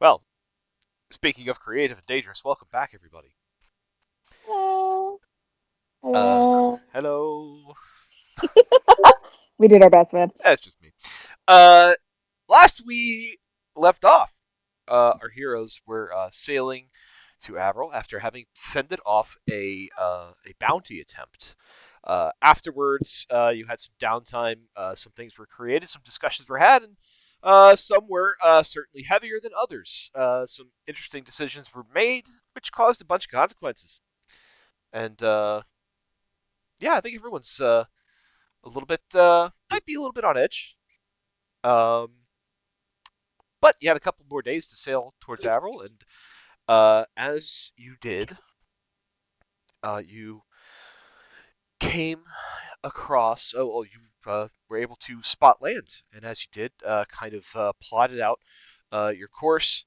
Well, speaking of creative and dangerous, welcome back, everybody. Hello. Uh, Hello. hello. We did our best, man. That's just me. Uh, Last we left off, our heroes were sailing to Avril after having fended off a bounty attempt. Afterwards, you had some downtime. Some things were created, some discussions were had, and some were certainly heavier than others. Some interesting decisions were made, which caused a bunch of consequences. And yeah, I think everyone's a little bit might be a little bit on edge. Um, but you had a couple more days to sail towards Avril, and as you did, you came across. You were able to spot land, and as you did, kind of plotted out your course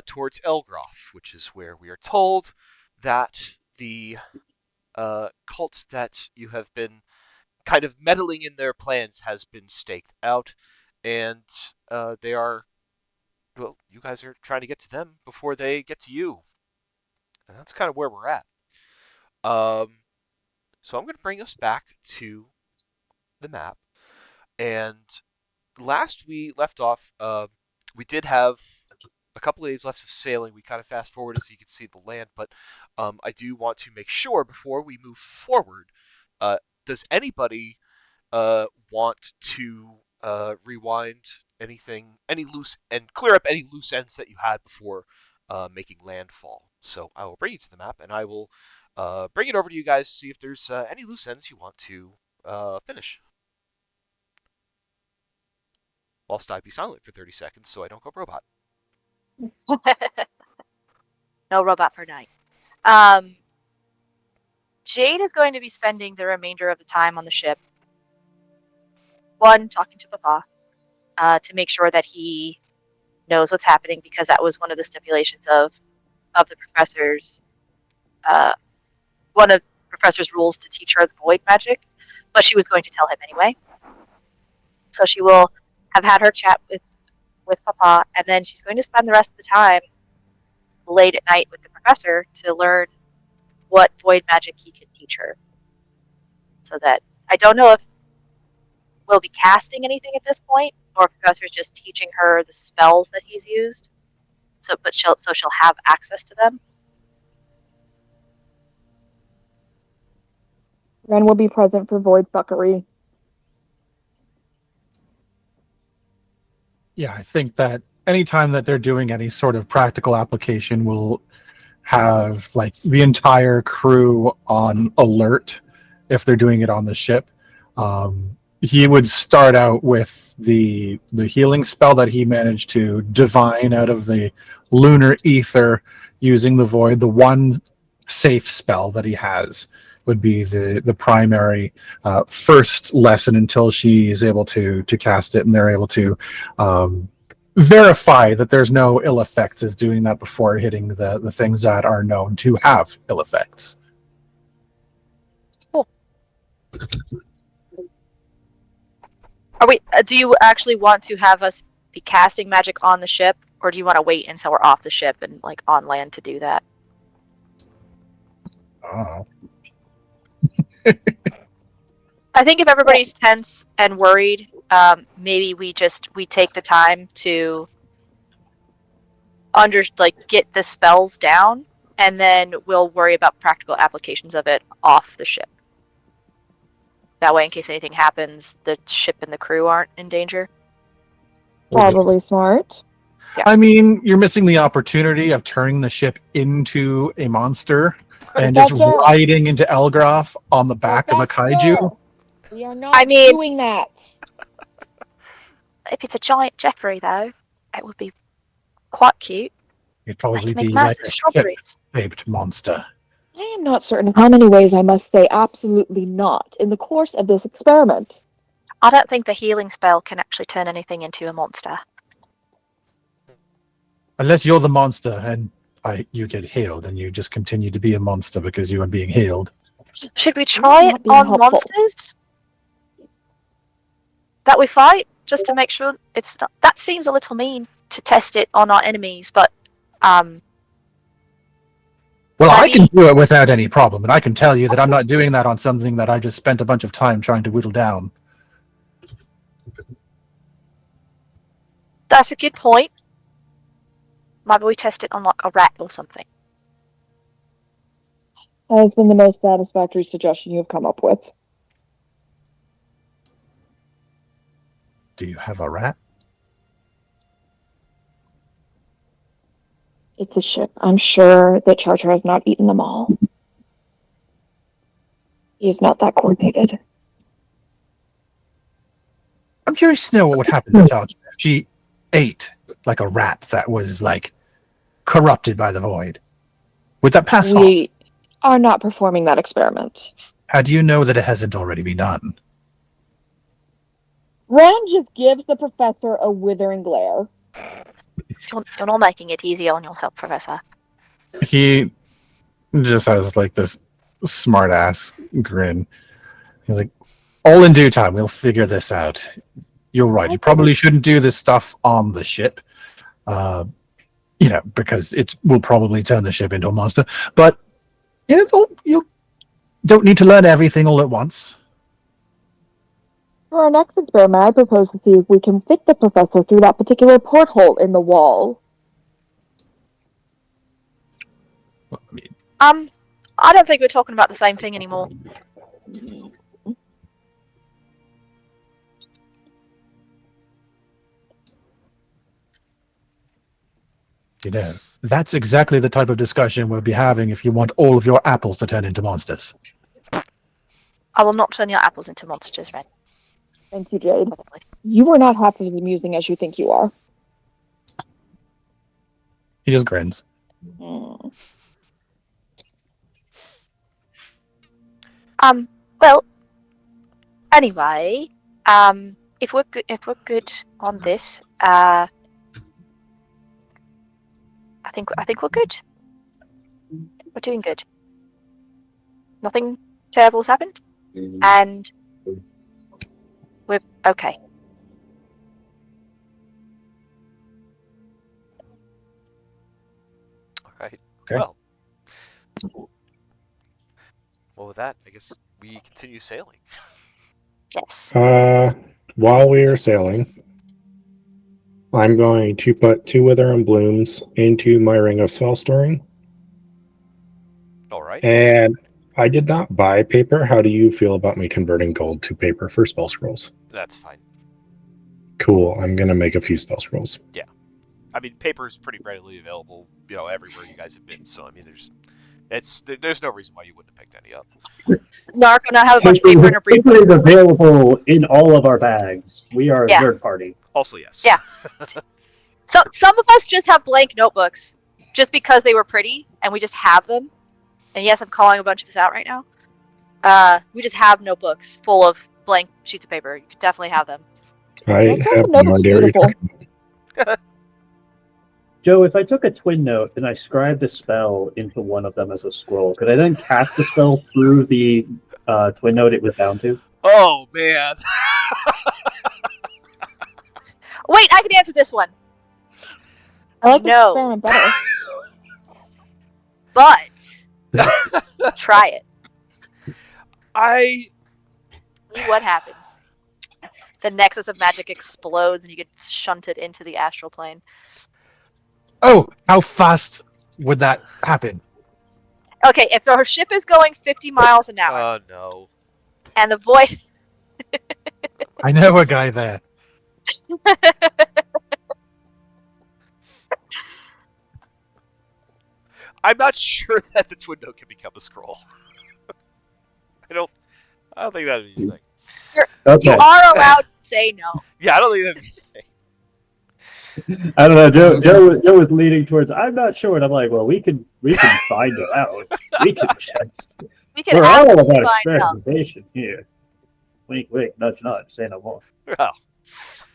towards Elgrogh, which is where we are told that the cult that you have been kind of meddling in their plans has been staked out, and they are, well, you guys are trying to get to them before they get to you, and that's kind of where we're at. Um, so I'm going to bring us back to the map, and last we left off, we did have a couple of days left of sailing. We kind of fast forwarded so you can see the land, but I do want to make sure before we move forward. Uh, does anybody want to rewind anything, any loose, and clear up any loose ends that you had before making landfall. So I will bring you to the map, and I will bring it over to you guys to see if there's any loose ends you want to finish. Whilst I be silent for 30 seconds so I don't go robot. No robot per night. Um, Jade is going to be spending the remainder of the time on the ship. One, talking to Papa to make sure that he knows what's happening because that was one of the stipulations of the professor's uh, one of the professor's rules to teach her the void magic, but she was going to tell him anyway. So she will have had her chat with Papa, and then she's going to spend the rest of the time late at night with the professor to learn what void magic he can teach her. So that I don't know if we'll be casting anything at this point, or if the professor's just teaching her the spells that he's used. But she'll have access to them. Ren will be present for void fuckery. Yeah, I think that anytime that they're doing any sort of practical application will have like the entire crew on alert if they're doing it on the ship. He would start out with the healing spell that he managed to divine out of the lunar ether using the void. The one safe spell that he has would be the primary first lesson until she is able to cast it and they're able to verify that there's no ill effects as doing that before hitting the things that are known to have ill effects. Cool. Are we? Do you actually want to have us be casting magic on the ship, or do you want to wait until we're off the ship and like on land to do that? Oh. I think if everybody's tense and worried, maybe we take the time to get the spells down, and then we'll worry about practical applications of it off the ship. That way, in case anything happens, the ship and the crew aren't in danger. Probably smart. Yeah. I mean, you're missing the opportunity of turning the ship into a monster and just Professor! riding into Elgrogh on the back of a kaiju. Professor! We are not mean, doing that. if it's a giant Jeffrey, though, it would be quite cute. It'd They probably can make be like massive a strawberries. ship-shaped monster. I am not certain how many ways I must say absolutely not in the course of this experiment. I don't think the healing spell can actually turn anything into a monster. Unless you're the monster and you get healed, and you just continue to be a monster because you are being healed. Should we try it on helpful. monsters that we fight, just to make sure it's not? That seems a little mean to test it on our enemies, but Well, Maybe- I can do it without any problem, and I can tell you that I'm not doing that on something that I just spent a bunch of time trying to whittle down. that's a good point. Maybe we test it on like a rat or something. That has been the most satisfactory suggestion you've come up with. Do you have a rat? It's a ship. I'm sure that Charter has not eaten them all. He is not that coordinated. I'm curious to know what would happen to Charger if she ate like a rat that was like corrupted by the void. Would that pass on? We are not performing that experiment. How do you know that it hasn't already been done? Ren just gives the professor a withering glare. You're not making it easier on yourself, Professor. He just has like this smart ass grin. He's like, all in due time, we'll figure this out. You're right. You probably shouldn't do this stuff on the ship. Because it will probably turn the ship into a monster. But you don't need to learn everything all at once. For our next experiment, I propose to see if we can fit the professor through that particular porthole in the wall. Well, I mean, I don't think we're talking about the same thing anymore. that's exactly the type of discussion we'll be having if you want all of your apples to turn into monsters. I will not turn your apples into monsters, Ren. Thank you, Jade. You are not half as amusing as you think you are. He just grins. Well, anyway, if we're good on this, I think we're good. We're doing good. Nothing terrible's happened, and we're okay. All right. Okay. Well, with that, I guess we continue sailing. Yes. While we are sailing, I'm going to put 2 wither and blooms into my ring of spell storing. All right. And I did not buy paper. How do you feel about me converting gold to paper for spell scrolls? That's fine. Cool. I'm going to make a few spell scrolls. I mean, paper is pretty readily available, everywhere you guys have been. So, I mean, there's no reason why you wouldn't have picked any up. Narc and I have a bunch of paper in a brief. Paper is available in all of our bags. We are a Yeah. third party. Also, yes. Yeah. So some of us just have blank notebooks, just because they were pretty, and we just have them. And yes, I'm calling a bunch of us out right now. We just have notebooks full of blank sheets of paper. You could definitely have them. I That have notebook's no idea what you're beautiful. talking about. Joe, if I took a twin note and I scribed a spell into one of them as a scroll, could I then cast the spell through the twin note it was bound to? Oh man. Wait, I can answer this one. I like this No. experiment better. But try it. I See what happens. The nexus of magic explodes and you get shunted into the astral plane. Oh, how fast would that happen? Okay, if the ship is going 50 miles an hour Oh no. and the void I know a guy there. I'm not sure that the twin note can become a scroll. I don't think that'd be anything. Okay. you are allowed to say no. Yeah, I don't think that'd be anything. I don't know. Joe was leaning towards. I'm not sure, and I'm like, well, we can find it out. We can just. We can We're all absolutely about find out. experimentation here. Wink, wink, nudge, nudge. Say no more. Well,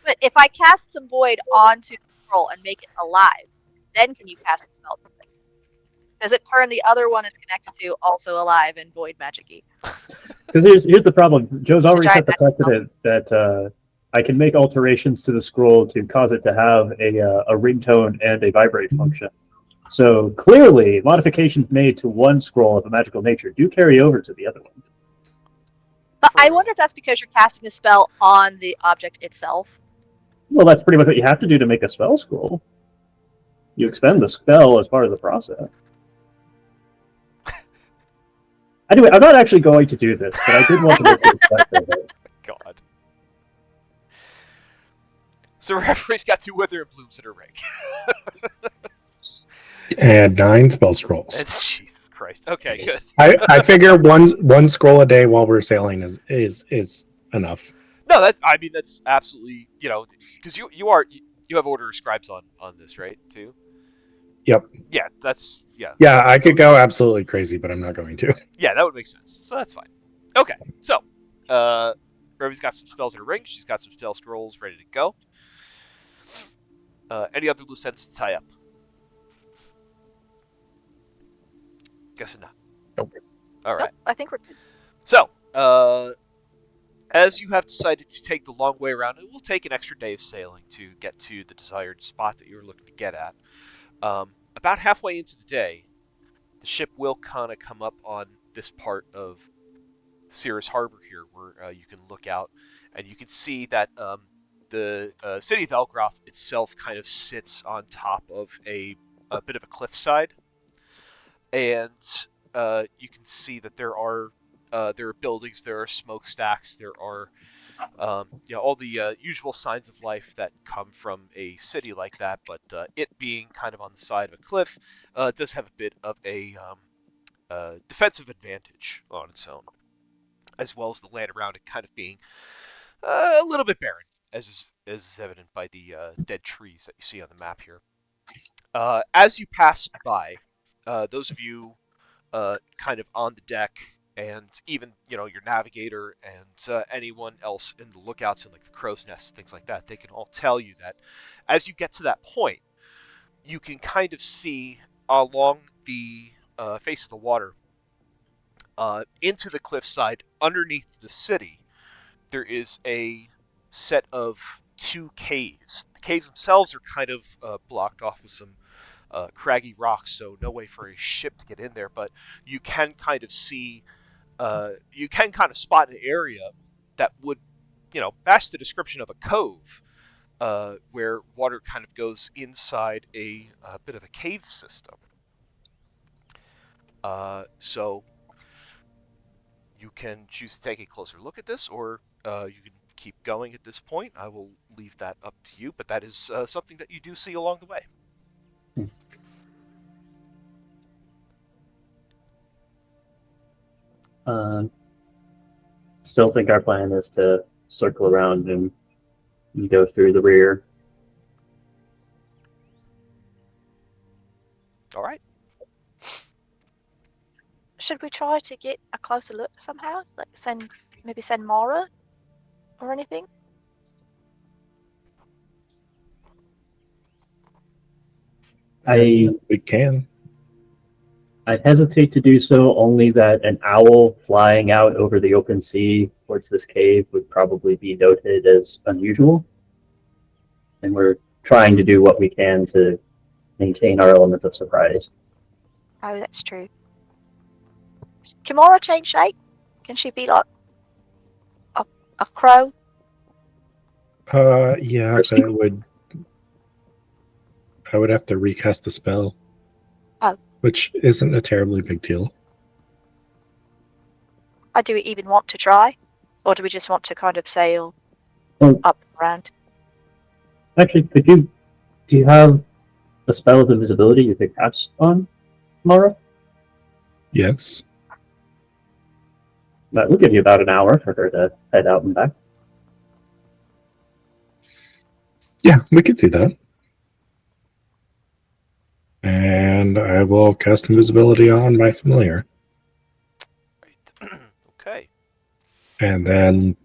But if I cast some void onto the scroll and make it alive, then can you cast the spell? Does it turn the other one it's connected to also alive and void magic-y? Because here's the problem. Joe's already giant set the magic precedent that I can make alterations to the scroll to cause it to have a ringtone and a vibrate function. So clearly, modifications made to one scroll of a magical nature do carry over to the other ones. But I True. wonder if that's because you're casting a spell on the object itself. Well, that's pretty much what you have to do to make a spell scroll. You expend the spell as part of the process. Anyway, I'm not actually going to do this, but I did want to make the effect of it. God. So referee's got 2 wither and blooms in her ring. And 9 spell scrolls. And Jesus Christ. Okay, good. I figure one scroll a day while we're sailing is enough. No, that's absolutely, because you have order of scribes on this, right? Too. Yep. Yeah, that's yeah. Yeah, I could go absolutely crazy, but I'm not going to. Yeah, that would make sense. So that's fine. Okay, so Ruby's got some spells in her ring. She's got some spell scrolls ready to go. Any other loose ends to tie up? Guessing not. Nope. All right. Nope, I think we're good. So, as you have decided to take the long way around, it will take an extra day of sailing to get to the desired spot that you were looking to get at. About halfway into the day, the ship will kind of come up on this part of Cirrus Harbor here, where you can look out and you can see that the city of Elgrogh itself kind of sits on top of a bit of a cliffside, and you can see that there are buildings, there are smokestacks, there are all the usual signs of life that come from a city like that. But it being kind of on the side of a cliff does have a bit of a defensive advantage on its own, as well as the land around it kind of being a little bit barren, as is evident by the dead trees that you see on the map here. As you pass by, those of you kind of on the deck, and even your navigator and anyone else in the lookouts and like the crow's nest, things like that, they can all tell you that as you get to that point, you can kind of see along the face of the water into the cliffside underneath the city. There is a set of 2 caves. The caves themselves are kind of blocked off with some craggy rocks, so no way for a ship to get in there. But you can kind of see, you can kind of spot an area that would, match the description of a cove, where water kind of goes inside a bit of a cave system. So you can choose to take a closer look at this, or you can keep going at this point. I will leave that up to you, but that is something that you do see along the way. Still think our plan is to circle around and go through the rear. All right. Should we try to get a closer look somehow? Like maybe send Mara or anything? We can. I hesitate to do so, only that an owl flying out over the open sea towards this cave would probably be noted as unusual. And we're trying to do what we can to maintain our element of surprise. Oh, that's true. Can Mara change shape? Can she be like a crow? Yeah, but I would have to recast the spell. Oh. Which isn't a terribly big deal. Do we even want to try? Or do we just want to kind of sail up and around? Actually, do you have a spell of invisibility you could cast on Mara? Yes. That will give you about an hour for her to head out and back. Yeah, we could do that. And I will cast invisibility on my familiar. Right. Okay. And then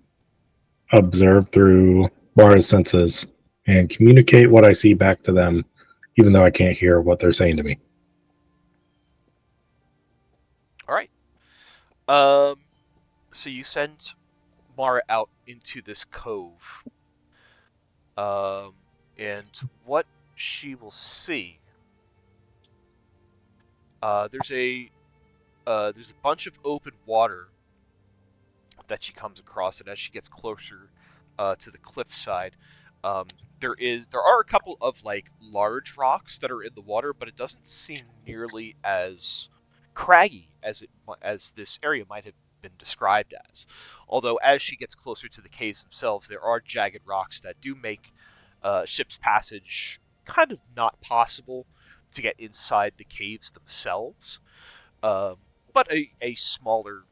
observe through Mara's senses and communicate what I see back to them, even though I can't hear what they're saying to me. All right. So you send Mara out into this cove, And what she will see, there's a bunch of open water that she comes across, and as she gets closer to the cliffside, um, there are a couple of like large rocks that are in the water, but it doesn't seem nearly as craggy as this area might have been described as. Although as she gets closer to the caves themselves, there are jagged rocks that do make ship's passage kind of not possible to get inside the caves themselves. Um, but a smaller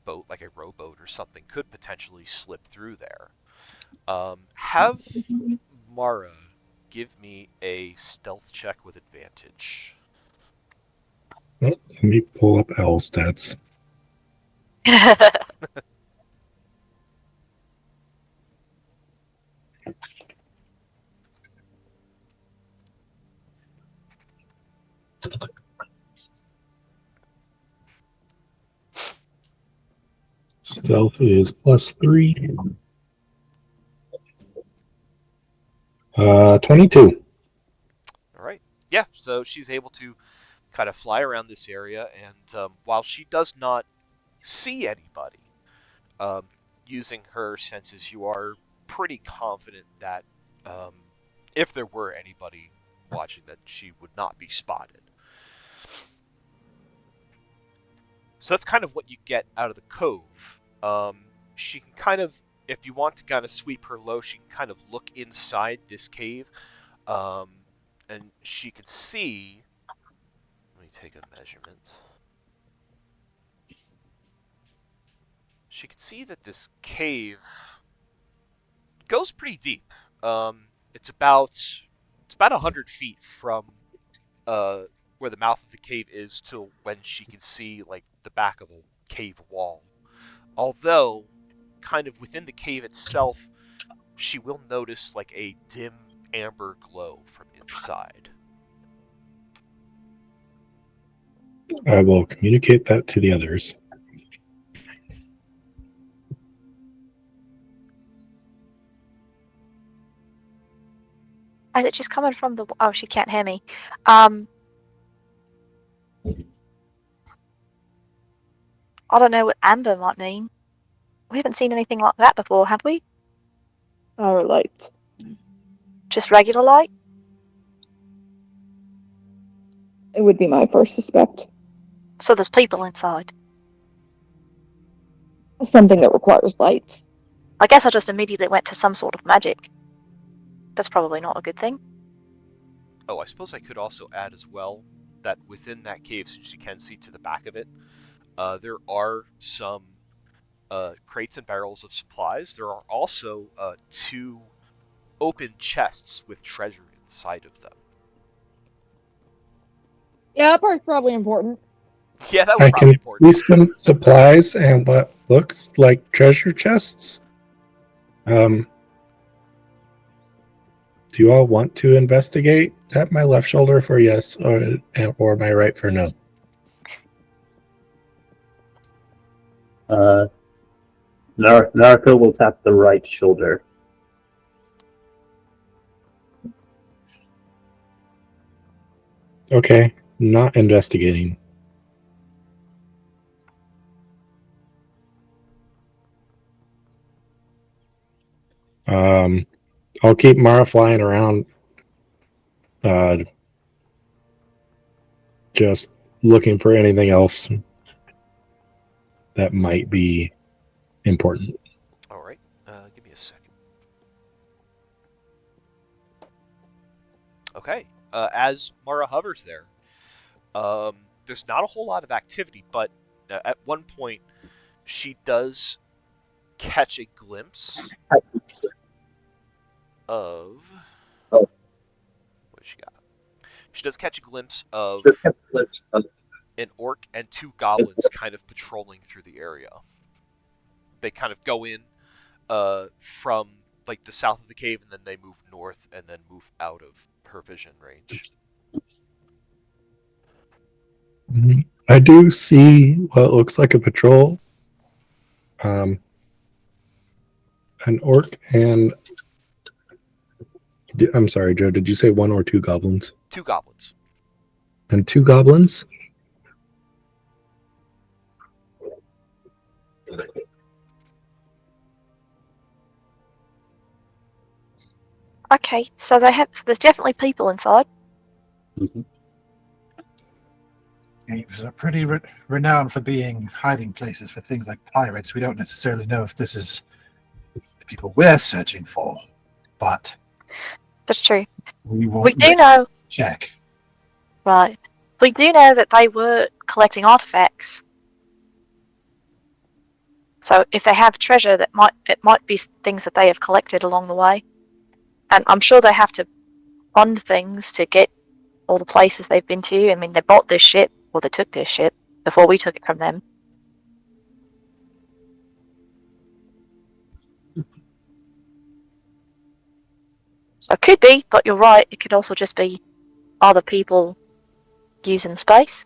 boat, like a rowboat or something, could potentially slip through there. Have Mara give me a stealth check with advantage. Well, let me pull up L stats. Stealth is +3. 22. All right. Yeah, so she's able to kind of fly around this area, and while she does not see anybody, um, using her senses, you are pretty confident that um, if there were anybody watching, that she would not be spotted. So that's kind of what you get out of the cove. She can kind of, if you want to kind of sweep her low, she can kind of look inside this cave, um, and she can see. Let me take a measurement. She can see that this cave goes pretty deep. It's about 100 feet from uh, where the mouth of the cave is to when she can see like the back of a cave wall. Although, kind of within the cave itself, she will notice like a dim amber glow from inside. I will communicate that to the others. Is it just coming from the? Oh, she can't hear me. I don't know what amber might mean. We haven't seen anything like that before, have we? Our light. Just regular light? It would be my first suspect. So there's people inside. Something that requires light. I guess I just immediately went to some sort of magic. That's probably not a good thing. Oh, I suppose I could also add as well that within that cave, since you can see to the back of it, there are some crates and barrels of supplies. There are also two open chests with treasure inside of them. Yeah, that part's probably important. Yeah, that was I probably can important. see some supplies and what looks like treasure chests. Do you all want to investigate? Tap my left shoulder for yes, or my right for no. Narco will tap the right shoulder. Okay, not investigating. I'll keep Mara flying around, just looking for anything else that might be important. All right, give me a second. Okay, as Mara hovers there, there's not a whole lot of activity, but at one point she does catch a glimpse of what does she got? She does catch a glimpse of an orc and two goblins kind of patrolling through the area. They kind of go in from like the south of the cave, and then they move north, and then move out of her vision range. I do see what looks like a patrol. An orc and I'm sorry, Joe. Did you say one or two goblins? 2 goblins. And two goblins? Okay, so there's definitely people inside. Mhm. Caves are pretty renowned for being hiding places for things like pirates. We don't necessarily know if this is the people we're searching for, but That's true. we We won't do know, check. right? We do know that they were collecting artifacts. So if they have treasure, it might be things that they have collected along the way, and I'm sure they have to fund things to get all the places they've been to. I mean, they bought this ship, or they took this ship before we took it from them. So it could be, but you're right. It could also just be other people using space.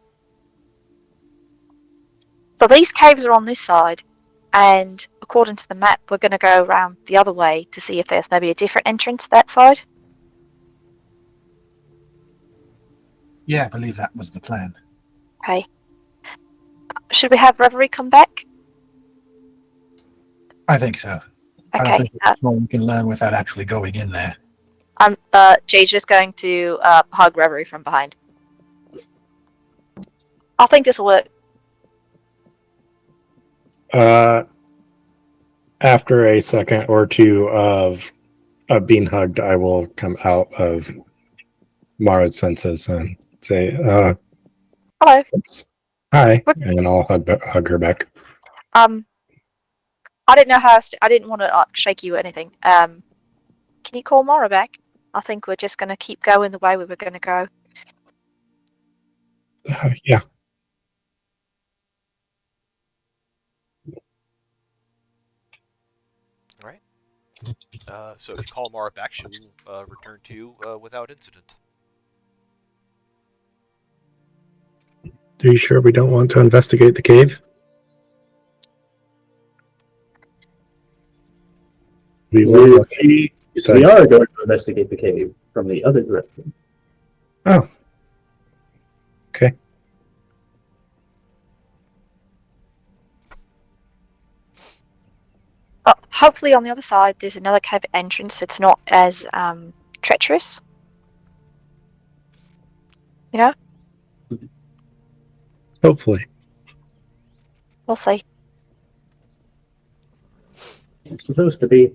So these caves are on this side, and according to the map, we're going to go around the other way to see if there's maybe a different entrance that side. Yeah, I believe that was the plan. Okay. Should we have Reverie come back? I think so. I don't Okay. think there's more we can learn without actually going in there. Jay's just going to hug Reverie from behind. I think this will work. After a second or two of being hugged, I will come out of Mara's senses and say, Hello. hi, What- and I'll hug her back. I didn't know how. I didn't want to shake you or anything. Can you call Mara back? I think we're just going to keep going the way we were going to go. Yeah. All right. So if you call Mara back, she'll return to you without incident. Are you sure we don't want to investigate the cave? We will. We are going to investigate the cave from the other direction. Oh. Okay. Hopefully, on the other side, there's another cave entrance that's not as treacherous. You know, Hopefully. we'll see. It's supposed to be.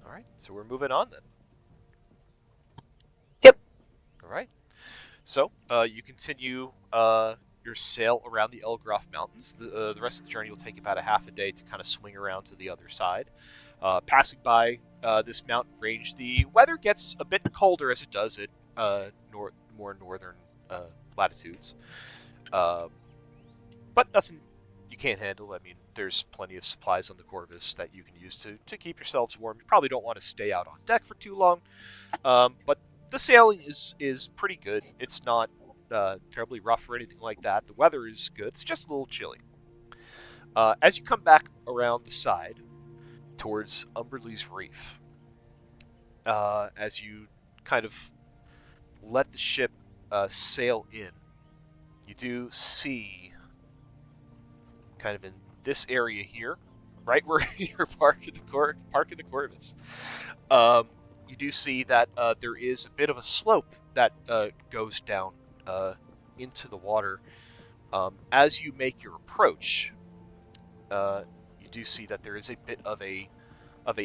All right. So we're moving on then. Yep. All right. So you continue your sail around the Elgrogh Mountains. The rest of the journey will take about a half a day to kind of swing around to the other side. Passing by this mountain range, the weather gets a bit colder as it does at more northern latitudes, um, but nothing you can't handle. I mean, there's plenty of supplies on the Corvus that you can use to keep yourselves warm. You probably don't want to stay out on deck for too long, but the sailing is pretty good. It's not terribly rough or anything like that. The weather is good. It's just a little chilly. As you come back around the side towards Umberlee's Reef, as you kind of let the ship sail in, you do see kind of in this area here, right where you're parking the Corvus. You do see that there is a bit of a slope that goes down into the water. As you make your approach, you do see that there is a bit of a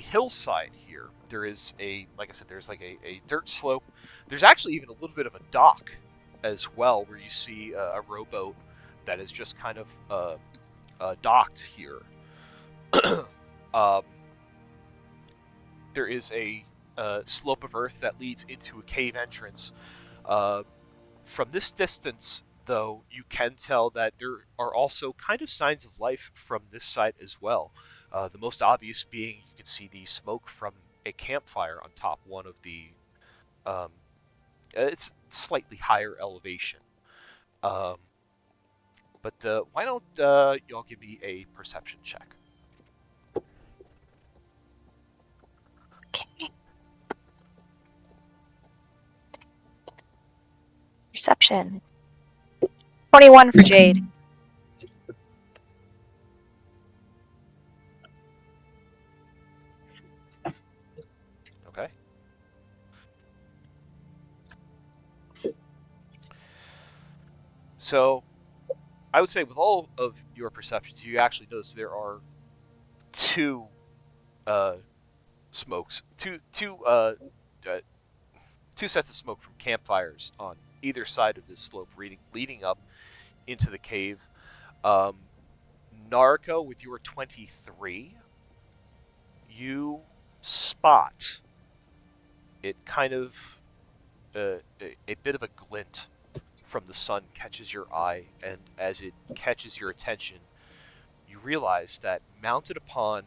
hillside here. There is like I said, there's like a dirt slope. There's actually even a little bit of a dock as well, where you see a rowboat that is just kind of docked here. um, there is a slope of earth that leads into a cave entrance. Uh, from this distance, though, you can tell that there are also kind of signs of life from this side as well. The most obvious being you can see the smoke from a campfire on top one of the. Um, it's slightly higher elevation. Um, but why don't y'all give me a perception check? Perception. 21 for Jade. Okay. So I would say with all of your perceptions, you actually notice there are two uh, smokes, uh, two sets of smoke from campfires on either side of this slope, leading up into the cave. Um, Narco, with your 23, you spot it kind of a bit of a glint from the sun catches your eye, and as it catches your attention, you realize that mounted upon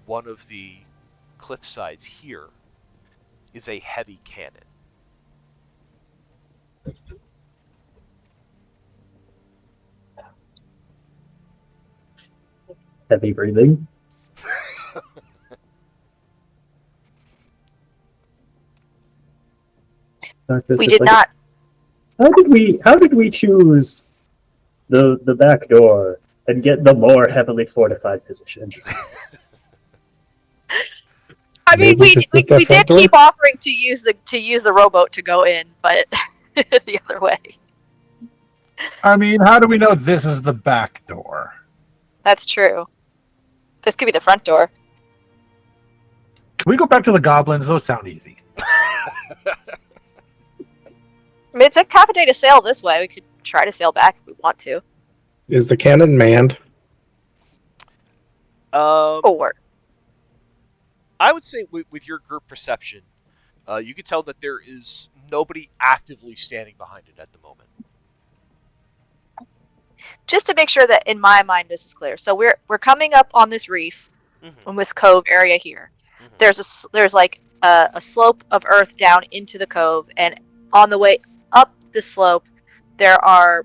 one of the cliff sides here is a heavy cannon. Heavy breathing. We did not. How did we choose the back door and get the more heavily fortified position? I mean, Maybe this is the we front did door? keep offering to use the rowboat to go in, but the other way. I mean, how do we know this is the back door? That's true. This could be the front door. Can we go back to the goblins? Those sound easy. I mean, it's a half a day to sail this way. We could try to sail back if we want to. Is the cannon manned? Or I would say with your group perception, you can tell that there is nobody actively standing behind it at the moment. just to make sure that in my mind this is clear. So we're coming up on this reef, Mm-hmm. on this cove area here. Mm-hmm. There's like a slope of earth down into the cove, and on the way up the slope, there are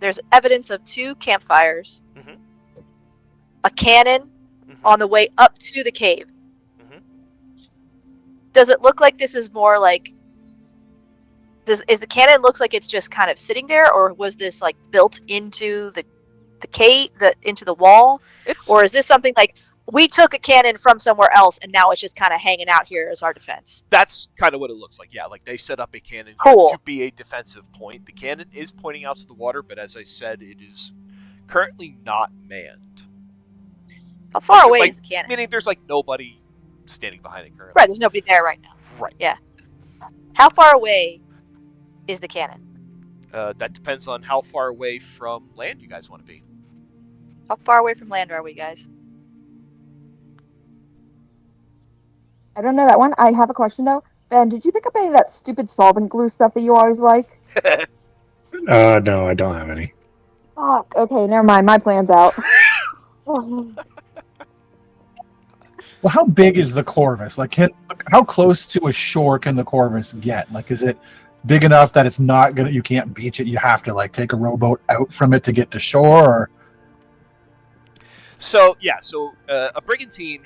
there's evidence of two campfires, Mhm. a cannon Mm-hmm. on the way up to the cave. Mm-hmm. Does it look like this is more like is the cannon looks like it's just kind of sitting there, or was this like built into the cave, into the wall, or is this something like we took a cannon from somewhere else and now it's just kind of hanging out here as our defense? That's kind of what it looks like. Yeah, like they set up a cannon Cool. to be a defensive point. The cannon is pointing out to the water, but as I said, it is currently not manned. How far away is the cannon? Meaning there's like nobody standing behind it currently. Right, there's nobody there right now. Right. Yeah. How far away is the cannon? That depends on how far away from land you guys want to be. How far away from land are we, guys? I don't know that one. I have a question though. Ben, did you pick up any of that stupid solvent glue stuff that you always like? No, I don't have any. Fuck. Okay, never mind. My plan's out. Well, how big is the Corvus? Like, how close to a shore can the Corvus get? Like, is it big enough that it's not gonna? You can't beach it. You have to like take a rowboat out from it to get to shore. Or... So yeah, a brigantine,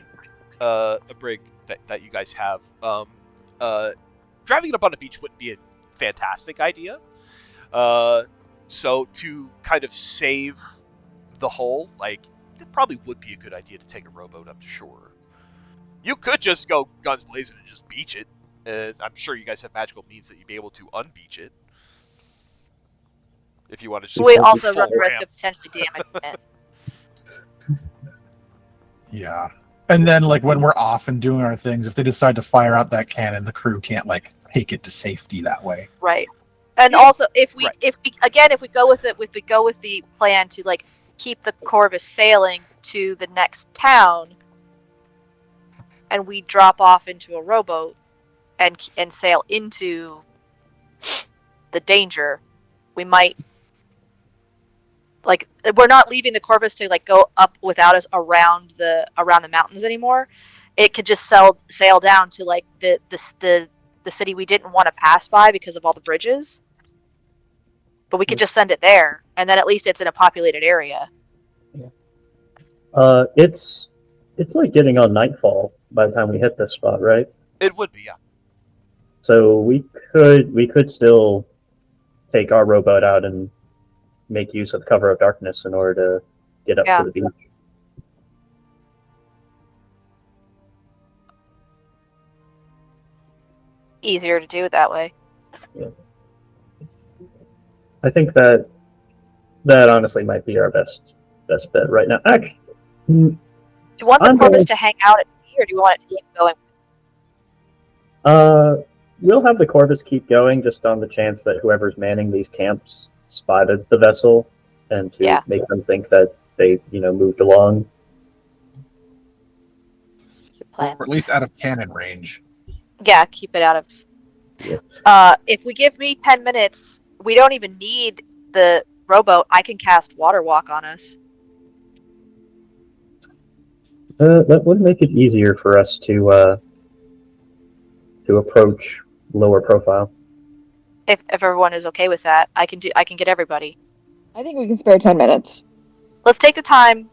a brig that you guys have, driving it up on the beach wouldn't be a fantastic idea. So to kind of save the hull, like it probably would be a good idea to take a rowboat up to shore. You could just go guns blazing and just beach it. I'm sure you guys have magical means that you'd be able to unbeach it. If you want to just We go also full run the risk ramp. of potentially damaging it. Yeah. And then, like, when we're off and doing our things, if they decide to fire out that cannon, the crew can't, like, take it to safety that way. Right. And Yeah. also, if we go with the plan to, like, keep the Corvus sailing to the next town, and we drop off into a rowboat and sail into the danger, we might, like, we're not leaving the Corvus to like go up without us around the mountains anymore. It could just sail down to like the city we didn't want to pass by because of all the bridges. But we could just send it there, and then at least it's in a populated area. It's like getting on nightfall by the time we hit this spot, right? It would be, yeah. So we could still take our rowboat out and make use of cover of darkness in order to get up Yeah. to the beach. Easier to do it that way. I think that honestly might be our best bet right now. Actually, Do you want the Corvus to hang out at sea, or do you want it to keep going? we'll have the Corvus keep going just on the chance that whoever's manning these camps spotted the vessel and to make them think that they, moved along. Plan. Or at least out of cannon range. Yeah, keep it out of. Yeah. If we give me 10 minutes, we don't even need the rowboat. I can cast Water Walk on us. That would make it easier for us to approach lower profile. If everyone is okay with that, I can get everybody. I think we can spare 10 minutes. Let's take the time.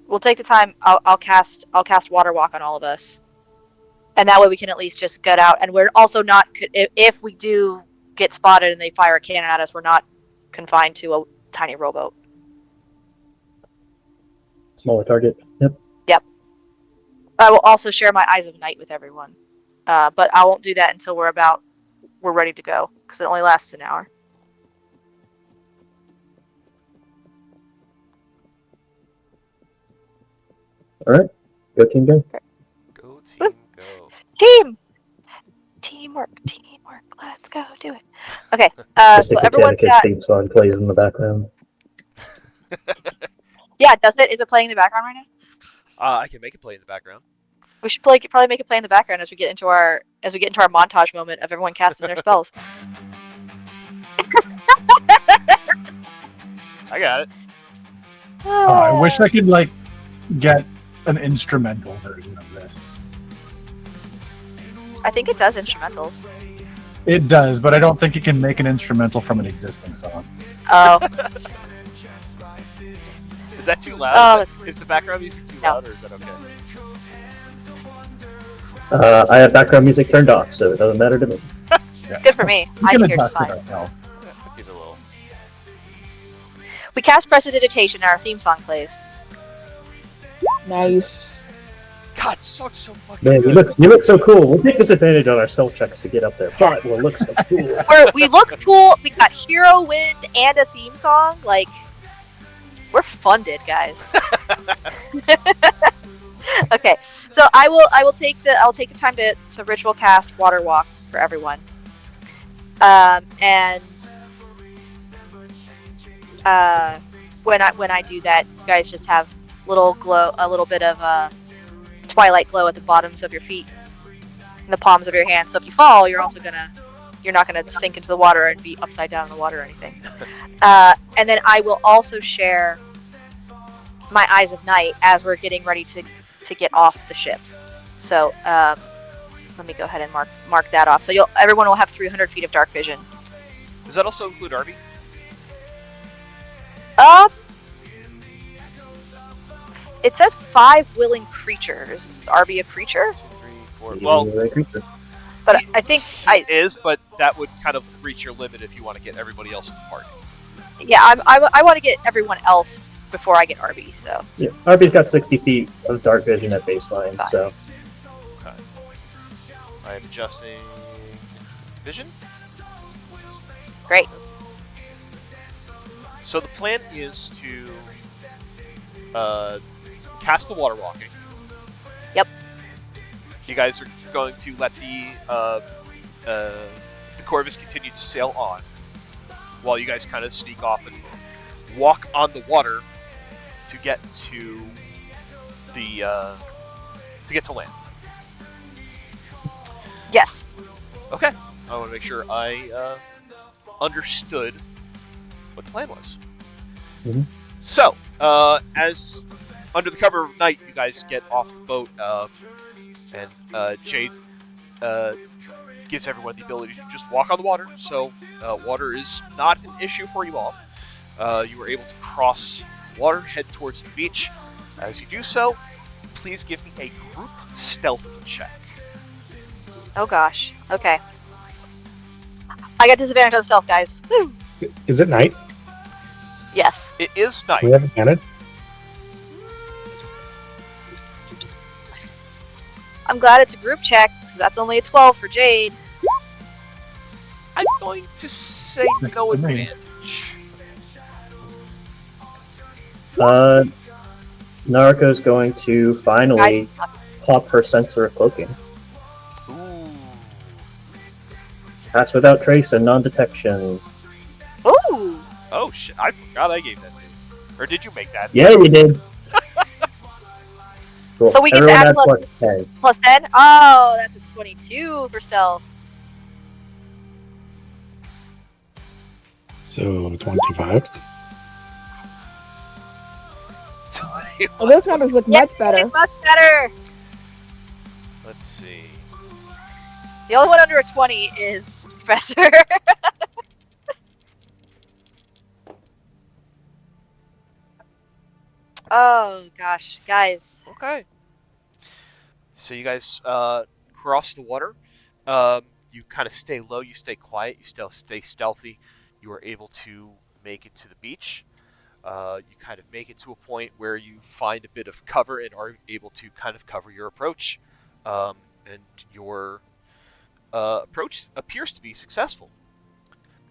We'll take the time. I'll cast Water Walk on all of us, and that way we can at least just get out. And we're also not, if we do get spotted and they fire a cannon at us, we're not confined to a tiny rowboat. Smaller target. Yep. I will also share my Eyes of Night with everyone, but I won't do that until we're ready to go, because it only lasts an hour. All right. Go team, go. Go team, go. Teamwork. Let's go do it. Okay. So Mystic everyone's Mechanicus got. theme song plays in the background. Yeah, does it? Is it playing in the background right now? I can make it play in the background. We should probably make it play in the background as we get into our montage moment of everyone casting their spells. I got it. I wish I could get an instrumental version of this. I think it does instrumentals. It does, but I don't think it can make an instrumental from an existing song. Oh. Is that too loud? Oh, is the background music too loud, or is that okay? I have background music turned off, so it doesn't matter to me. It's good for me. I can hear just fine. Give it a little. We cast Prestidigitation and our theme song plays. Nice. God, so fucking Man, good. you look so cool. We'll take disadvantage on our stealth checks to get up there, but we'll look so cool. We look cool. We got Hero Wind and a theme song. Like, we're funded, guys. Okay, so I'll take the time to ritual cast Water Walk for everyone. And when I do that, you guys just have a little bit of twilight glow at the bottoms of your feet and the palms of your hands. So if you fall, you're not gonna sink into the water and be upside down in the water or anything. And then I will also share my Eyes of Night as we're getting ready to get off the ship. So let me go ahead and mark that off. So everyone will have 300 feet of dark vision. Does that also include Arby? It says 5 willing creatures. Is Arby a creature? 2, 3, 4. Well, but I think it is, but that would kind of reach your limit if you want to get everybody else in the party. Yeah, I want to get everyone else before I get Arby. So yeah, Arby's got 60 feet of dark vision at baseline. So okay, I am adjusting vision. Great. So the plan is to cast the water walking. Yep. You guys are going to let the Corvus continue to sail on, while you guys kind of sneak off and walk on the water to get to land. Yes. Okay. I want to make sure I understood what the plan was. Mm-hmm. So, as under the cover of night, you guys get off the boat, and Jade gives everyone the ability to just walk on the water. So, water is not an issue for you all. You were able to cross water, head towards the beach. As you do so, please give me a group stealth check. Oh gosh. Okay. I got disadvantage on stealth, guys. Woo! Is it night? Yes. It is night. We have advantage. I'm glad it's a group check, because that's only a 12 for Jade. I'm going to say no advantage. Naruko's going to finally Guys, pop her sensor of cloaking. Ooh. Pass without trace and non-detection. ooh! Oh shit! I forgot I gave that to you. Or did you make that? Yeah, you did. Cool. So we get to Everyone add had plus- +10. Plus 10? Oh, that's a 22 for stealth. So 25. Oh, those numbers look much better. Much better! Let's see. The only one under a 20 is Professor. Oh, gosh. Guys. Okay. So you guys cross the water. You kind of stay low. You stay quiet. You still stay stealthy. You are able to make it to the beach. You kind of make it to a point where you find a bit of cover and are able to kind of cover your approach. And your approach appears to be successful.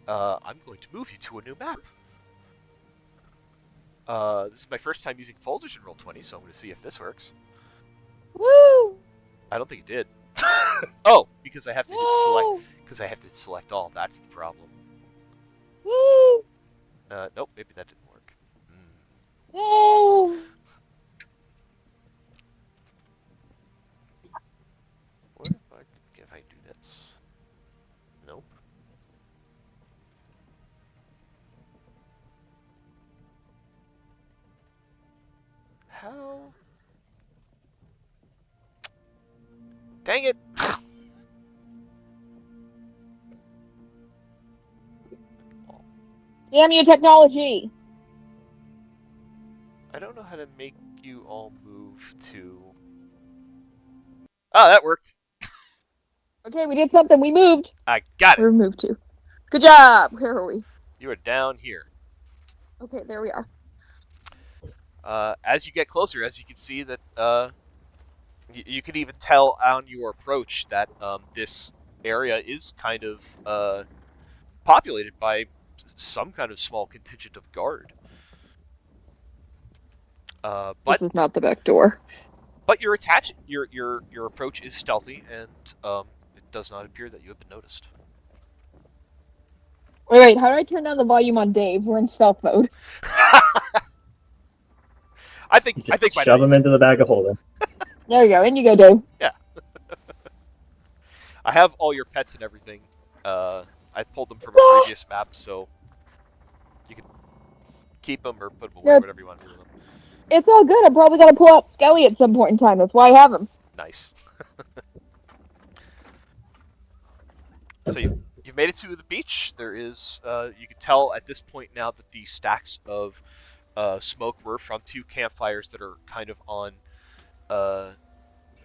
I'm going to move you to a new map. This is my first time using folders in Roll20, so I'm going to see if this works. Woo! I don't think it did. Oh, because I have to hit select. Woo! Because I have to select all. That's the problem. Woo! Nope, maybe that didn't work. Woo! What if I do this? Nope. How? Dang it! Damn you, technology! I don't know how to make you all move to. Oh, that worked. Okay, we did something. We moved. I got Where it. we moved to? Good job. Where are we? You are down here. Okay, there we are. As you get closer, as you can see that you can even tell on your approach that this area is kind of populated by some kind of small contingent of guard. This is not the back door. But your approach is stealthy, and it does not appear that you have been noticed. Wait, how do I turn down the volume on Dave? We're in stealth mode. I think by Shove him into the bag of holding. There you go. In you go, Dave. Yeah. I have all your pets and everything. I pulled them from a previous map, so you can keep them or put them away, whatever you want to do with them. It's all good. I'm probably gonna pull out Skelly at some point in time. That's why I have him. Nice. So you've made it to the beach. There is, you can tell at this point now that the stacks of smoke were from two campfires that are kind of on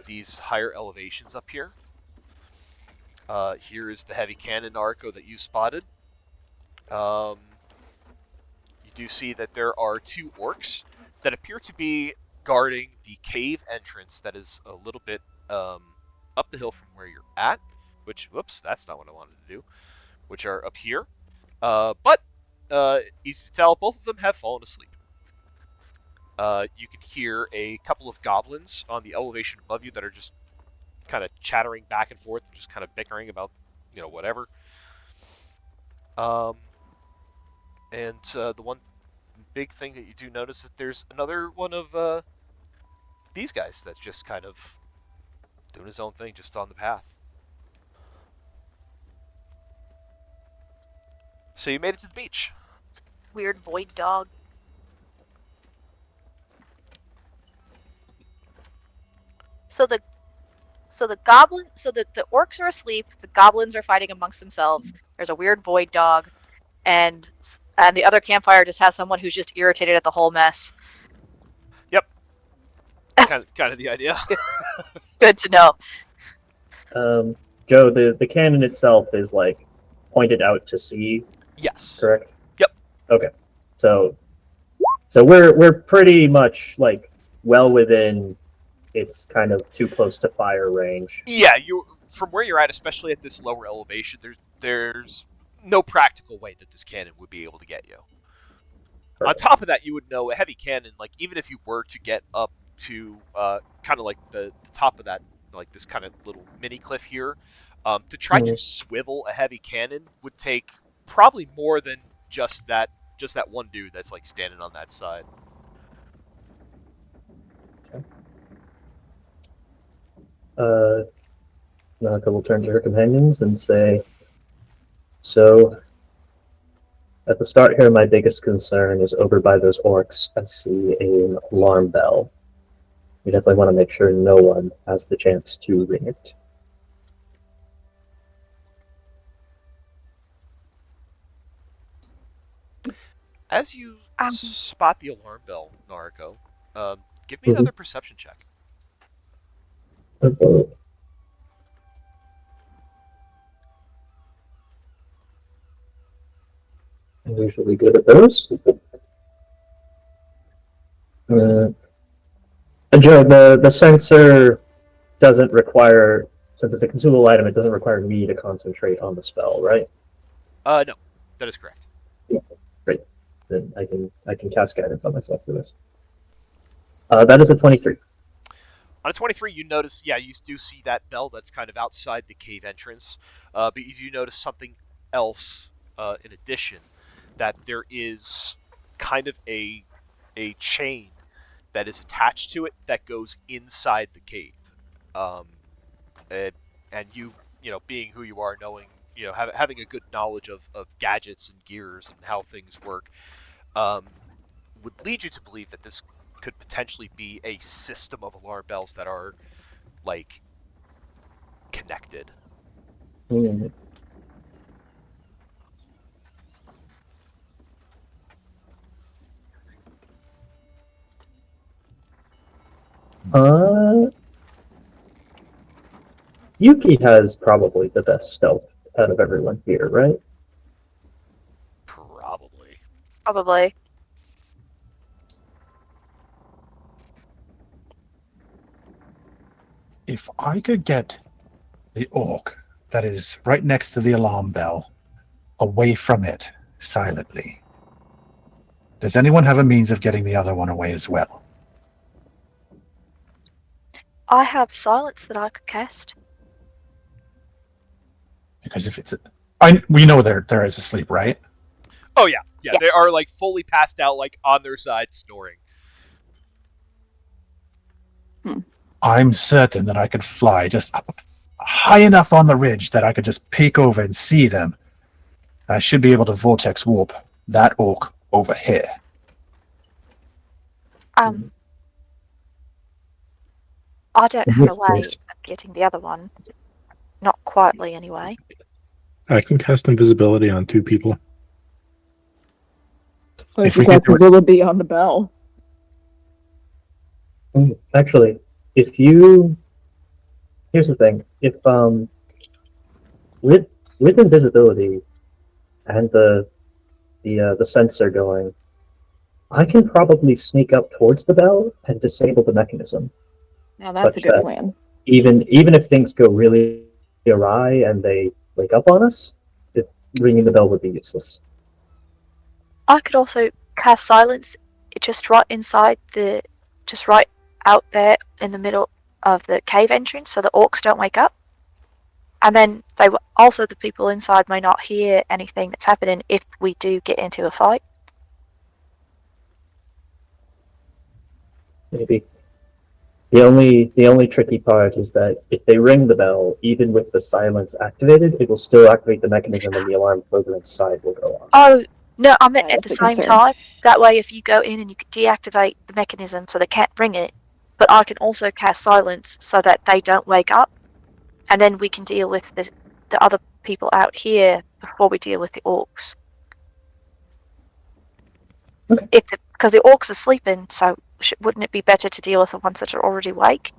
these higher elevations up here. Here is the heavy cannon Arco that you spotted. You do see that there are two orcs that appear to be guarding the cave entrance that is a little bit up the hill from where you're at, which, whoops, that's not what I wanted to do, which are up here. But easy to tell, both of them have fallen asleep. You can hear a couple of goblins on the elevation above you that are just kind of chattering back and forth and just kind of bickering about, whatever. And the one big thing that you do notice is that there's another one of these guys that's just kind of doing his own thing, just on the path. So you made it to the beach. Weird void dog. So the orcs are asleep. The goblins are fighting amongst themselves. There's a weird void dog, and the other campfire just has someone who's just irritated at the whole mess. Yep. kind of the idea. Good to know. Joe, the cannon itself is like pointed out to sea, Yes. correct? Yep. Okay. So we're pretty much like well within its kind of too close to fire range. Yeah, you from where you're at, especially at this lower elevation, there's no practical way that this cannon would be able to get you. On Perfect. top of that, you would know a heavy cannon, like even if you were to get up to kind of like the top of that, like this kind of little mini cliff here, to try to Mhm. swivel a heavy cannon would take probably more than just that one dude that's like standing on that side. Monica will turn to her companions and say, "So, at the start here, my biggest concern is over by those orcs. I see an alarm bell. We definitely want to make sure no one has the chance to ring it." As you Um, spot the alarm bell, Nariko, give me Mhm. another perception check. Okay. I'm usually good at those. Joe, the sensor doesn't require, since it's a consumable item, it doesn't require me to concentrate on the spell, right? No, that is correct. Great. Then I can cast guidance on myself for this. That is a 23. On a 23, you notice, yeah, you do see that bell that's kind of outside the cave entrance, but you notice something else in addition, that there is kind of a chain that is attached to it that goes inside the cave. Um, and, and being who you are, knowing, having a good knowledge of gadgets and gears and how things work, um, would lead you to believe that this could potentially be a system of alarm bells that are like connected. Hmm. Uh, Yuki has probably the best stealth out of everyone here, right? Probably. probably. If I could get the orc that is right next to the alarm bell away from it silently, does anyone have a means of getting the other one away as well? I have silence that I could cast. Because if it's we know they're asleep, right? Oh yeah, yeah. Yeah. They are like fully passed out, like on their side, snoring. I'm certain that I could fly just up high enough on the ridge that I could just peek over and see them. I should be able to vortex warp that orc over here. Um, I don't In have a which way case, of getting the other one. Not quietly, anyway. I can cast invisibility on 2 people. I If we just could have do it, visibility on the bell. actually, if you here's the thing, if with invisibility and the sensor going, I can probably sneak up towards the bell and disable the mechanism, Now that's a such good that plan. even if things go really awry and they wake up on us, ringing the bell would be useless. I could also cast silence just right out there in the middle of the cave entrance so the orcs don't wake up. And then also the people inside may not hear anything that's happening if we do get into a fight. Maybe. The only tricky part is that if they ring the bell, even with the silence activated, it will still activate the mechanism and the alarm further inside will go on. Oh, no, I meant That at is the the same concern. time. That way, if you go in and you can deactivate the mechanism so they can't ring it, but I can also cast silence so that they don't wake up, and then we can deal with the other people out here before we deal with the orcs. Okay. Because the orcs are sleeping, so wouldn't it be better to deal with the ones that are already awake?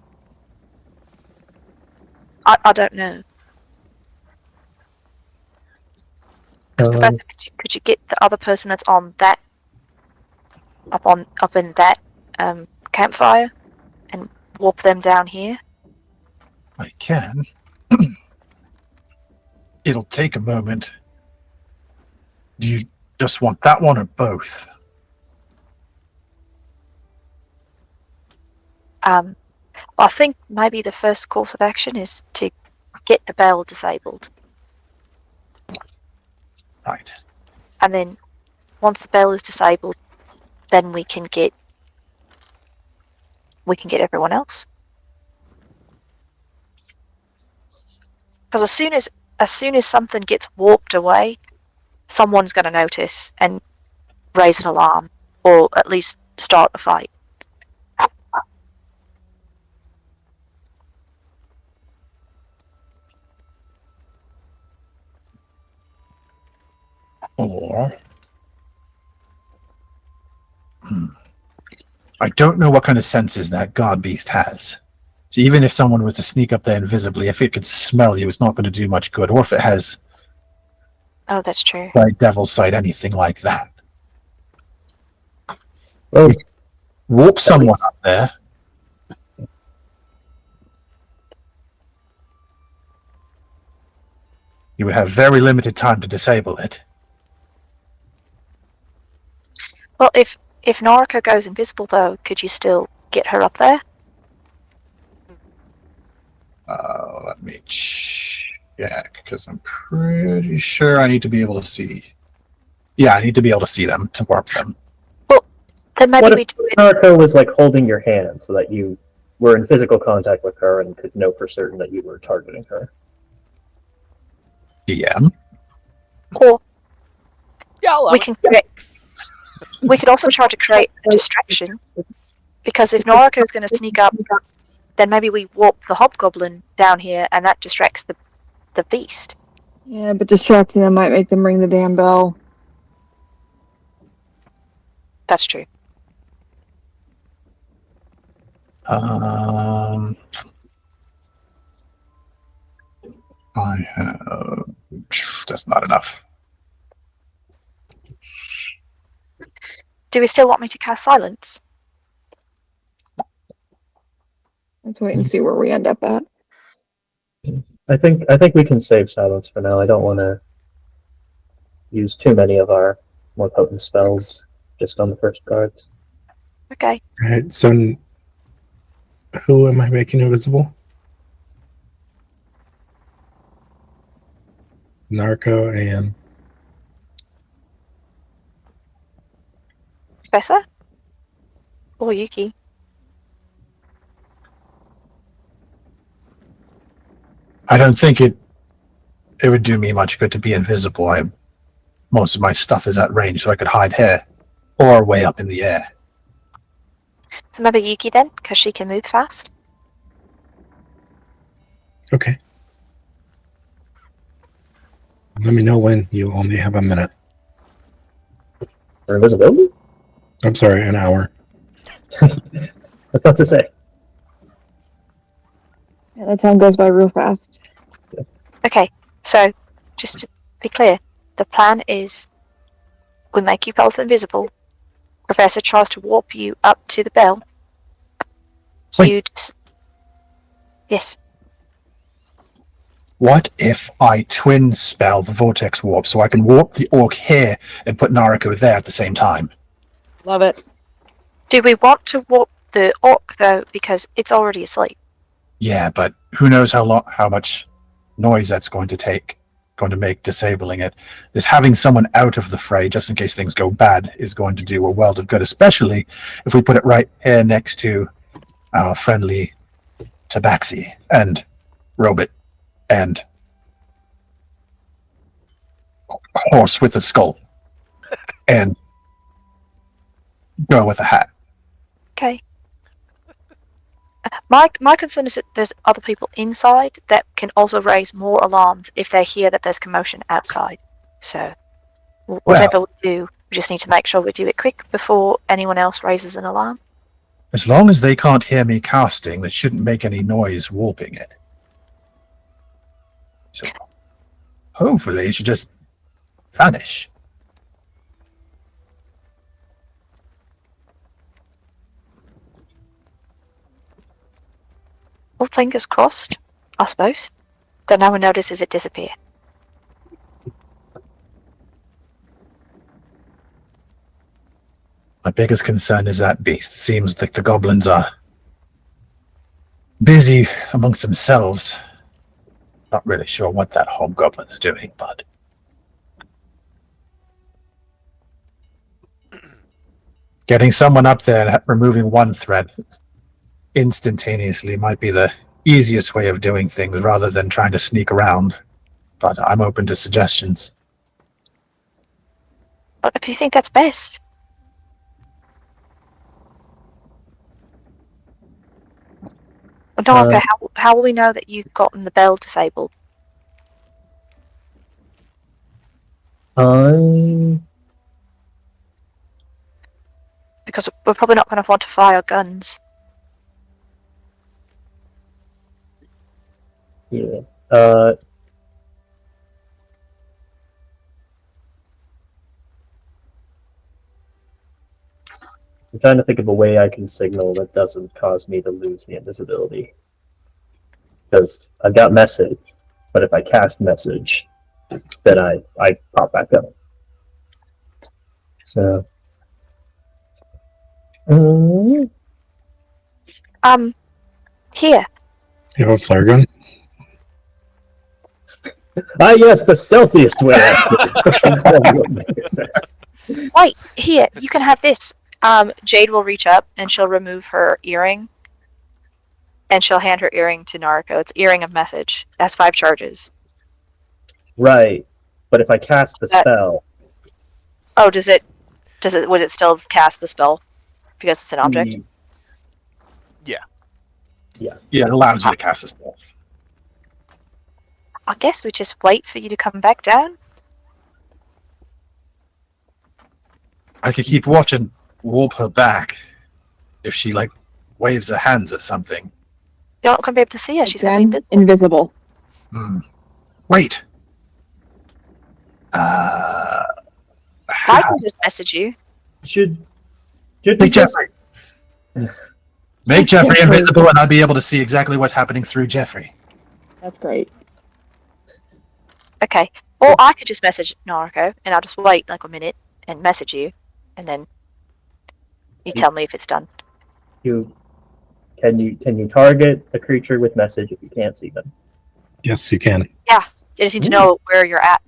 I don't know. Professor, could you get the other person that's on that up in that campfire and warp them down here? I can. It'll take a moment. Do you just want that one or both? I think maybe the first course of action is to get the bell disabled. Right. And then once the bell is disabled, then we can get everyone else. Because as soon as something gets warped away, someone's going to notice and raise an alarm, or at least start a fight. Or I don't know what kind of senses that guard beast has. So even if someone were to sneak up there invisibly, if it could smell you, it's not going to do much good. Or if it has Oh, that's true. sight, devil's sight, anything like that. Well, Warp someone least- up there. You would have very limited time to disable it. Well, if Noriko goes invisible, though, could you still get her up there? Let me check, because I'm pretty sure I need to be able to see. Yeah, I need to be able to see them to warp them. Then maybe What we if do it. Narco was like holding your hand so that you were in physical contact with her and could know for certain that you were targeting her? DM. Or Yeah, I'll allow we it. can create. We could also try to create a distraction, because if Noriko is going to sneak up, then maybe we warp the hobgoblin down here, and that distracts the beast. Yeah, but distracting them might make them ring the damn bell. That's true. I have. That's not enough. Do we still want me to cast silence? Let's wait and see where we end up at. I think we can save silence for now. I don't want to use too many of our more potent spells just on the first guards. Okay. Alright, so who am I making invisible? Narco and Professor? Or Yuki? I don't think it would do me much good to be invisible. Most of my stuff is at range, so I could hide here or way up in the air. So maybe Yuki then, because she can move fast. okay. Let me know when you only have a minute. For invisibility? I'm sorry, an hour. I was about to say. Yeah, that time goes by real fast. Okay, so just to be clear, the plan is we make you both invisible. Professor tries to warp you up to the bell. Wait. Yes. What if I twin spell the vortex warp so I can warp the orc here and put Nariko there at the same time? Love it. Do we want to warp the orc though, because it's already asleep? Yeah, but who knows how much noise that's going to make disabling it. Is having someone out of the fray just in case things go bad is going to do a world of good, especially if we put it right here next to our friendly Tabaxi and Robot and Horse with a skull and Girl with a hat. Okay. My concern is that there's other people inside that can also raise more alarms if they hear that there's commotion outside. So, whatever we do, we just need to make sure we do it quick before anyone else raises an alarm. As long as they can't hear me casting, they shouldn't make any noise warping it. So, hopefully, it should just vanish. Well, fingers crossed, I suppose. Then no one notices it disappear. My biggest concern is that beast. Seems like the goblins are busy amongst themselves. Not really sure what that hobgoblin's doing, but getting someone up there and removing one threat instantaneously might be the easiest way of doing things rather than trying to sneak around. But I'm open to suggestions. But if you think that's best. Well, Naraka, how will we know that you've gotten the bell disabled? Because we're probably not going to want to fire guns. Yeah. I'm trying to think of a way I can signal that doesn't cause me to lose the invisibility. Because I've got message, but if I cast message, then I pop back up. So. Here. You have a flare gun? Ah, yes, the stealthiest way. Wait, here, you can have this. Jade will reach up and she'll remove her earring. And she'll hand her earring to Narco. It's earring of message. It has 5 charges. Right. But if I cast the spell. Oh, would it still cast the spell? Because it's an object? Yeah. Yeah. Yeah, it allows you to cast a spell. I guess we just wait for you to come back down. I could keep watch and warp her back if she waves her hands or something. You're not going to be able to see her. She's going to be invisible. Wait. I can just message you. Should Make Jeffrey. Make Jeffrey invisible, and I'll be able to see exactly what's happening through Jeffrey. That's great. Okay. Or I could just message Narco, and I'll just wait like a minute and message you, and then you tell me if it's done. Can you target a creature with message if you can't see them? Yes, you can. Yeah. You just need to know where you're at.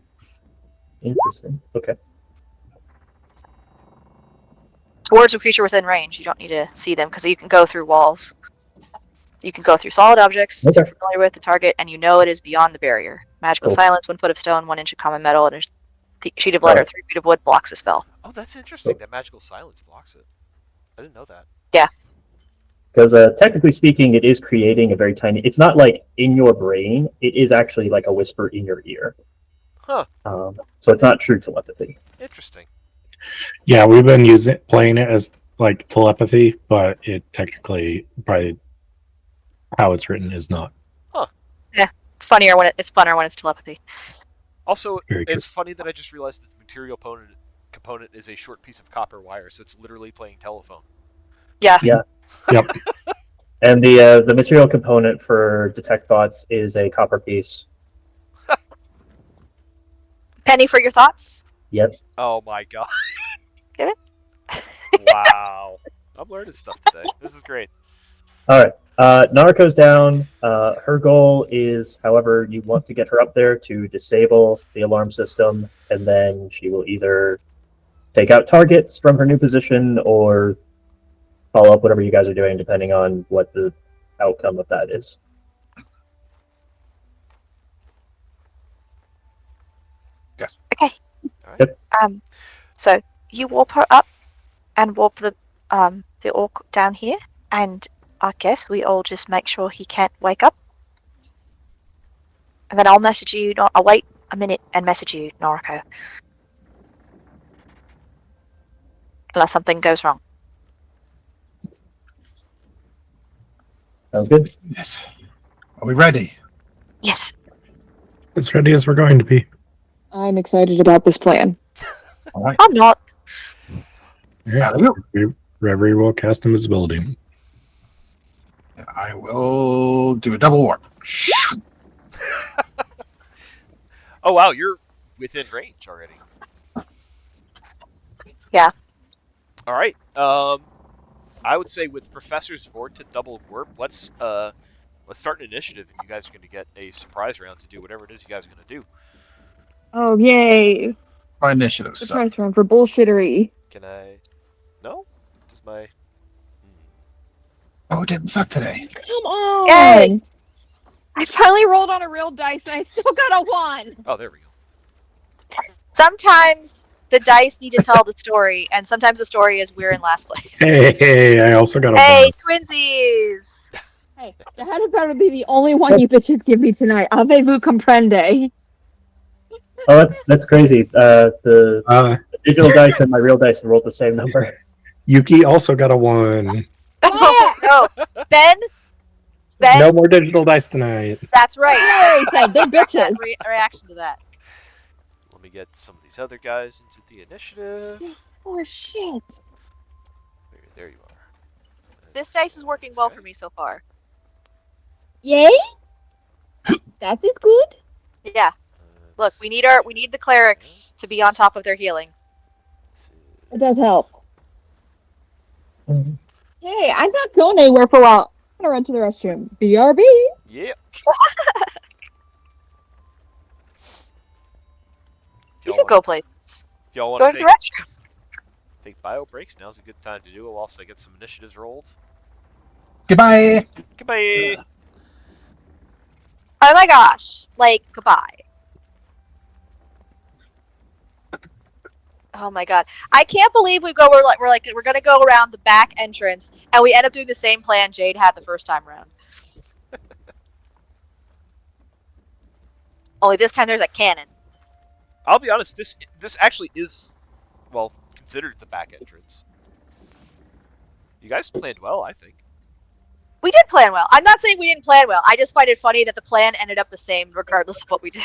Interesting. Okay. Towards a creature within range. You don't need to see them because you can go through walls. You can go through solid objects that you're familiar with the target, and you know it is beyond the barrier. Magical silence, 1 foot of stone, 1 inch of common metal, and a sheet of lead or 3 feet of wood blocks a spell. Oh, that's interesting. That magical silence blocks it. I didn't know that. Yeah. Because technically speaking, it is creating a very tiny. It's not like in your brain. It is actually like a whisper in your ear. Huh. So it's not true telepathy. Interesting. Yeah, we've been playing it as like telepathy, but it technically, by how it's written, is not. Huh. Yeah, it's funnier when it's funner when it's telepathy. Also, Very it's true. funny that I just realized that the material component is a short piece of copper wire, so it's literally playing telephone. Yeah. Yeah. Yep. And the material component for detect thoughts is a copper piece. Penny for your thoughts? Yep. Oh my god. Get it? Wow. I'm learning stuff today. This is great. All right. Naruko's down. Her goal is, however, you want to get her up there to disable the alarm system, and then she will either take out targets from her new position or follow up whatever you guys are doing, depending on what the outcome of that is. Yes. Okay. All right. So you warp her up and warp the orc down here, and I guess we all just make sure he can't wake up. And then I'll message you. I'll wait a minute and message you, Noriko. Unless something goes wrong. Sounds good. Yes. Are we ready? Yes. As ready as we're going to be. I'm excited about this plan. All right. I'm not. Yeah, I will. Reverie will cast invisibility. I will do a double warp. Oh wow, you're within range already. Yeah. All right. I would say with Professor's Vort to double warp, let's start an initiative, and you guys are going to get a surprise round to do whatever it is you guys are going to do. Oh, yay. My initiative suck. Surprise round for bullshittery. Can I? No? Does my? Oh, it didn't suck today. Come on. Yay! I finally rolled on a real dice and I still got a 1. Oh, there we go. Sometimes the dice need to tell the story, and sometimes the story is we're in last place. Hey, I also got a Hey, one. twinsies! Hey, that had better be the only one you bitches give me tonight. Avez-vous comprende? Oh, that's crazy. The Uh, digital dice and my real dice rolled the same number. Yuki also got a one. Oh, no. Ben, No more digital dice tonight. that's right. Hey, said they're bitches. Reaction to that. Let me get some of these other guys into the initiative. Oh, shit. There you are. This dice is working well for me so far. Yay? That is good. Yeah. Look, we need the clerics to be on top of their healing. It does help. Hey, I'm not going anywhere for a while. I'm gonna run to the restroom. BRB. Yep. You could go places. Y'all Go want to to the restroom. take bio breaks? Now's a good time to do it whilst I get some initiatives rolled. Goodbye. Goodbye. Oh my gosh! Like goodbye. Oh my god! I can't believe we're gonna go around the back entrance, and we end up doing the same plan Jade had the first time around. Only this time there's a cannon. I'll be honest. This actually is, well, considered the back entrance. You guys planned well, I think. We did plan well. I'm not saying we didn't plan well. I just find it funny that the plan ended up the same regardless of what we did.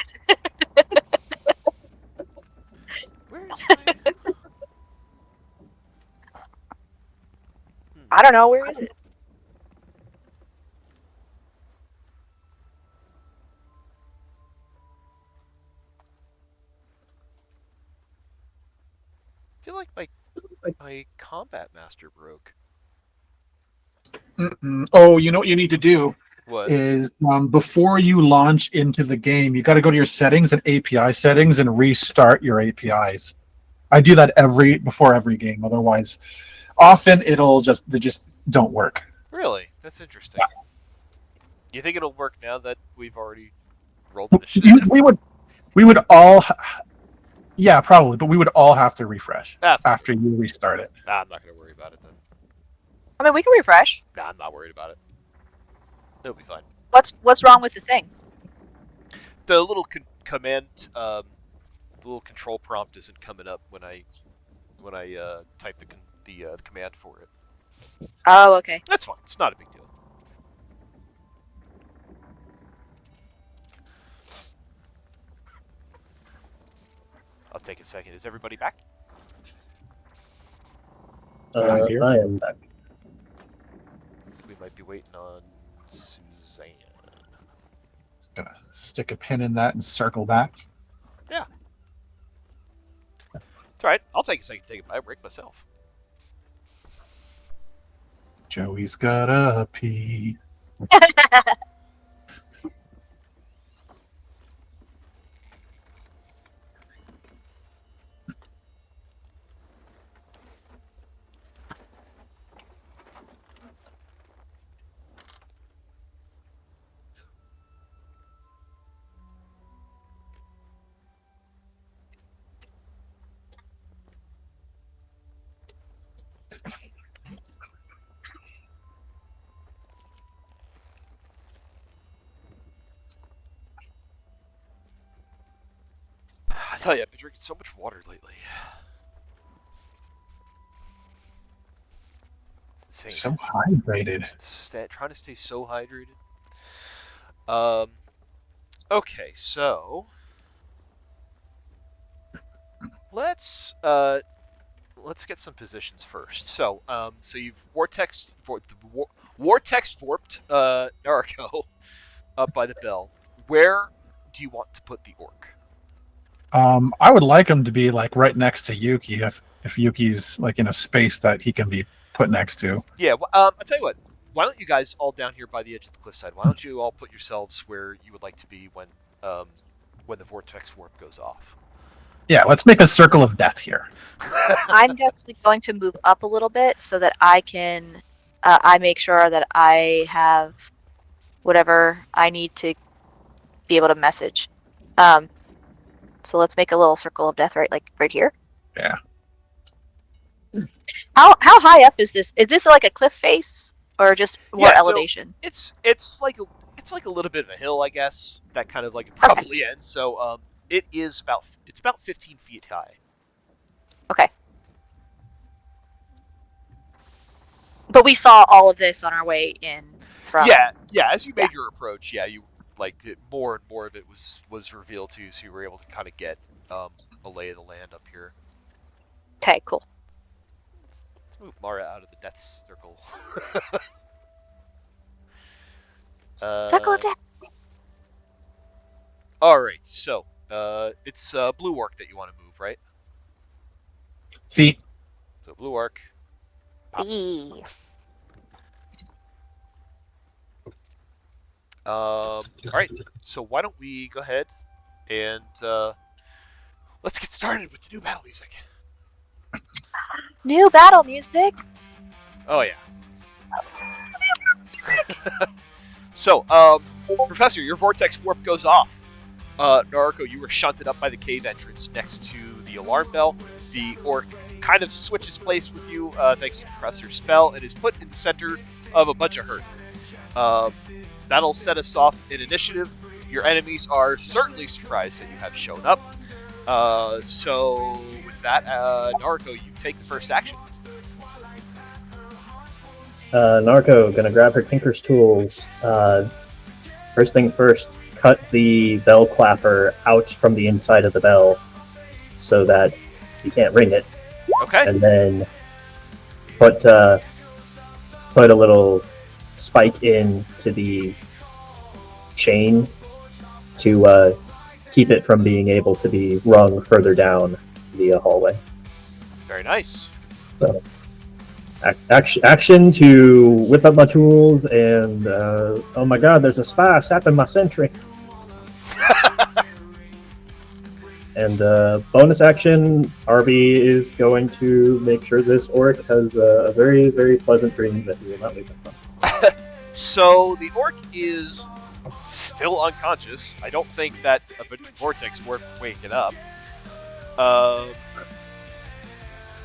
Where is my... I don't know, where is it? I feel like my combat master broke. Oh, you know what you need to do What? is before you launch into the game, you got to go to your settings and API settings and restart your APIs. I do that before every game. Otherwise, often they just don't work. Really? That's interesting. You think it'll work now that we've already rolled initiative? We would all, yeah, probably, but we would all have to refresh after you restart it. Nah, I'm not gonna worry about it then. I mean, we can refresh. Nah, I'm not worried about it. It'll be fine. What's wrong with the thing? The little command, the little control prompt isn't coming up when I type the command for it. Oh, okay. That's fine. It's not a big deal. I'll take a second. Is everybody back? Here. I am back. We might be waiting on Suzanne. Gonna stick a pin in that and circle back. Yeah. It's alright. I'll take a second to take a bio break myself. Joey's gotta pee. I tell you, I've been drinking so much water lately. It's insane. So hydrated. Trying to stay so hydrated. Okay, so let's get some positions first. So you've vortex warped Naruko up by the bell. Where do you want to put the orc? I would like him to be like right next to Yuki if Yuki's like in a space that he can be put next to. Yeah, I'll tell you what. Why don't you guys all down here by the edge of the cliffside? Why don't you all put yourselves where you would like to be when the vortex warp goes off? Yeah, let's make a circle of death here. I'm definitely going to move up a little bit so that I can. I make sure that I have whatever I need to be able to message. So let's make a little circle of death right here. Yeah. How high up is this? Is this like a cliff face or just more elevation? So it's like a little bit of a hill, I guess. That kind of like abruptly ends. So it's about 15 feet high. Okay. But we saw all of this on our way in from. Yeah. As you made your approach, you more and more of it was revealed to you, so you were able to kind of get a lay of the land up here. Okay, cool. Let's move Mara out of the death circle. Circle of death. All right, so it's blue orc that you want to move, right? See, So blue orc. Pop. All right, so why don't we go ahead and let's get started with the new battle music. New battle music. Oh yeah. So, Professor, your vortex warp goes off. Naruko, you were shunted up by the cave entrance next to the alarm bell. The orc kind of switches place with you thanks to Professor's spell and is put in the center of a bunch of hurt. That'll set us off in initiative. Your enemies are certainly surprised that you have shown up. So with that, Naruko, you take the first action. Narco gonna grab her tinker's tools. First thing first, cut the bell clapper out from the inside of the bell so that you can't ring it. Okay. And then put a little spike into the chain to keep it from being able to be rung further down the hallway. Very nice. So, action to whip up my tools and oh my god, there's a spy sapping my sentry. And bonus action, RB is going to make sure this orc has a very, very pleasant dream that he will not wake up from. So the orc is still unconscious. I don't think that a vortex work wake it up.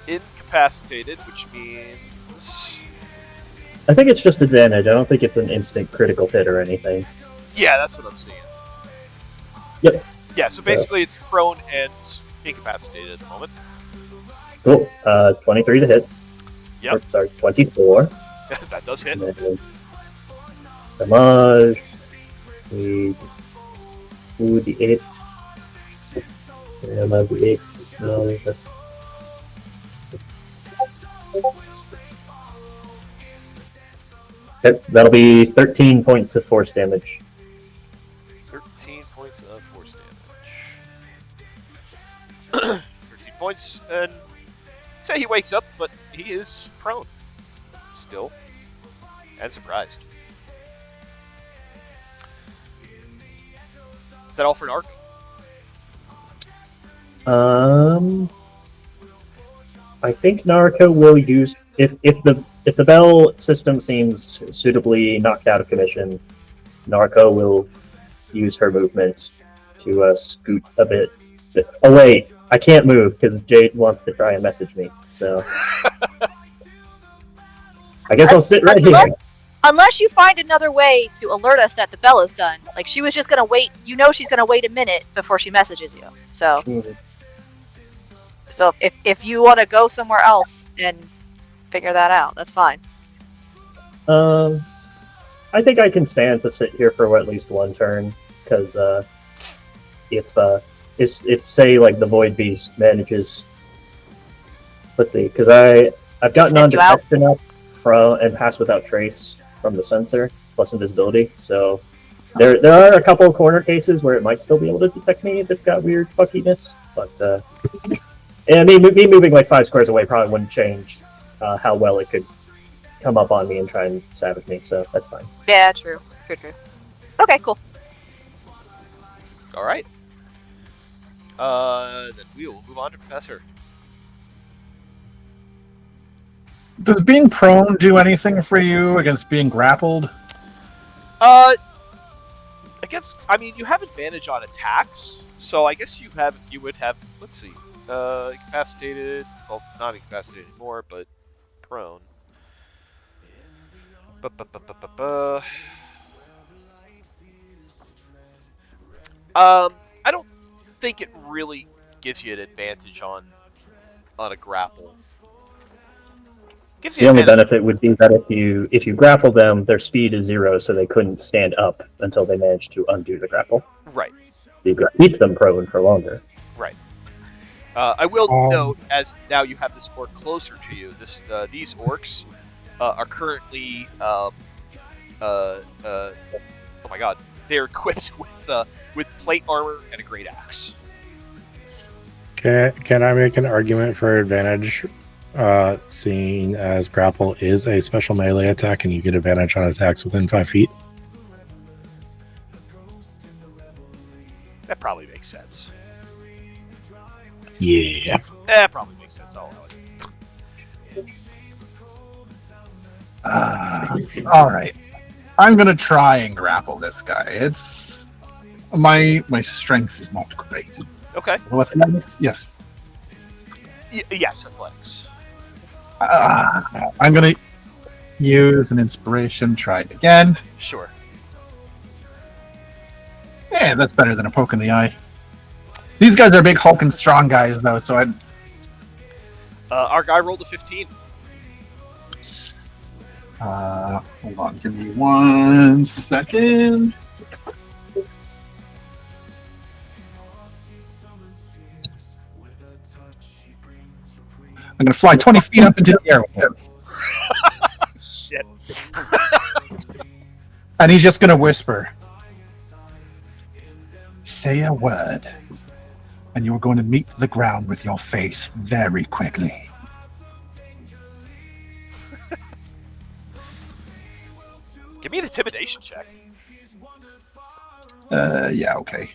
Incapacitated, which means I think it's just advantage. I don't think it's an instant critical hit or anything. yeah, that's what I'm seeing. Yep. Yeah, so basically it's prone and incapacitated at the moment. Cool. 23 to hit. Yep. Or, sorry, 24. That does hit. And then damage. We do the 8. Yeah, my the 8. No, that's. Okay, that'll be 13 points of force damage. 13 points of force damage. 13 points, and say he wakes up, but he is prone. Still. And surprised. Is that all for an arc? I think Naruko will use if the bell system seems suitably knocked out of commission, Naruko will use her movement to scoot a bit. Oh wait, I can't move because Jade wants to try and message me. So I guess I'll sit right here. Unless you find another way to alert us that the bell is done. Like, she was just gonna wait. You know she's gonna wait a minute before she messages you. So, so if you want to go somewhere else and figure that out, that's fine. I think I can stand to sit here for at least one turn, because if is if say like the Void Beast manages. Let's see, because I've gotten on Sniff you out. detection up from and pass without trace from the sensor plus invisibility. So there are a couple of corner cases where it might still be able to detect me if it's got weird fuckiness, but and me moving like 5 squares away probably wouldn't change how well it could come up on me and try and savage me. So that's fine. Yeah, true. Okay, cool. All right. Then we will move on to Professor. Does being prone do anything for you against being grappled? I mean, you have advantage on attacks, so I guess you would have. Let's see. Incapacitated. Well, not incapacitated anymore, but prone. I don't think it really gives you an advantage on a grapple. Gives you The only advantage. benefit would be that if you grapple them, their speed is 0, so they couldn't stand up until they managed to undo the grapple. Right. You could keep them prone for longer. Right. I will note, as now you have this orc closer to you, these orcs are currently oh my god, they're equipped with plate armor and a great axe. Can I make an argument for advantage, seeing as grapple is a special melee attack and you get advantage on attacks within 5 feet? That probably makes sense. Yeah. That probably makes sense. I'll allow it. All right. I'm gonna try and grapple this guy. It's my strength is not great. Okay. Athletics? Yes. Yes, athletics. I'm gonna use an inspiration. Try it again. Sure. Yeah, that's better than a poke in the eye. These guys are big, hulking, strong guys, though. So our guy rolled a 15. Hold on, give me 1 second. I'm gonna fly 20 feet up into the air with him. Shit. And he's just gonna whisper, "Say a word, and you're going to meet the ground with your face very quickly." Give me an intimidation check. Yeah, okay.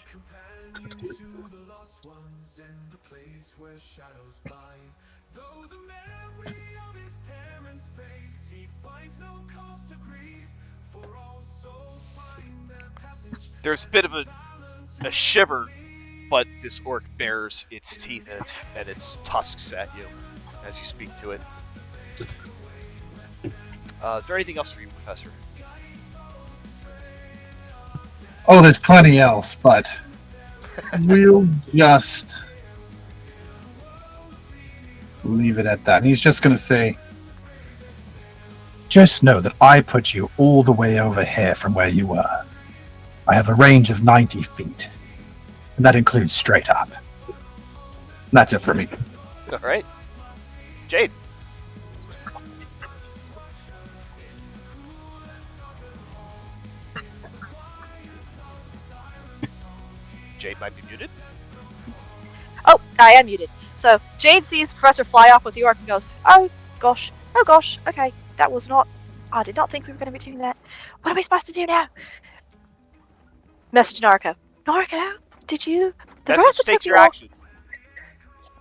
There's a bit of a shiver, but this orc bares its teeth and its tusks at you as you speak to it. Is there anything else for you, Professor? Oh, there's plenty else, but we'll just leave it at that. And he's just going to say, "Just know that I put you all the way over here from where you were. I have a range of 90 feet, and that includes straight up." And that's it for me. All right. Jade. Jade might be muted. Oh, I am muted. So Jade sees Professor fly off with the orc and goes, oh gosh, okay, that was not, I did not think we were going to be doing that. What are we supposed to do now? Message Narco. Narco, did you? The Message professor takes took your you all. action.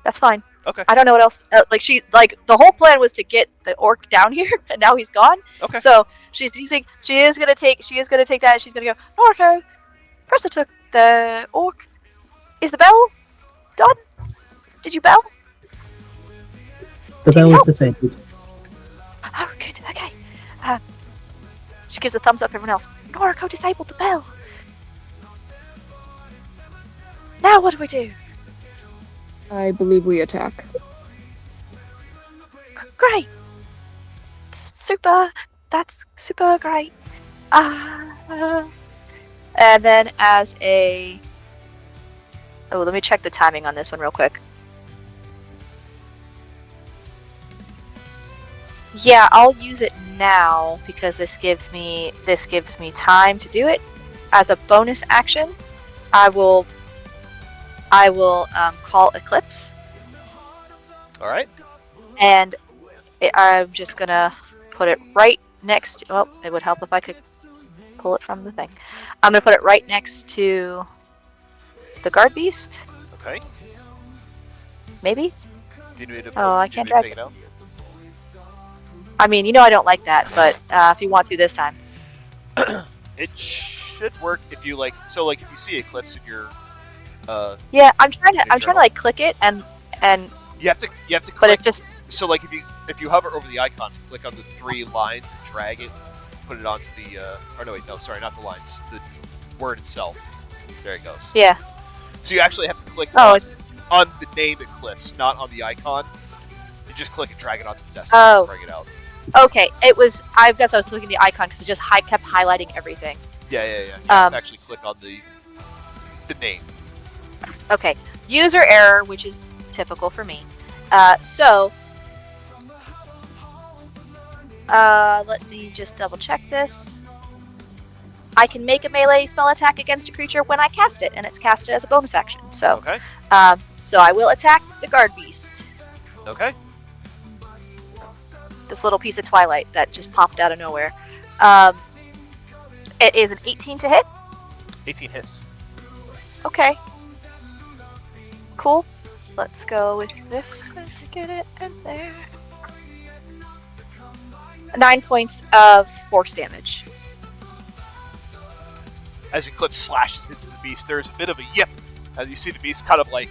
That's fine. Okay. I don't know what else. The whole plan was to get the orc down here, and now he's gone. Okay. So she is gonna take that, and she's gonna go, Narco, Professor took the orc. Is the bell done? Did you bell? The bell is disabled. Oh, good. Okay. She gives a thumbs up. Everyone else. Noriko disabled the bell. Now what do we do? I believe we attack. Great. Super. That's super great. And then as a Oh, let me check the timing on this one real quick. Yeah, I'll use it now because this gives me time to do it. As a bonus action, I will call Eclipse, All right. and I'm just gonna put it right next to. Well, it would help if I could pull it from the thing. I'm gonna put it right next to the guard beast. Okay. Maybe. Do you need me to, Oh, I do you can't need to drag take it out? I mean, you know I don't like that, but if you want to this time. It should work if you like. So like if you see Eclipse in your Yeah, I'm trying to journal. like click it and you have to but click. it just So like if you hover over the icon, click on the 3 lines and drag it, put it onto the or no wait, no, sorry, not the lines, the word itself. There it goes. yeah. So you actually have to click Oh, on the name Eclipse, not on the icon. You just click and drag it onto the desktop Oh. and bring it out. okay. It was I guess I was clicking the icon because it just kept highlighting everything. Yeah. You have to actually click on the name. Okay, user error, which is typical for me. So let me just double check this. I can make a melee spell attack against a creature when I cast it, and it's casted as a bonus action. So, Okay. so I will attack the guard beast. Okay. This little piece of twilight that just popped out of nowhere. It is an 18 to hit. 18 hits. Okay. Cool. Let's go with this and get it in there. 9 points of force damage. As Eclipse slashes into the beast, there's a bit of a yip as you see the beast kind of like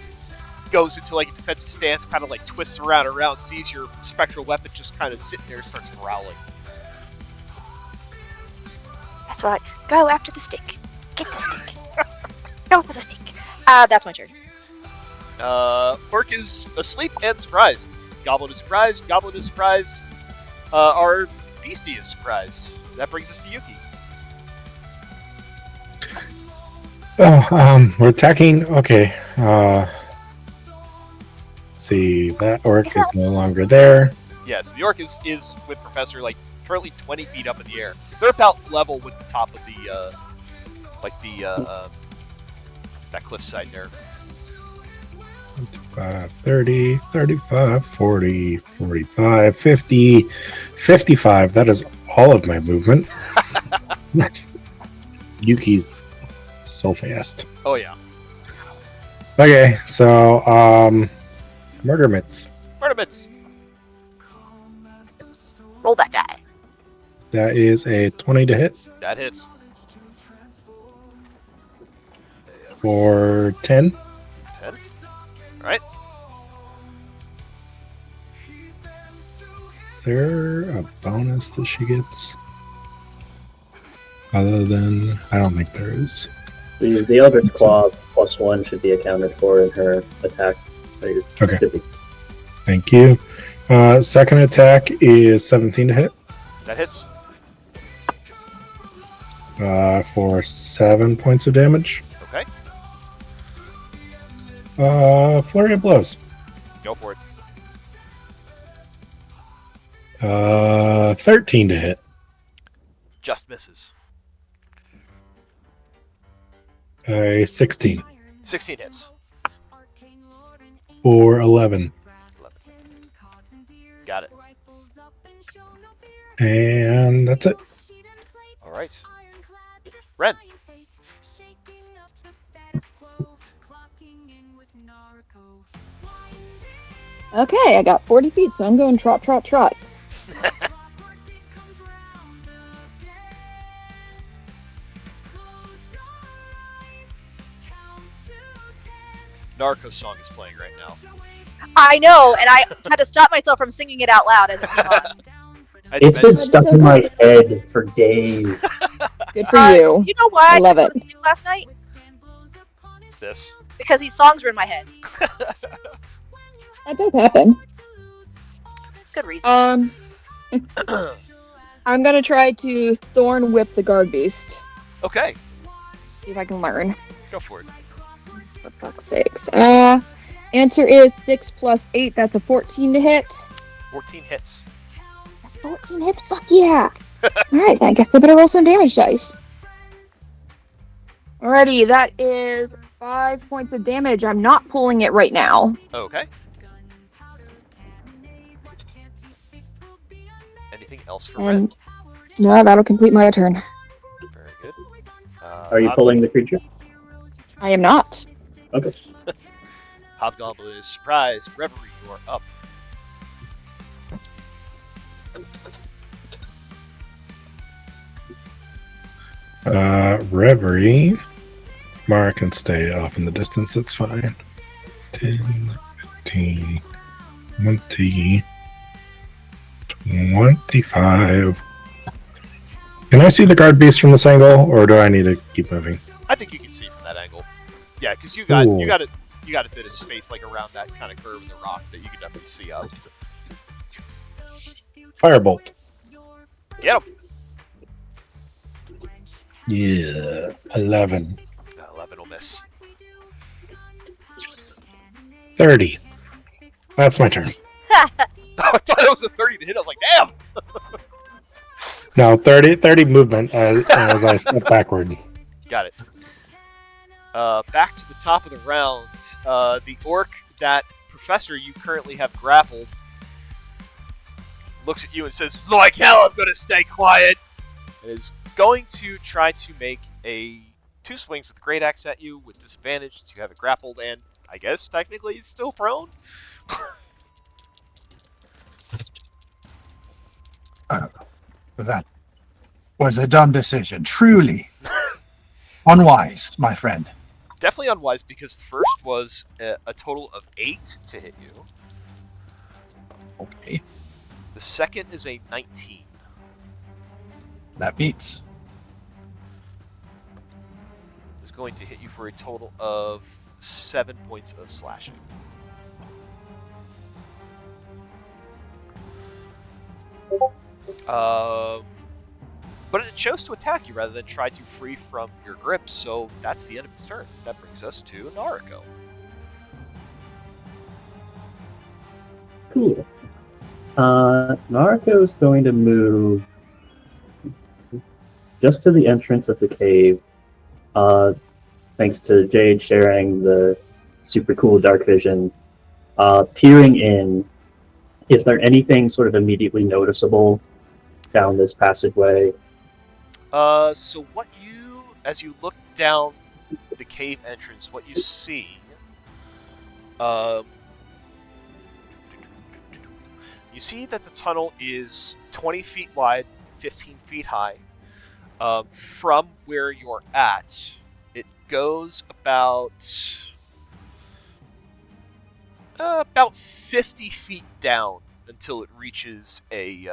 goes into like a defensive stance, kind of like twists around, sees your spectral weapon just kind of sitting there and starts growling. That's right. Go after the stick. Get the stick. Go for the stick. That's my turn. Orc is asleep and surprised. Goblin is surprised. Goblin is surprised. Our beastie is surprised. That brings us to Yuki. Oh, we're attacking. Okay. Let's see. That orc is no longer there. Yes, the orc is with Professor like currently 20 feet up in the air. They're about level with the top of the that cliffside there. 25, 30, 35, 40, 45, 50, 55. That is all of my movement. Yuki's so fast. Oh yeah. Okay, so murder mitts. Artemis. Roll that die. That is a 20 to hit That hits. for 10. 10. Alright. Is there a bonus that she gets? Other than, I don't think there is. The Eldritch Claw +1 should be accounted for in her attack. Okay. Should be. Thank you. Second attack is 17 to hit That hits. for 7 points of damage. Okay. Flurry of blows. Go for it. 13 to hit. Just misses. A 16 16 hits. for 11. 11. Got it. And that's it. Alright. Ren. Okay, I got 40 feet, so I'm going trot, trot, trot. Narco song is playing right now. I know, and I had to stop myself from singing it out loud as it came on. It's been stuck in my head for days. Good for you. You know why I love didn't it. go to sleep last night? This. Because these songs were in my head. That does happen. It's good reason. I'm gonna try to thorn whip the guard beast. Okay. See if I can learn. Go for it. Fuck's sakes. Answer is 6 plus 8. That's a 14 to hit. 14 hits. 14 hits? Fuck yeah! Alright, I guess I better roll some damage dice. Alrighty, that is 5 points of damage. I'm not pulling it right now. Okay. Anything else for Red? No, that'll complete my turn. Very good. Are you pulling the creature? I am not. Okay. Hobgoblin is surprised. Reverie, you are up. Reverie. Mara can stay off in the distance, that's fine. 10, 15, 20, 25. Can I see the guard beast from this angle, or do I need to keep moving? I think you can see from that angle. Yeah, because you got a bit of space like around that kind of curve in the rock that you can definitely see up. Firebolt. Get him. Yeah, 11. 11 will miss. 30. That's my turn. I thought it was a 30 to hit. I was like, damn. No, 30 movement as I step backward. Got it. Back to the top of the round. The orc that Professor you currently have grappled looks at you and says, like hell, I'm going to stay quiet. And is going to try to make a 2 swings with Great Axe at you with disadvantage to have it grappled, and I guess technically it's still prone. That was a dumb decision. Truly. Unwise, my friend. Definitely unwise, because the first was a total of 8 to hit you. Okay. The second is a 19. That beats. Is going to hit you for a total of 7 points of slashing. But it chose to attack you rather than try to free from your grip, so that's the end of its turn. That brings us to Nariko. Cool. Nariko's going to move just to the entrance of the cave. Thanks to Jade sharing the super cool dark vision. Peering in, is there anything sort of immediately noticeable down this passageway? So what you, as you look down the cave entrance, what you see, you see that the tunnel is 20 feet wide, 15 feet high. From where you're at, it goes about 50 feet down until it reaches a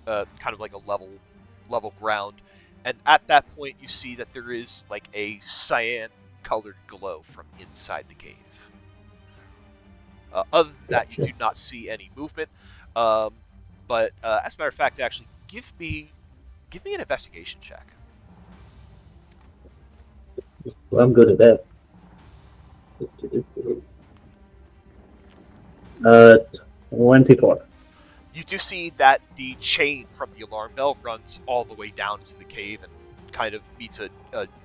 kind of like a level ground, and at that point you see that there is like a cyan colored glow from inside the cave. Other than that, you do not see any movement, but as a matter of fact, actually give me an investigation check. Well, I'm good at that. 24. You do see that the chain from the alarm bell runs all the way down into the cave and kind of meets a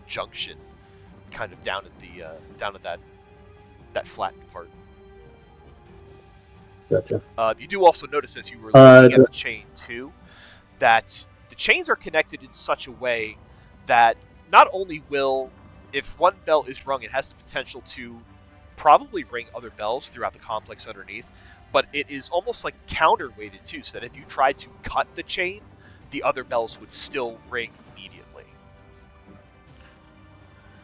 junction, kind of down at that flattened part. Gotcha. You do also notice as you were looking at the chain too, that the chains are connected in such a way that not only will, if one bell is rung, it has the potential to probably ring other bells throughout the complex underneath, but it is almost like counterweighted too, so that if you tried to cut the chain, the other bells would still ring immediately.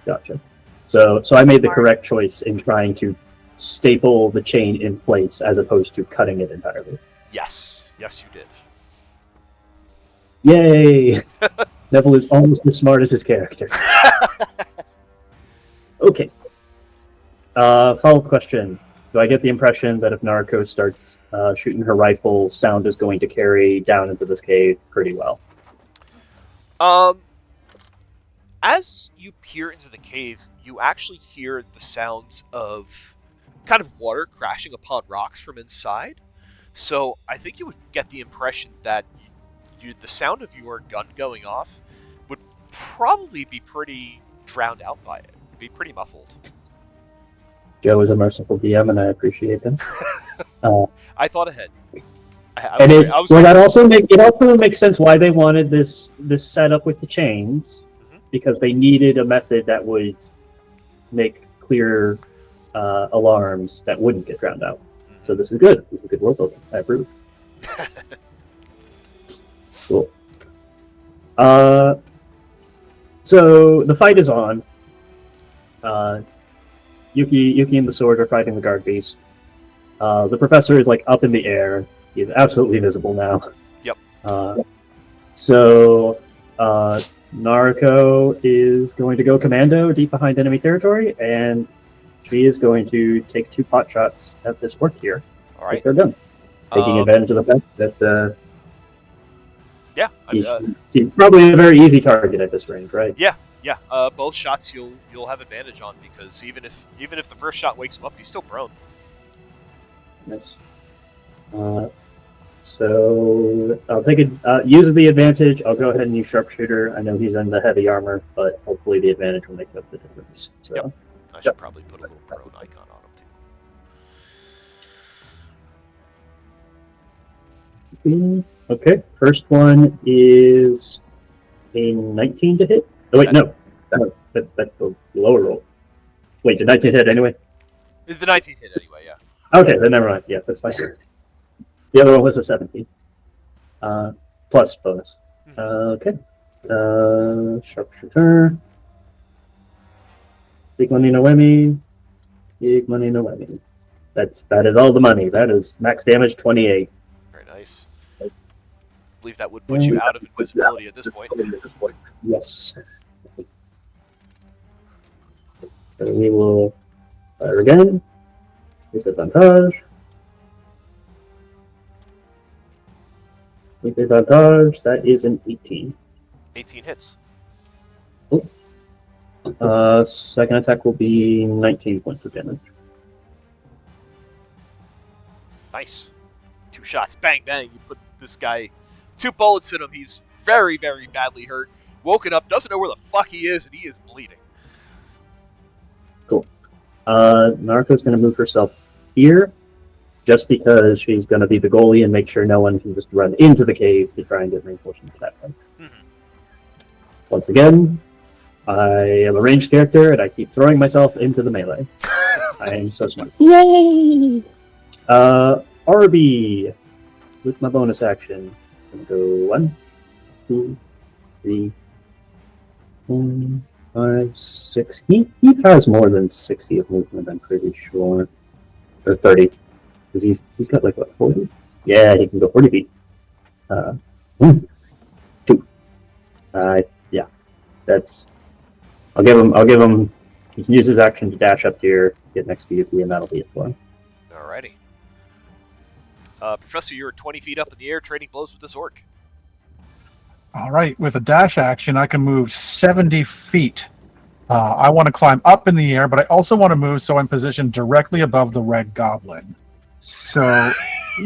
Gotcha. So I made the correct choice in trying to staple the chain in place as opposed to cutting it entirely. Yes, you did. Yay! Neville is almost as smart as his character. Okay. Follow-up question. Do I get the impression that if Nariko starts shooting her rifle, sound is going to carry down into this cave pretty well? As you peer into the cave, you actually hear the sounds of kind of water crashing upon rocks from inside. So I think you would get the impression that the sound of your gun going off would probably be pretty drowned out by it. It'd be pretty muffled. Joe is a merciful DM, and I appreciate him. I thought ahead. I And was, it I was well, ready. that also makes sense why they wanted this setup with the chains, because they needed a method that would make clear alarms that wouldn't get drowned out. So this is good. This is good world building. I approve. Cool. So the fight is on. Yuki and the sword are fighting the guard beast. The professor is like up in the air. He is absolutely visible now. Yep. So Naruko is going to go commando deep behind enemy territory, and she is going to take 2 pot shots at this orc here. All right. They're done. Taking advantage of the fact that yeah, he's probably a very easy target at this range, right? Yeah. Both shots you'll have advantage on, because even if the first shot wakes him up, he's still prone. Nice. So I'll take it. Use the advantage. I'll go ahead and use sharpshooter. I know he's in the heavy armor, but hopefully the advantage will make up the difference. So. Yep. I should probably put a little prone icon on him too. Okay. First one is a 19 to hit. Oh wait, no. That's the lower roll. Wait, did 19 hit anyway? The 19 hit anyway. Yeah. Okay, then never mind. Yeah, that's fine. The other one was a 17. Plus bonus. Okay. Sharpshooter. Big money no whammy. Big money no whammy. That is all the money. That is max damage 28. Very nice. I believe that would put you out of invisibility at this point. Yes. And we will fire again. Disadvantage. With advantage, that is an 18. 18 hits. Second attack will be 19 points of damage. Nice. 2 shots. Bang, bang. You put this guy 2 bullets in him. He's very, very badly hurt. Woken up, doesn't know where the fuck he is, and he is bleeding. Cool. Naruko's going to move herself here, just because she's going to be the goalie and make sure no one can just run into the cave to try and get reinforcements that way. Once again, I am a ranged character, and I keep throwing myself into the melee. I am so smart. Yay! RB, with my bonus action, I'm going to go 1, 2, 3, 4, 5, 6. He has more than 60 of movement, I'm pretty sure. Or 30. Because he's got like, what, 40? Yeah, he can go 40 feet. 1, 2. Yeah. That's... I'll give him... He can use his action to dash up here, get next to Yuki, and that'll be it for him. Alrighty. Professor, you're 20 feet up in the air trading blows with this orc. All right, with a dash action, I can move 70 feet. I want to climb up in the air, but I also want to move so I'm positioned directly above the red goblin. So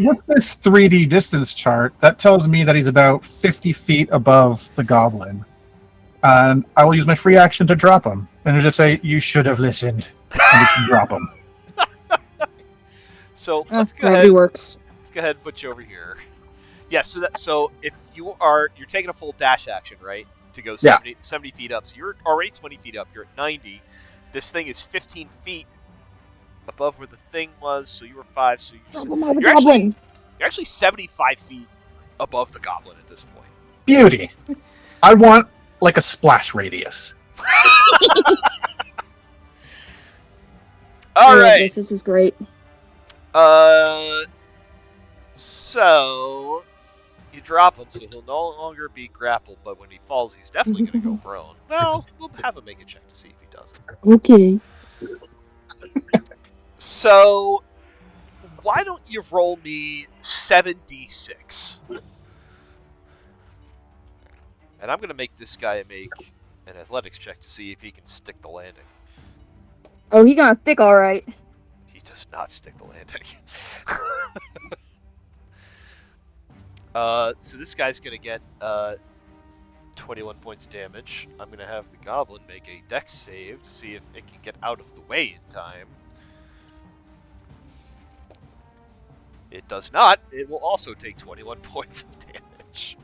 with this 3D distance chart, that tells me that he's about 50 feet above the goblin. And I will use my free action to drop him. And it'll just say, you should have listened. And just drop him. So let's go Gravity ahead. works. Let's go ahead and put you over here. Yeah, so if you're taking a full dash action, right? To go 70 feet up. So you're already 20 feet up. You're at 90. This thing is 15 feet above where the thing was, so you were 5. So you're actually 75 feet above the goblin at this point. Beauty. I want like a splash radius. All right. This is great. So you drop him, so he'll no longer be grappled, but when he falls, he's definitely going to go prone. Well, we'll have him make a check to see if he does. Okay. So, why don't you roll me 7d6? And I'm going to make this guy make an athletics check to see if he can stick the landing. Oh, he gonna stick all right. He does not stick the landing. So this guy's gonna get 21 points of damage. I'm gonna have the goblin make a dex save to see if it can get out of the way in time. It does not. It will also take 21 points of damage.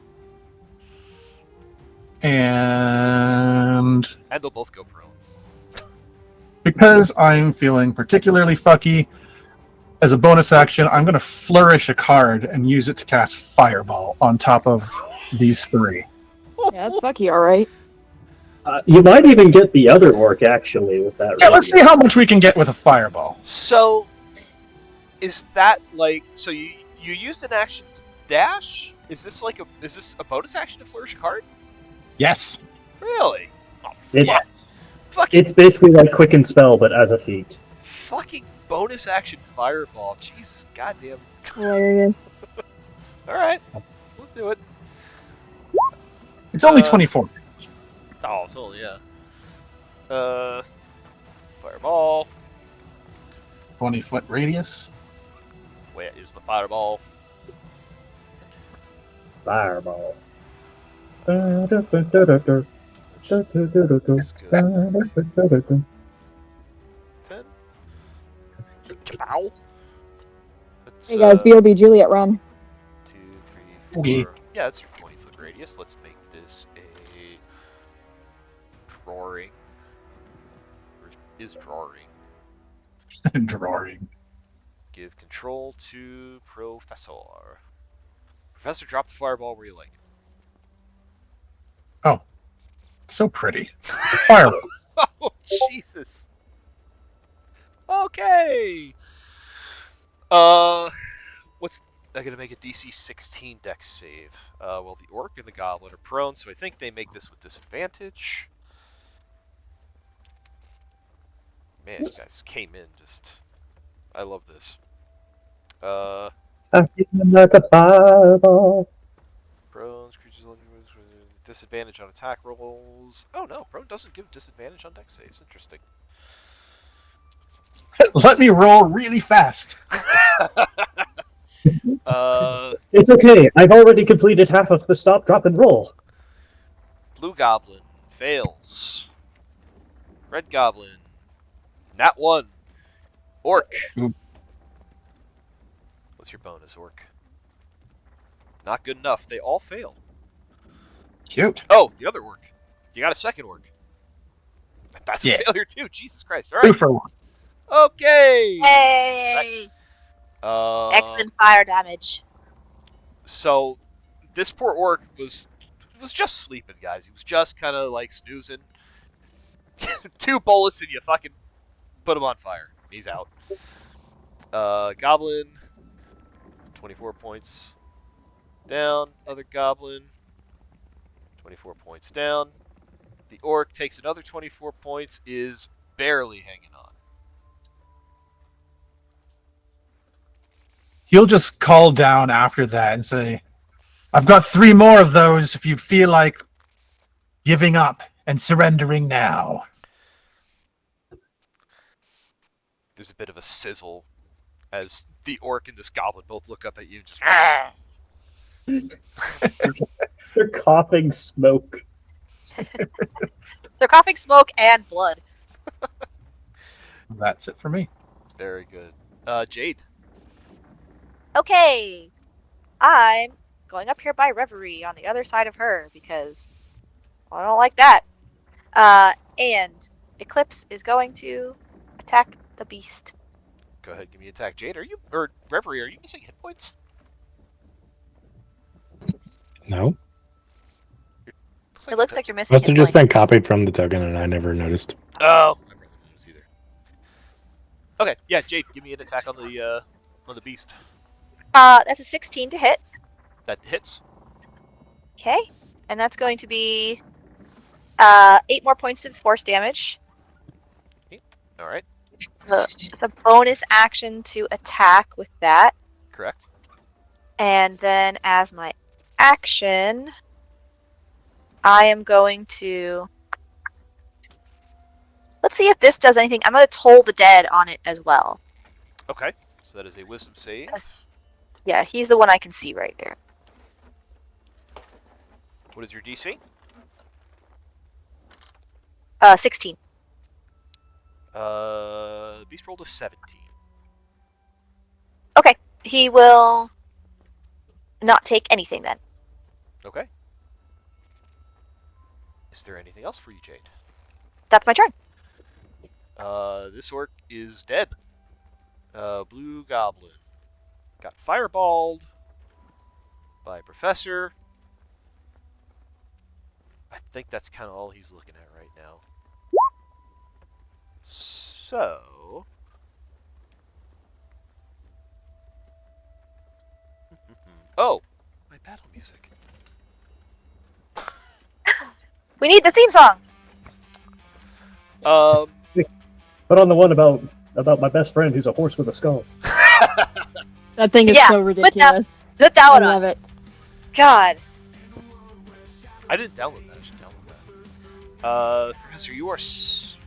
And And they'll both go prone. because I'm feeling particularly fucky, as a bonus action, I'm going to flourish a card and use it to cast Fireball on top of these three. Yeah, that's fucky, all right. You might even get the other orc actually with that. Yeah, let's see how much we can get with a Fireball. So, is that like so? You used an action to dash? Is this a bonus action to flourish a card? Yes. Really? Oh, It's fucking it's basically like Quicken Spell, but as a feat. fucking bonus action fireball. Jesus goddamn. Hilarious. All right, let's do it. It's only 24. Oh, it's only fireball. 20-foot radius. Where is my fireball? Fireball. 10. Chapow. That's, Hey guys, BRB Juliet run. 2, 3, 4. Okay. Yeah, that's your 20-foot radius. Let's make this a drawing. Or is drawing. Drawing. Give control to Professor. Professor, drop the fireball where you like. So pretty. Fireball. Oh, Jesus. Okay. What's I gotta make a DC 16 dex save. Well, the orc and the goblin are prone, so I think they make this with disadvantage. Man, you guys came in just. I love this. I hit him like a fireball. Prones, creatures looking moves with disadvantage on attack rolls. Oh no, prone doesn't give disadvantage on dex saves. Interesting. Let me roll really fast. It's okay. I've already completed half of the stop, drop, and roll. Blue goblin fails. Red goblin, nat 1. Orc. Ooh. What's your bonus, orc? Not good enough. They all fail. Cute. Oh, the other orc. You got a second orc. That's Yeah. a failure too. Jesus Christ. All 2 right. for 1. Okay. Hey! X-Men fire damage. So this poor orc was just sleeping, guys. He was just kind of like snoozing. 2 bullets and you fucking put him on fire. He's out. Goblin, 24 points down. Other goblin, 24 points down. The orc takes another 24 points, is barely hanging on. He'll just call down after that and say, I've got 3 more of those if you feel like giving up and surrendering now. There's a bit of a sizzle as the orc and this goblin both look up at you and just. They're coughing smoke. They're coughing smoke and blood. That's it for me. Very good. Jade. Okay. I'm going up here by Reverie on the other side of her because I don't like that. And Eclipse is going to attack the beast. Go ahead, give me attack. Jade, or Reverie, are you missing hit points? No. It looks like you're missing Must have hit just been points. copied from the token and I never noticed. Oh, I probably didn't notice either. Okay, yeah, Jade, give me an attack on the beast. That's a 16 to hit. That hits. Okay. And that's going to be 8 more points of force damage. All right, It's a bonus action to attack with that. correct. And then as my action, I am going to Let's see if this does anything. I'm going to toll the dead on it as well. Okay, so that is a wisdom save. Yeah, he's the one I can see right there. What is your DC? 16. Beast rolled a 17. Okay, he will not take anything then. Okay. Is there anything else for you, Jade? That's my turn. This orc is dead. Blue Goblin got fireballed by Professor. I think that's kind of all he's looking at right now. So... oh, my battle music. We need the theme song. Put on the one about my best friend who's a horse with a skull. That thing is Yeah, so ridiculous. Put that I one on. love it. God. I didn't download that. I should download that. Professor, you are...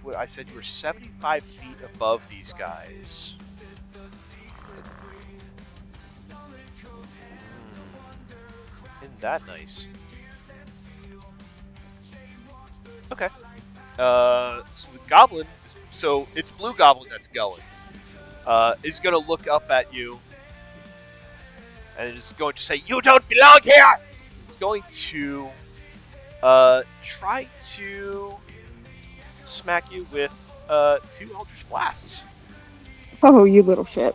what I said you were 75 feet above these guys. Isn't that nice? Okay. So the goblin, so it's Blue Goblin that's going, is going to look up at you and is going to say, "You don't belong here!" It's going to try to smack you with 2 Eldritch Blasts. Oh, you little shit.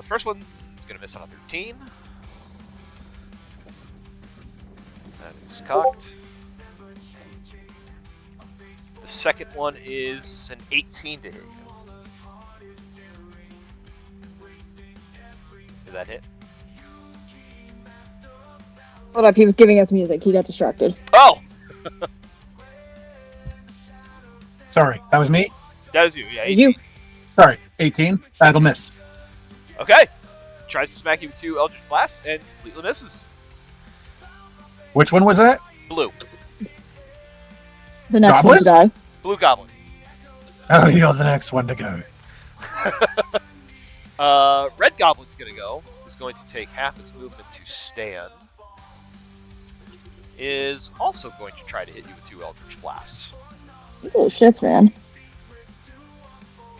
First one is going to miss on a 13. That is cocked. The second one is an 18 to hit you. Did that hit? Hold up, he was giving us music. He got distracted. Oh! Sorry, that was me. That is you, yeah. 18. You. Sorry, 18. That'll miss. Okay. Tries to smack you with 2 Eldritch Blasts and completely misses. Which one was that? Blue. The next Goblin? one to die. Blue Goblin. Oh, you're the next one to go. Red Goblin's gonna go. Is going to take half its movement to stand. Is also going to try to hit you with 2 Eldritch Blasts. You little shits, man.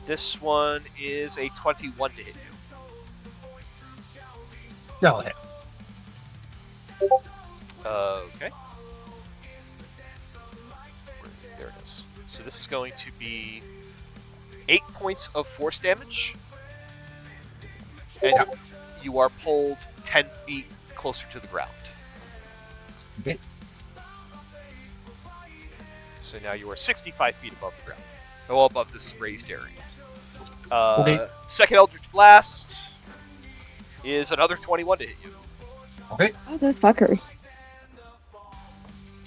This one is a 21 to hit you. That'll hit. Okay. There it is. So this is going to be 8 points of force damage. And you are pulled 10 feet closer to the ground. Okay. So now you are 65 feet above the ground. Oh, above this raised area. Okay. Second Eldritch Blast is another 21 to hit you. Okay. Oh, those fuckers.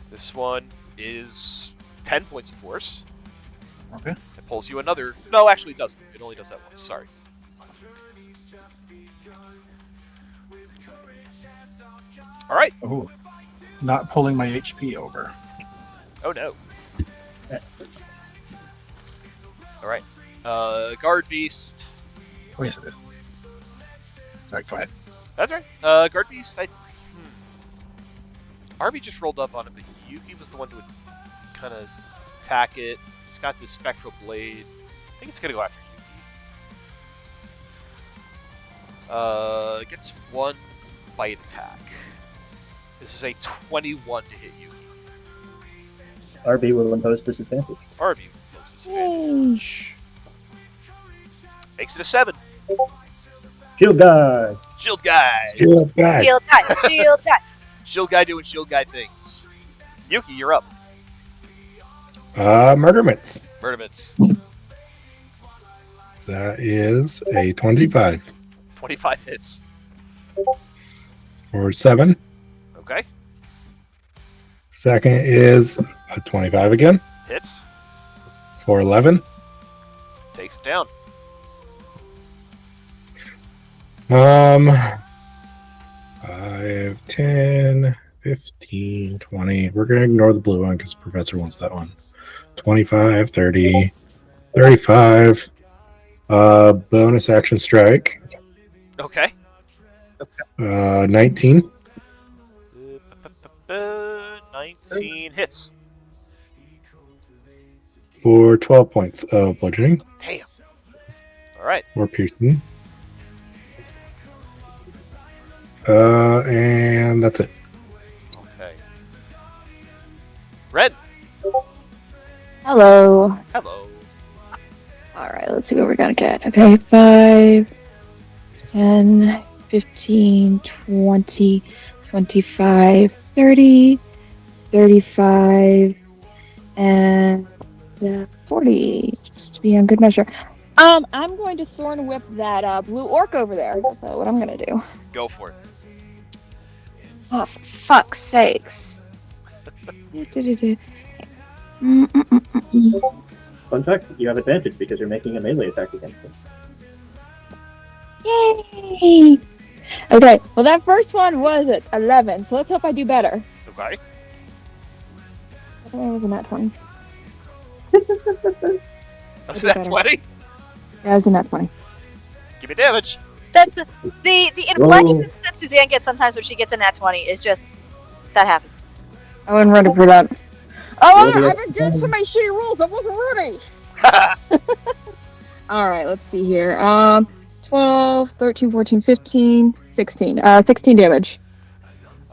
This one is 10 points of force. Okay. It pulls you another... no, actually it doesn't. It only does that once. Sorry. Alright. Oh, not pulling my HP over. Oh no. Alright. Guard Beast. Oh, yes, it is. Sorry, go ahead. That's right. Guard Beast, Arby just rolled up on it, but Yuki was the one who would kind of attack it. It's got this Spectral Blade. I think it's going to go after Yuki. It gets 1 bite attack. This is a 21 to hit Yuki. RB will impose disadvantage. Arby imposes disadvantage. Makes it a 7. Shield guy. Shield Guy. Shield back. Shield guy. Shield guy. Shield Guy doing Shield Guy things. Yuki, you're up. Murderments. Murderments. That is a 25 25 hits. or 7. Okay. Second is a 25 again Hits. for 11. Takes it down. 5, 10, 15, 20. We're going to ignore the blue one because the professor wants that one. 25, 30, 35. Bonus action strike. Okay. 19 19 hits. for 12 points of bludgeoning Damn. All right. or piercing. And that's it. Okay. Red. Hello. Hello. All right, let's see what we're gonna get. Okay, 5, 10, 15, 20, 25, 30, 35, and 40, just to be on good measure. I'm going to Thorn Whip that blue orc over there. That's what I'm gonna do. Go for it. Oh, for fuck's sakes. Fun fact, you have advantage because you're making a melee attack against them. Yay! Okay, well that first one was at 11, so let's hope I do better. Okay. I think it was a nat 20. So that's 20. Yeah, it was a nat 20. Give me damage. That's the inflection that Suzanne gets sometimes when she gets a nat 20 is just that happens. I wasn't ready for that. Oh, Well, I'm against my shitty rules. I wasn't ready. All right, let's see here. 12, 13, 14, 15, 16. 16 damage.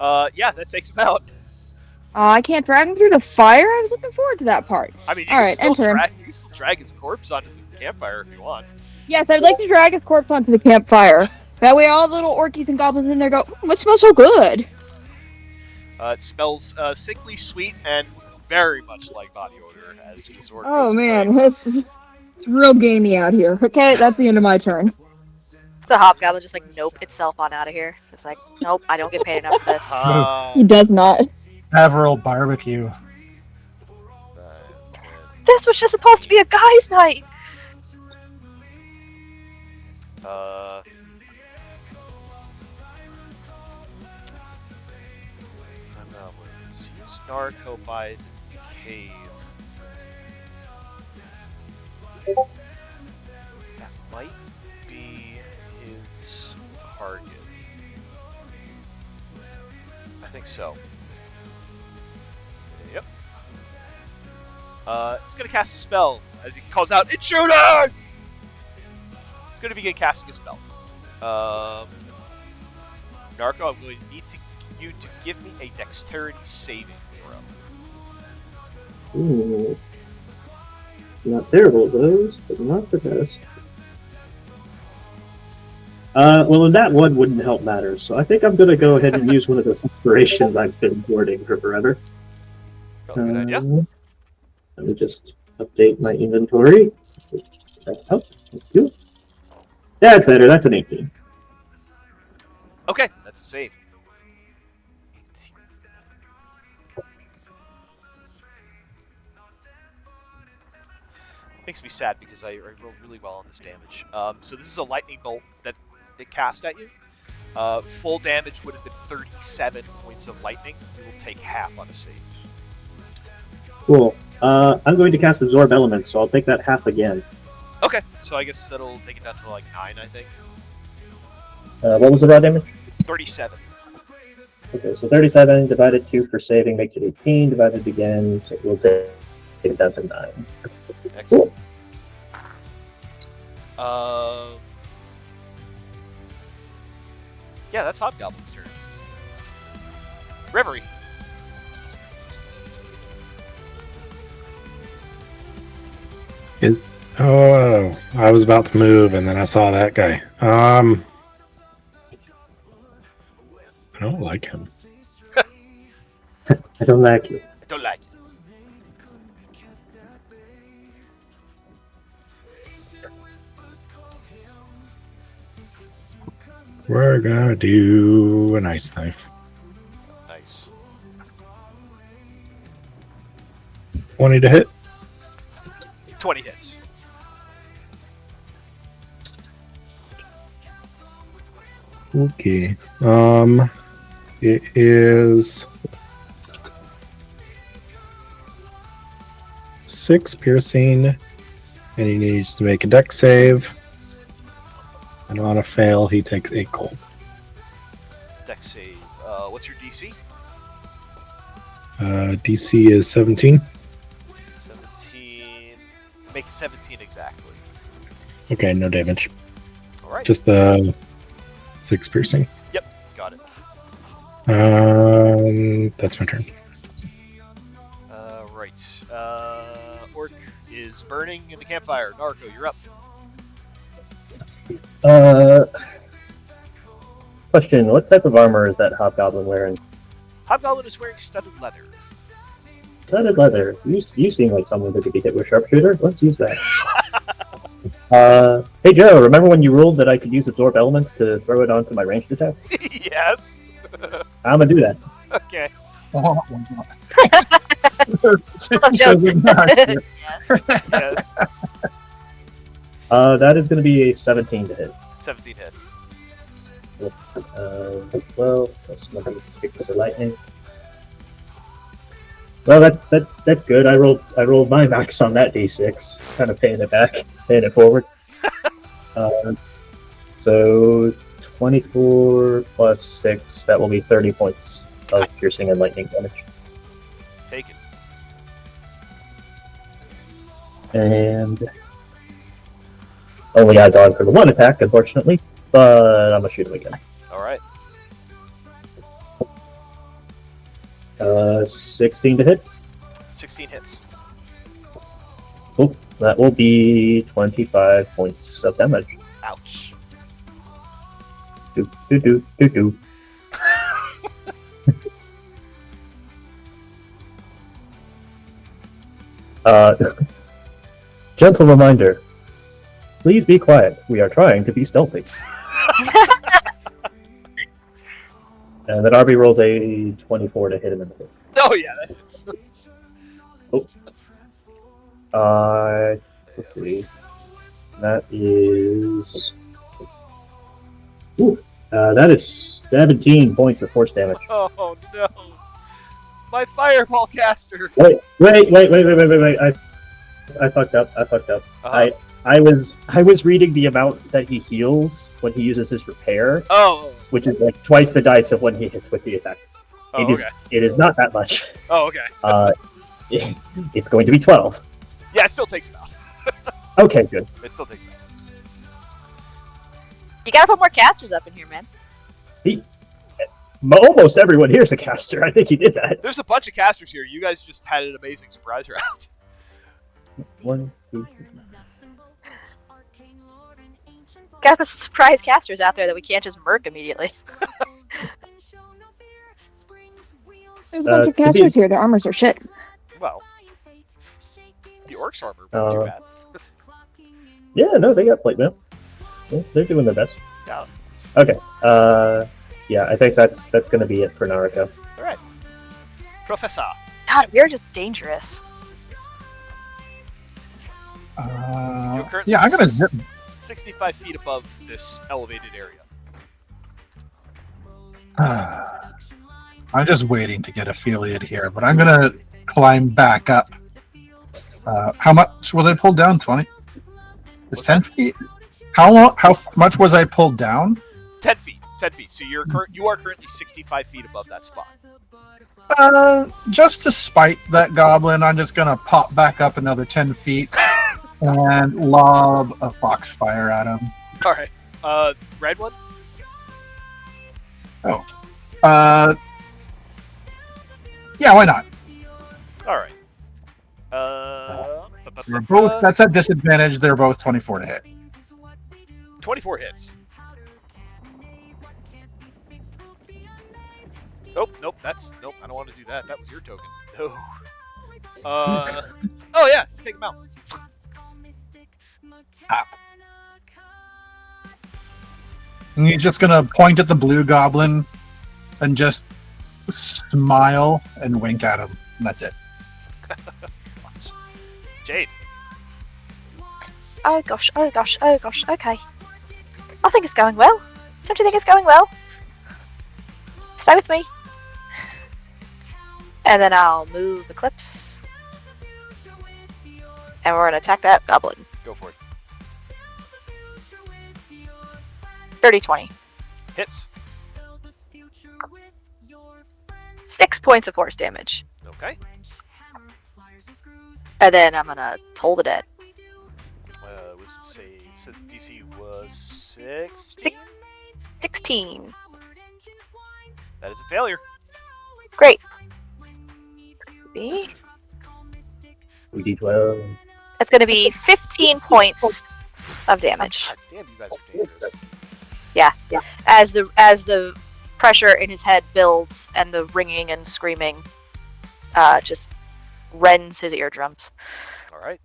Yeah, that takes him out. I can't drag him through the fire? I was looking forward to that part. I mean, All right, enter him. you can still drag his corpse onto the campfire if you want. Yes, I'd like to drag his corpse onto the campfire. That way all the little orkies and goblins in there go, it smells so good. It smells sickly sweet and very much like body odor as the sword Oh, goes man. away. It's real gamey out here. Okay, that's the end of my turn. The hobgoblin just like nope itself on out of here. It's like nope, I don't get paid enough for this. He does not. Several barbecue. This was just supposed to be a guy's night. I'm not looking to see Snarko by the cave. That might be his target. I think so. Yep. It's gonna cast a spell as he calls out, "Intruders!" It's gonna begin casting a spell. Narco, I'm going to need you to give me a dexterity saving throw. Ooh. Not terrible at those, but not the best. Well, that one wouldn't help matters, so I think I'm going to go ahead and use one of those inspirations I've been hoarding for forever. Oh, good idea. Let me just update my inventory. Oh, thank you. That's better. That's an 18. Okay, that's a save. 18. Makes me sad because I rolled really well on this damage. So this is a lightning bolt that it cast at you. Full damage would have been 37 points of lightning. You will take half on a save. Cool. I'm going to cast Absorb Elements, so I'll take that half again. Okay, so I guess that'll take it down to like 9, I think. What was the raw damage? 37. Okay, so 37 divided 2 for saving makes it 18. Divided again, so we'll take it down to 9. Excellent. Yeah, that's Hobgoblin's turn. Reverie. Oh, I was about to move, and then I saw that guy. I don't like him. I don't like you. I don't like it. We're gonna do an ice knife. Nice. 20 to hit. 20 hits. Okay. It is 6 piercing, and he needs to make a dex save. And on a fail, he takes 8 cold. Dex save. What's your DC? DC is 17. 17. Make 17 exactly. Okay, no damage. All right. Just the 6 piercing. Yep, got it. That's my turn. Right. Orc is burning in the campfire. Narco, you're up. Question: what type of armor is that hobgoblin wearing? Hobgoblin is wearing studded leather. Studded leather. You seem like someone that could be hit with sharpshooter. Let's use that. Hey Joe, remember when you ruled that I could use absorb elements to throw it onto my ranged attacks? Yes. I'm gonna do that. Okay. Joe. Yes. That is gonna be a 17 to hit. 17 hits. 12 plus 6 of lightning. Well, that's good. I rolled my max on that d6, kind of paying it back, paying it forward. So 24 plus 6, that will be 30 points of piercing and lightning damage. Taken. And only adds on for the one attack, unfortunately, but I'm gonna shoot him again. All right. 16 to hit. 16 hits. Oh, that will be 25 points of damage. Ouch. Do do do do do. Gentle reminder. Please be quiet. We are trying to be stealthy. And then RB rolls a 24 to hit him in the face. Oh yeah, that hits. Let's see. That is. That is 17 points of force damage. Oh no. My fireball caster. Wait! I fucked up. Uh-huh. I was reading the amount that he heals when he uses his repair, Oh. which is like twice the dice of when he hits with the attack. Oh, It is. okay. It is not that much. Oh, okay. It's going to be 12. Yeah, it still takes him out. Okay, good. It still takes him out. You gotta put more casters up in here, man. Almost everyone here is a caster. I think he did that. There's a bunch of casters here. You guys just had an amazing surprise round. 1, 2, 3. Got the surprise casters out there that we can't just murk immediately. There's a bunch of to be- casters here. Their armors are shit. Well, the orc's armor wasn't too bad. Yeah, no, they got plate mail. Yeah, they're doing their best. Yeah. Okay. Yeah, I think that's gonna be it for Nariko. All right. Professor. God, we're just dangerous. You're currently Yeah, I'm gonna zip. 65 feet above this elevated area. I'm just waiting to get affiliate here, but I'm gonna climb back up. How much was I pulled down? 20? It's 10 feet. How much was I pulled down? 10 feet. 10 feet. So you are currently 65 feet above that spot. Just to spite that goblin, I'm just gonna pop back up another 10 feet and lob a foxfire at him. All right. Red one. Yeah, why not? All right. They're both. That's at disadvantage. They're both 24 to hit. 24 hits. Nope. Nope. Nope. I don't want to do that. That was your token. No. Oh yeah. Take him out. And he's just gonna point at the blue goblin and just smile and wink at him. And that's it. Jade. Oh gosh, oh gosh, oh gosh, okay. I think it's going well. Don't you think it's going well? Stay with me. And then I'll move Eclipse. And we're gonna attack that goblin. Go for it. 30-20. Hits. 6 points of force damage. Okay. And then I'm gonna toll the dead. Wisdom save. So the DC was 16. 16. That is a failure. Great. It's We D12. gonna be 15 points of damage. God damn, you guys are dangerous. As the pressure in his head builds and the ringing and screaming just rends his eardrums. All right.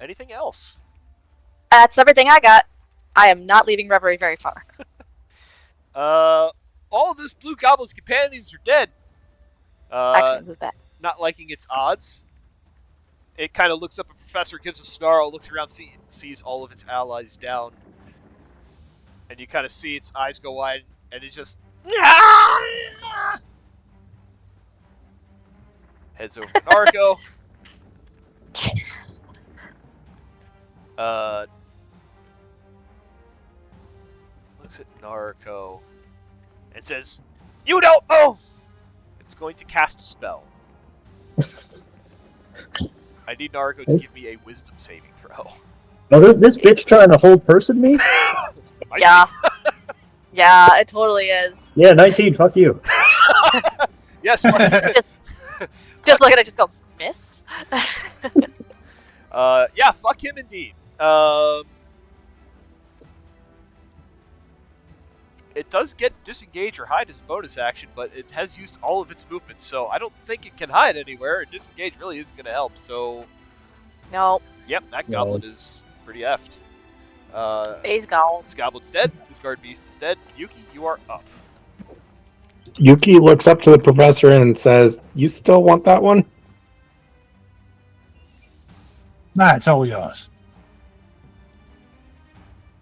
Anything else? That's everything I got. I am not leaving Reverie very far. All of this blue goblin's companions are dead. Actually, move back. Not liking its odds. It kind of looks up at Professor, gives a snarl, looks around, sees all of its allies down. And you kind of see its eyes go wide, and it just heads over to Narco. Looks at Narco and says, "You don't move!" It's going to cast a spell. I need Narco to give me a wisdom saving throw. Oh, this bitch trying to hold person me? Yeah. Yeah, it totally is. Yeah, 19. Fuck you. Yes. Just look at it, just go, miss? Yeah, fuck him indeed. It does get disengage or hide as a bonus action, but it has used all of its movement, so I don't think it can hide anywhere, and disengage really isn't going to help, so... Nope. Yep, that goblin is pretty effed. He's gone. This goblin's dead, this guard beast is dead. Yuki, you are up. Yuki looks up to the professor and says, "You still want that one?" Nah, it's all yours.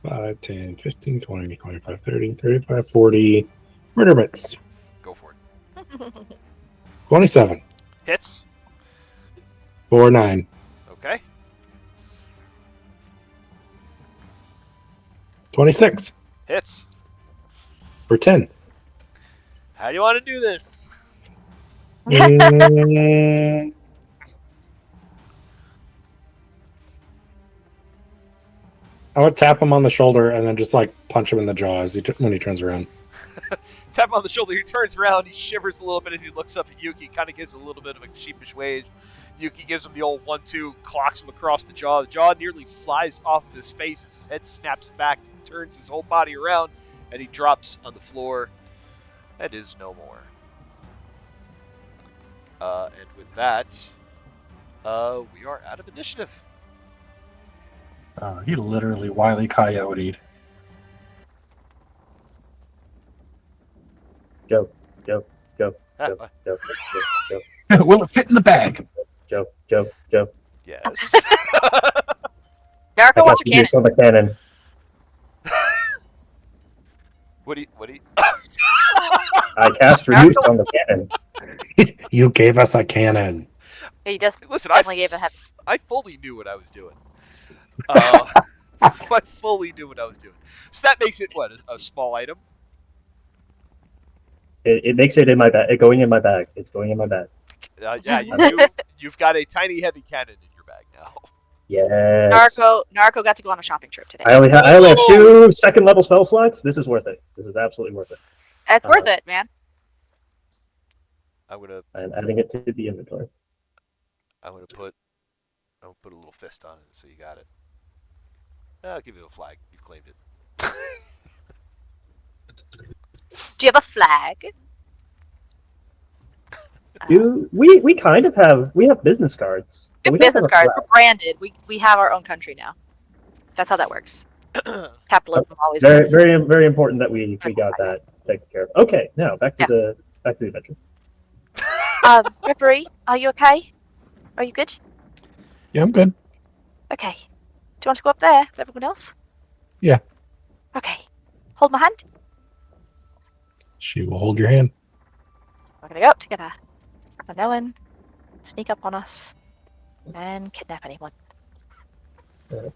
5, 10, 15, 20, 25, 30, 35, 40. Murder mix. Go for it. 27. Hits. 4, 9. Okay. 26. Hits. For 10. How do you want to do this? Mm, I would tap him on the shoulder and then just like punch him in the jaw when he turns around. Tap him on the shoulder, he turns around, he shivers a little bit as he looks up at Yuki, kind of gives a little bit of a sheepish wave. Yuki gives him the old 1-2, clocks him across the jaw. The jaw nearly flies off of his face as his head snaps back, turns his whole body around, and he drops on the floor. That is no more. And with that, we are out of initiative. He literally Wile E. Coyote'd. Joe. Will it fit in the bag? Joe. Yes. Narco, I what's got your to use cannon? on the cannon. What do you... I cast reduce on the cannon. You gave us a cannon. He just Listen, definitely gave a heavy. I fully knew what I was doing. I fully knew what I was doing. So that makes it, what, a small item? It makes it in my bag. Going in my bag. It's going in my bag. Yeah, you've got a tiny heavy cannon in your bag now. Yes. Narco got to go on a shopping trip today. I only have 2 second level spell slots. This is worth it. This is absolutely worth it. It's worth it, man. I'm gonna Adding it to the inventory. put a little fist on it so you got it. I'll give you a flag. You've claimed it. Do you have a flag? We kind of have business cards. We but have business don't have a cards. We're branded. We have our own country now. That's how that works. Capitalism always Very, wins. very, very important that we got that taken care of. Okay, now back to the adventure. Referee, are you okay? Are you good? Yeah, I'm good. Okay. Do you want to go up there with everyone else? Yeah. Okay. Hold my hand. She will hold your hand. We're gonna go up together. No one sneak up on us. and kidnap anyone. Alright.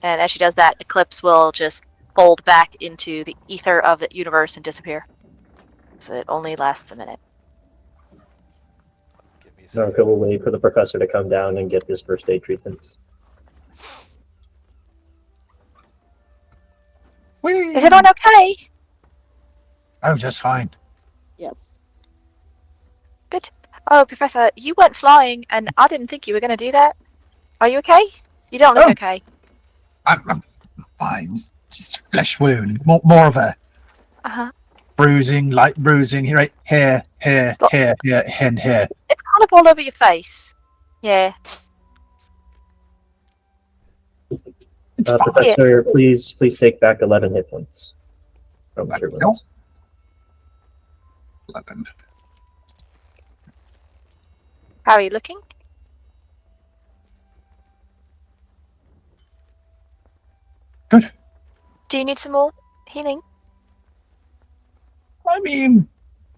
And as she does that, Eclipse will just fold back into the ether of the universe and disappear. So it only lasts a minute. Give me a second. Narco will wait for the professor to come down and get his first aid treatments. Whee! Is everyone okay? Oh, just fine. Yes. Good. Oh, Professor, you went flying, and I didn't think you were going to do that. Are you okay? You don't look Oh. okay. I'm fine. It's just a flesh wound. More of a Uh-huh. bruising, light bruising. Right here, Look. here, and here. It's kind of all over your face. Yeah. It's fine. Professor, please take back 11 hit points from Right, your wounds. 11. How are you looking? Good. Do you need some more healing? I mean,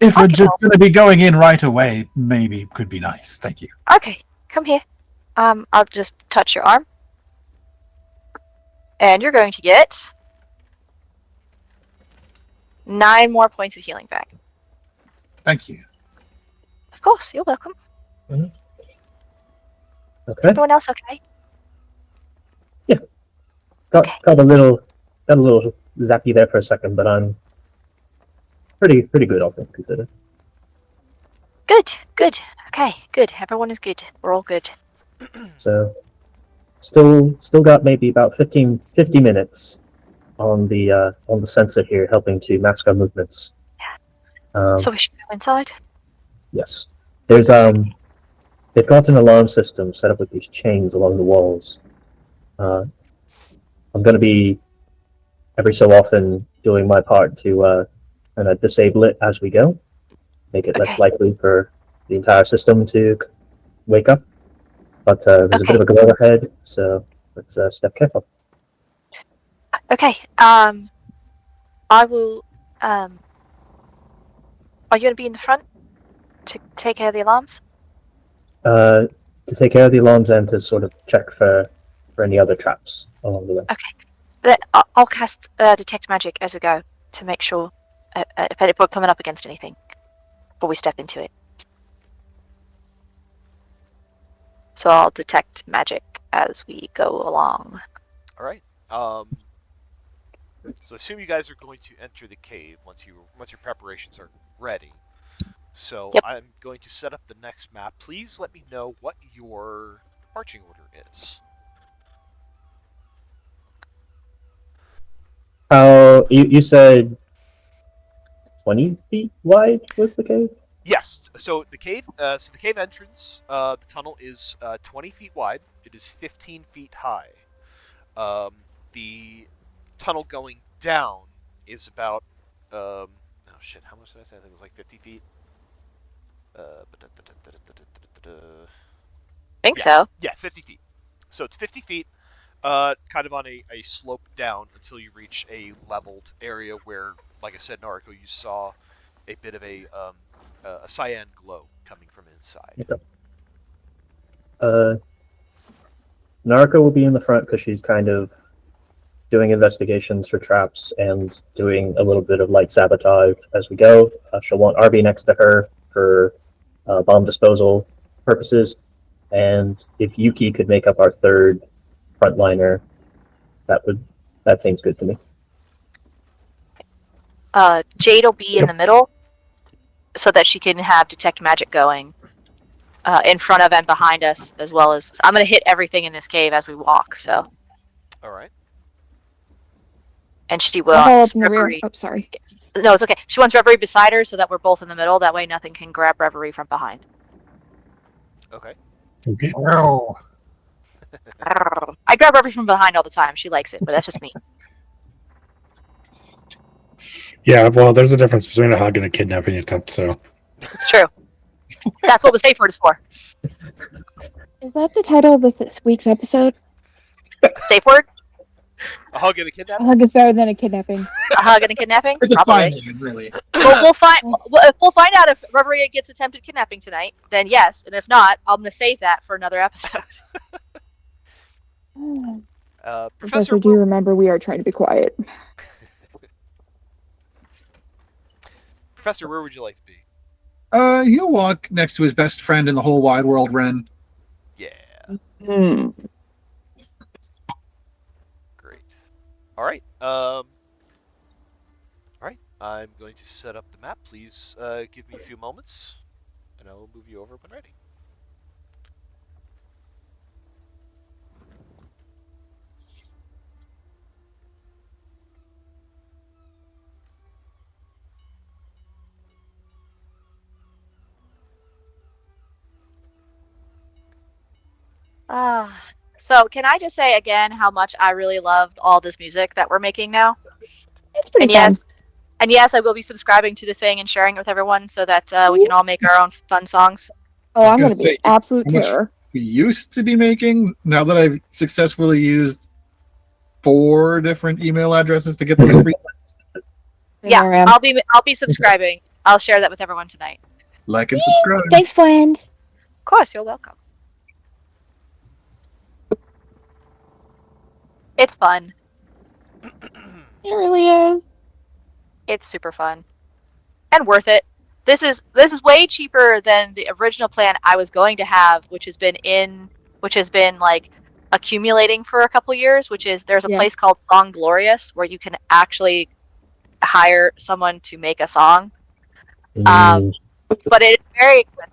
if I we're can just help. going to be going in right away, maybe it could be nice. Thank you. Okay, come here. I'll just touch your arm. And you're going to get 9 more points of healing back. Thank you. Of course, you're welcome. Okay. Everyone else okay? Got a little zappy there for a second, but I'm pretty good, all things considered. Good. Okay, good. Everyone is good. We're all good. So, still got maybe about 50 minutes on the sensor here, helping to mask our movements. So we should go inside? Yes, there's they've got an alarm system set up with these chains along the walls. I'm going to be every so often doing my part to kind of disable it as we go, make it less Okay. likely for the entire system to wake up. But there's a bit of a glow ahead, so let's step careful. Okay. I will. Are you going to be in the front to take care of the alarms? To take care of the alarms and to sort of check for any other traps along the way. Then I'll cast detect magic as we go to make sure if we're coming up against anything before we step into it. So I'll detect magic as we go along. All right. So I assume you guys are going to enter the cave once your preparations are ready. So Yep. I'm going to set up the next map. Please let me know what your marching order is. You said 20 feet wide was the cave? Yes. So the cave entrance, the tunnel is 20 feet wide. It is 15 feet high. The tunnel going down is about oh shit, how much did I say? I think it was like 50 feet. Think so. Yeah, 50 feet. So it's 50 feet, kind of on a slope down until you reach a leveled area where, like I said, Narco, you saw a bit of a cyan glow coming from inside. Okay. Narco will be in the front because she's kind of doing investigations for traps and doing a little bit of light sabotage as we go. She'll want RB next to her for bomb disposal purposes. And if Yuki could make up our third frontliner, that seems good to me. Jade will be in the middle so that she can have detect magic going in front of and behind us, as well as I'm going to hit everything in this cave as we walk. So. All right. And she I'll follow wants up in the rear. Reverie. Oh, sorry. No, it's okay. She wants Reverie beside her so that we're both in the middle. That way nothing can grab Reverie from behind. Okay. Okay. Oh, I grab Reverie from behind all the time. She likes it, but that's just me. Yeah, well, there's a difference between a hug and a kidnapping attempt, so. It's true. That's what the safe word is for. Is that the title of this week's episode? Safe word? A hug and a A kidnapping? hug is better than a kidnapping. A hug and a kidnapping? It's a Probably. fine line, really. We'll find out if Reverie gets attempted kidnapping tonight. Then yes, and if not, I'm gonna save that for another episode. Professor, Professor, do you remember we are trying to be quiet? Professor, where would you like to be? He'll walk next to his best friend in the whole wide world, Ren. Yeah, Hmm. great. All right. All right. I'm going to set up the map. Please give me a few moments, and I will move you over when ready. So can I just say again how much I really loved all this music that we're making now? It's pretty And fun. yes, I will be subscribing to the thing and sharing it with everyone so that we can all make our own fun songs. Oh, I was I'm gonna gonna be say, absolute how much- terror. We used to be making, now that I've successfully used 4 different email addresses to get those free Yeah, There I am. I'll be subscribing. I'll share that with everyone tonight. like and subscribe. Thanks, friend. Of course, you're welcome. It's fun. It really is. It's super fun. And worth it. This is way cheaper than the original plan I was going to have, which has been like accumulating for a couple years, which is there's a Yeah. place called Song Glorious where you can actually hire someone to make a song. But it's very expensive.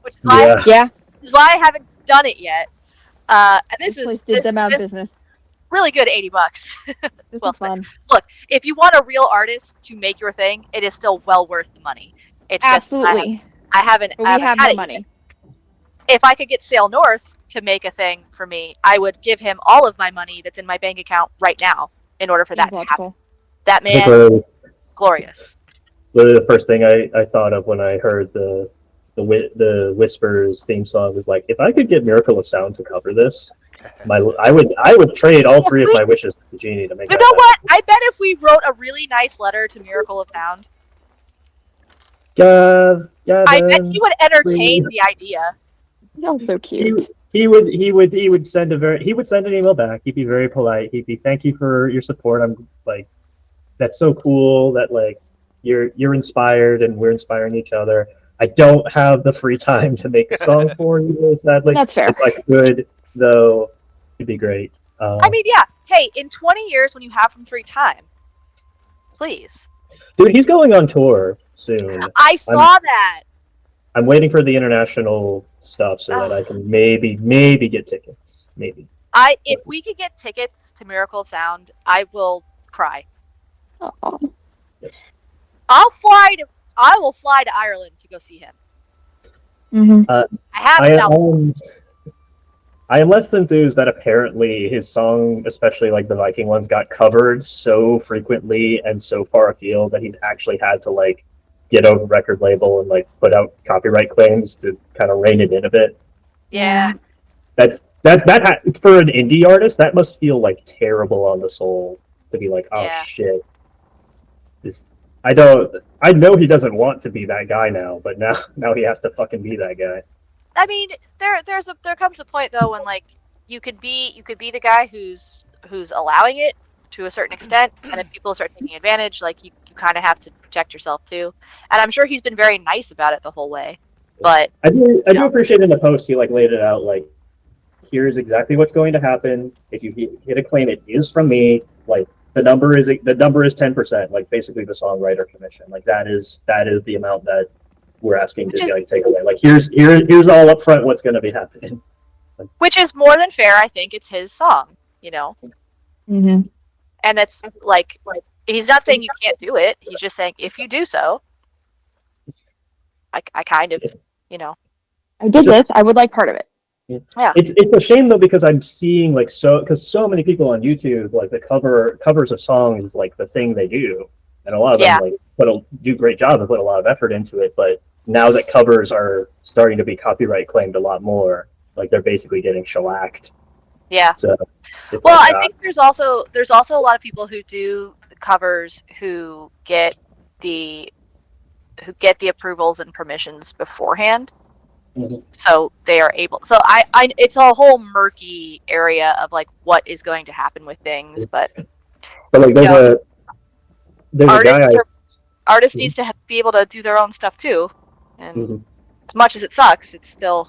Which is why Yeah. which is why I haven't done it yet. And this This is place did them out of business. really good $80. This Well is fun. Look, if you want a real artist to make your thing, it is still well worth the money. It's Absolutely. just I haven't But we have had no it money. yet. If I could get Sail North to make a thing for me, I would give him all of my money that's in my bank account right now in order for that Seems to happen. logical. That I think man, glorious. literally the first thing I thought of when I heard the Whispers theme song was like, if I could get Miracle of Sound to cover this, I would trade all 3 of my wishes with the genie to make You that know happen. what? I bet if we wrote a really nice letter to Miracle of Sound, I bet he would entertain the idea. Y'all so cute. He would send an email back. He'd be very polite. He'd be, thank you for your support. I'm like, that's so cool that like you're inspired and we're inspiring each other. I don't have the free time to make a song for you, sadly. That's fair. If I could, though, it'd be great. I mean, yeah. Hey, in 20 years when you have some free time, please. Dude, he's going on tour soon. I saw that. I'm waiting for the international stuff so that I can maybe get tickets. Maybe. If we could get tickets to Miracle of Sound, I will cry. Aw. I will fly to Ireland to go see him. Mm-hmm. I have his album. I am less enthused that apparently his song, especially like the Viking ones, got covered so frequently and so far afield that he's actually had to like get a record label and like put out copyright claims to kind of rein it in a bit. Yeah. That for an indie artist, that must feel like terrible on the soul to be like, oh Yeah. shit. I know he doesn't want to be that guy now, but now he has to fucking be that guy. I mean, there comes a point though when like you could be the guy who's allowing it to a certain extent, and if people start taking advantage, like you kind of have to protect yourself too. And I'm sure he's been very nice about it the whole way. But I do appreciate in the post he like laid it out like, here's exactly what's going to happen if you hit a claim. It is from me. Like the number is 10%. Like basically the songwriter commission. Like that is the amount that we're asking to like take away. Like here's all up front what's going to be happening. Which is more than fair. I think it's his song, you know. Mm-hmm. And that's like he's not saying you can't do it. He's just saying if you do so, I kind of, you know. I did this. I would like part of it. Yeah. It's a shame though because I'm seeing like because so many people on YouTube like the covers of songs is like the thing they do, and a lot of them like do great job and put a lot of effort into it. But now that covers are starting to be copyright claimed a lot more, like they're basically getting shellacked. Yeah. So it's Well, like I think there's also a lot of people who do the covers who get the approvals and permissions beforehand, Mhm. so they are able. So I it's a whole murky area of like what is going to happen with things, but but like you know, there's a guy artists are artists Mhm. needs to be able to do their own stuff too, and Mhm. as much as it sucks, it's still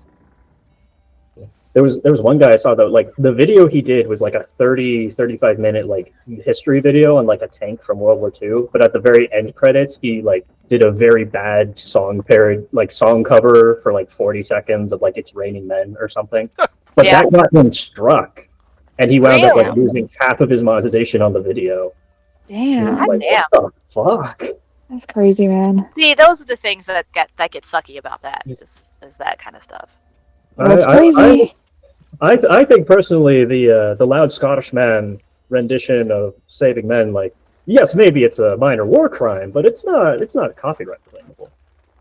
There was one guy I saw that like the video he did was like a 35 minute like history video on like a tank from World War II, but at the very end credits he like did a very bad song cover for like 40 seconds of like It's Raining Men or something. But yeah, that got him struck and he wound up like really. Damn. losing half of his monetization on the video. It was God Damn. like what damn. the fuck? That's crazy, man. See, those are the things that get sucky about that is that kind of stuff. Well, it's I I, I crazy. I think personally the loud Scottish man rendition of Saving Men, like yes, maybe it's a minor war crime, but it's not copyright claimable.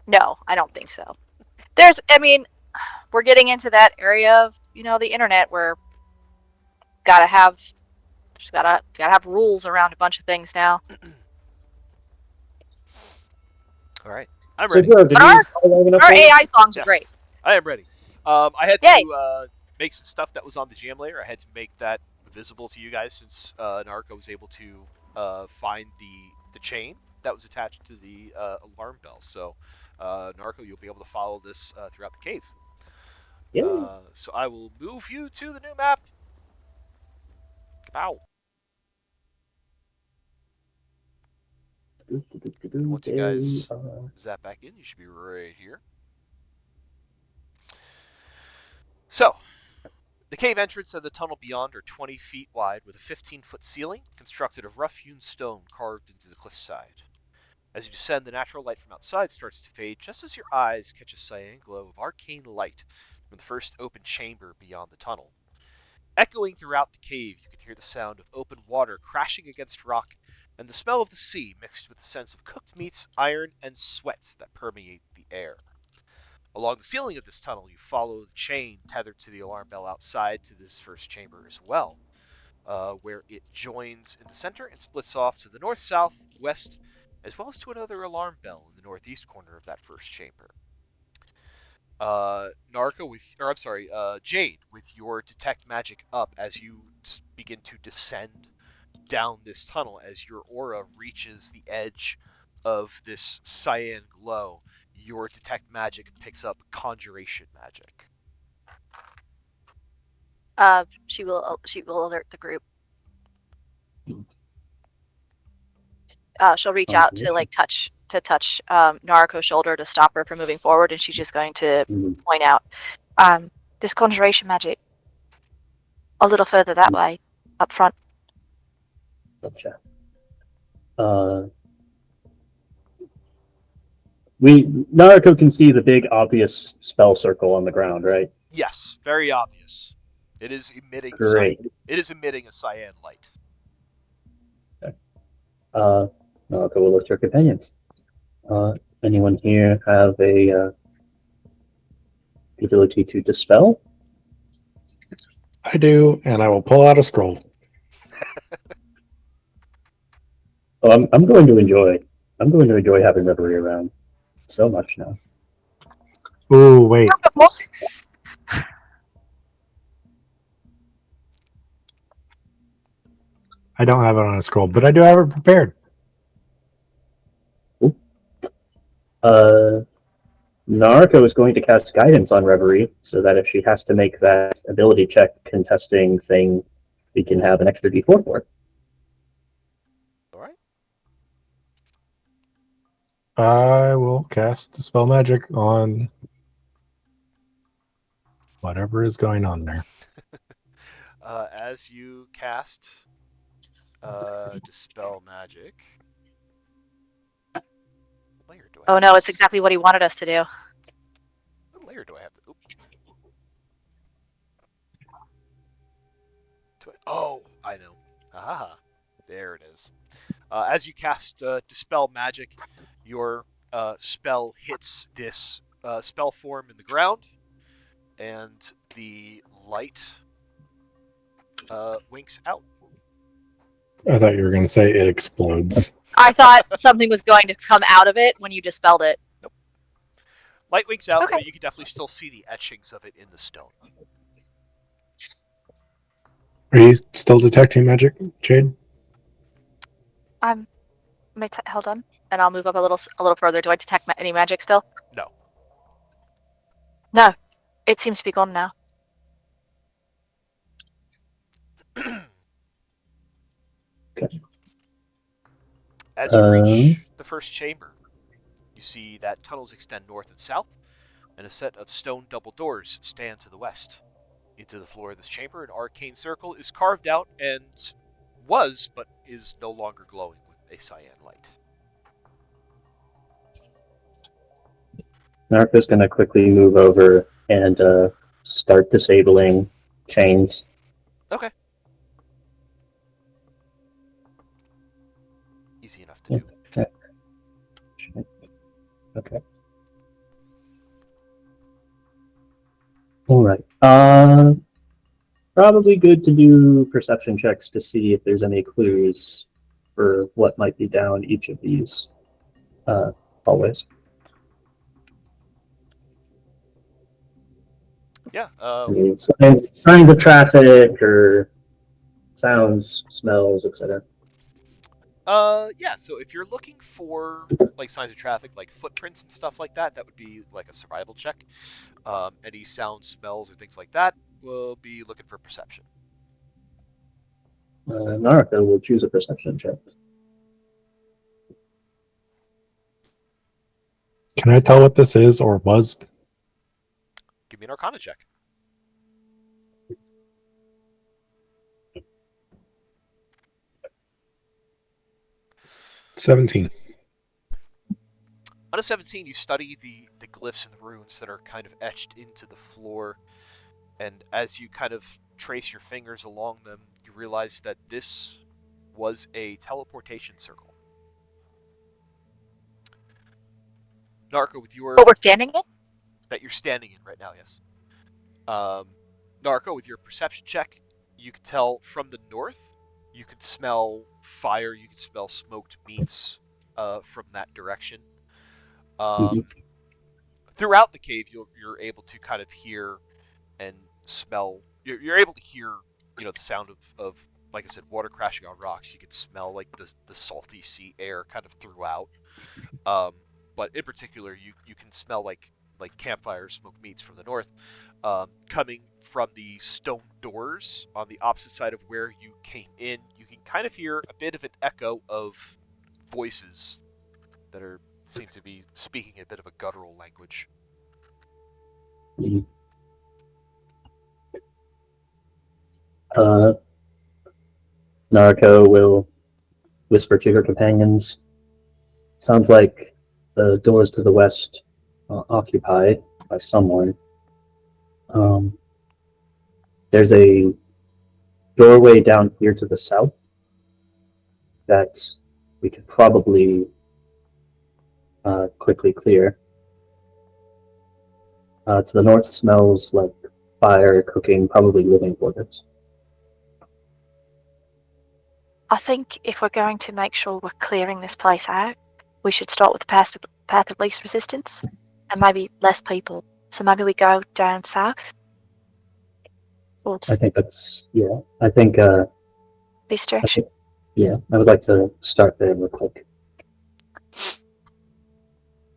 No, I don't think so. I mean, we're getting into that area of the internet where gotta have just gotta have rules around a bunch of things now. All right, I'm So ready. Joe, did But we follow long enough our for you? AI songs are great. Yes, I am ready. I had Yay! to make some stuff that was on the jam layer. I had to make that visible to you guys since Narco was able to find the chain that was attached to the alarm bell. So, Narco, you'll be able to follow this throughout the cave. Yeah. So I will move you to the new map. Kapow! And once you They guys are. zap back in, you should be right here. So, the cave entrance and the tunnel beyond are 20 feet wide with a 15-foot ceiling constructed of rough-hewn stone carved into the cliffside. As you descend, the natural light from outside starts to fade just as your eyes catch a cyan glow of arcane light from the first open chamber beyond the tunnel. Echoing throughout the cave, you can hear the sound of open water crashing against rock and the smell of the sea mixed with the sense of cooked meats, iron, and sweat that permeate the air. Along the ceiling of this tunnel, you follow the chain tethered to the alarm bell outside to this first chamber as well, where it joins in the center and splits off to the north, south, west, as well as to another alarm bell in the northeast corner of that first chamber. Jade, with your detect magic up as you begin to descend down this tunnel, as your aura reaches the edge of this cyan glow, your detect magic picks up conjuration magic. She will alert the group. She'll reach out to like touch Naruko's shoulder to stop her from moving forward, and she's just going to Mhm. point out this conjuration magic a little further that way, up front. Gotcha. Uh, we Naruto can see the big obvious spell circle on the ground, right? Yes, very obvious. It is emitting cyan. Great. It is emitting a cyan light. Okay. Uh, Naruto will look to her companions. Uh, anyone here have the ability to dispel? I do, and I will pull out a scroll. Oh, I'm going to enjoy. I'm going to enjoy having Reverie around so much now. Ooh, wait. I don't have it on a scroll, but I do have it prepared. Ooh. Naruto is going to cast Guidance on Reverie so that if she has to make that ability check contesting thing, we can have an extra D4 for it. All right. I will cast Dispel Magic on whatever is going on there. As you cast dispel magic, what layer do I Oh have no, it's this? exactly what he wanted us to do. What layer do I have? Oh, I know. Ah, there it is. As you cast dispel magic, your spell hits this spell form in the ground, and the light winks out. I thought you were going to say it explodes. I thought something was going to come out of it when you dispelled it. Nope. Light winks out, Okay. but you can definitely still see the etchings of it in the stone. Are you still detecting magic, Jade? Hold on, and I'll move up a little further. Do I detect any magic still? No. No, it seems to be gone now. As you reach the first chamber, you see that tunnels extend north and south, and a set of stone double doors stand to the west. Into the floor of this chamber, an arcane circle is carved out and was, but is no longer glowing with a cyan light. Narco's going to quickly move over and start disabling chains. Okay. Easy enough to do. Okay. All right. Probably good to do perception checks to see if there's any clues for what might be down each of these hallways. Yeah. Signs of traffic or sounds, smells, etc. Yeah. So if you're looking for like signs of traffic, like footprints and stuff like that, that would be like a survival check. Any sounds, smells, or things like that will be looking for perception. Naraka will choose a perception check. Can I tell what this is or was? Give me an Arcana check. $17. On a 17, you study the glyphs and the runes that are kind of etched into the floor, and as you kind of trace your fingers along them, you realize that this was a teleportation circle. Narco, with your What we're standing in? that you're standing in right now, yes. Narco, with your perception check, you can tell from the north. You can smell fire. You can smell smoked meats from that direction. Mhm. Throughout the cave, you're able to kind of hear and smell. You're able to hear, the sound of like I said, water crashing on rocks. You can smell like the salty sea air kind of throughout. But in particular, you can smell like campfire smoked meats from the north, coming from the stone doors on the opposite side of where you came in. You can kind of hear a bit of an echo of voices that seem to be speaking a bit of a guttural language. Mhm. Narako will whisper to her companions. Sounds like the doors to the west are occupied by someone. There's a doorway down here to the south that we could probably quickly clear. To the north smells like fire cooking, probably living quarters. I think if we're going to make sure we're clearing this place out, we should start with the path of least resistance and maybe less people. So maybe we go down south. I think that's, yeah. I think, This direction. yeah, I would like to start there real quick.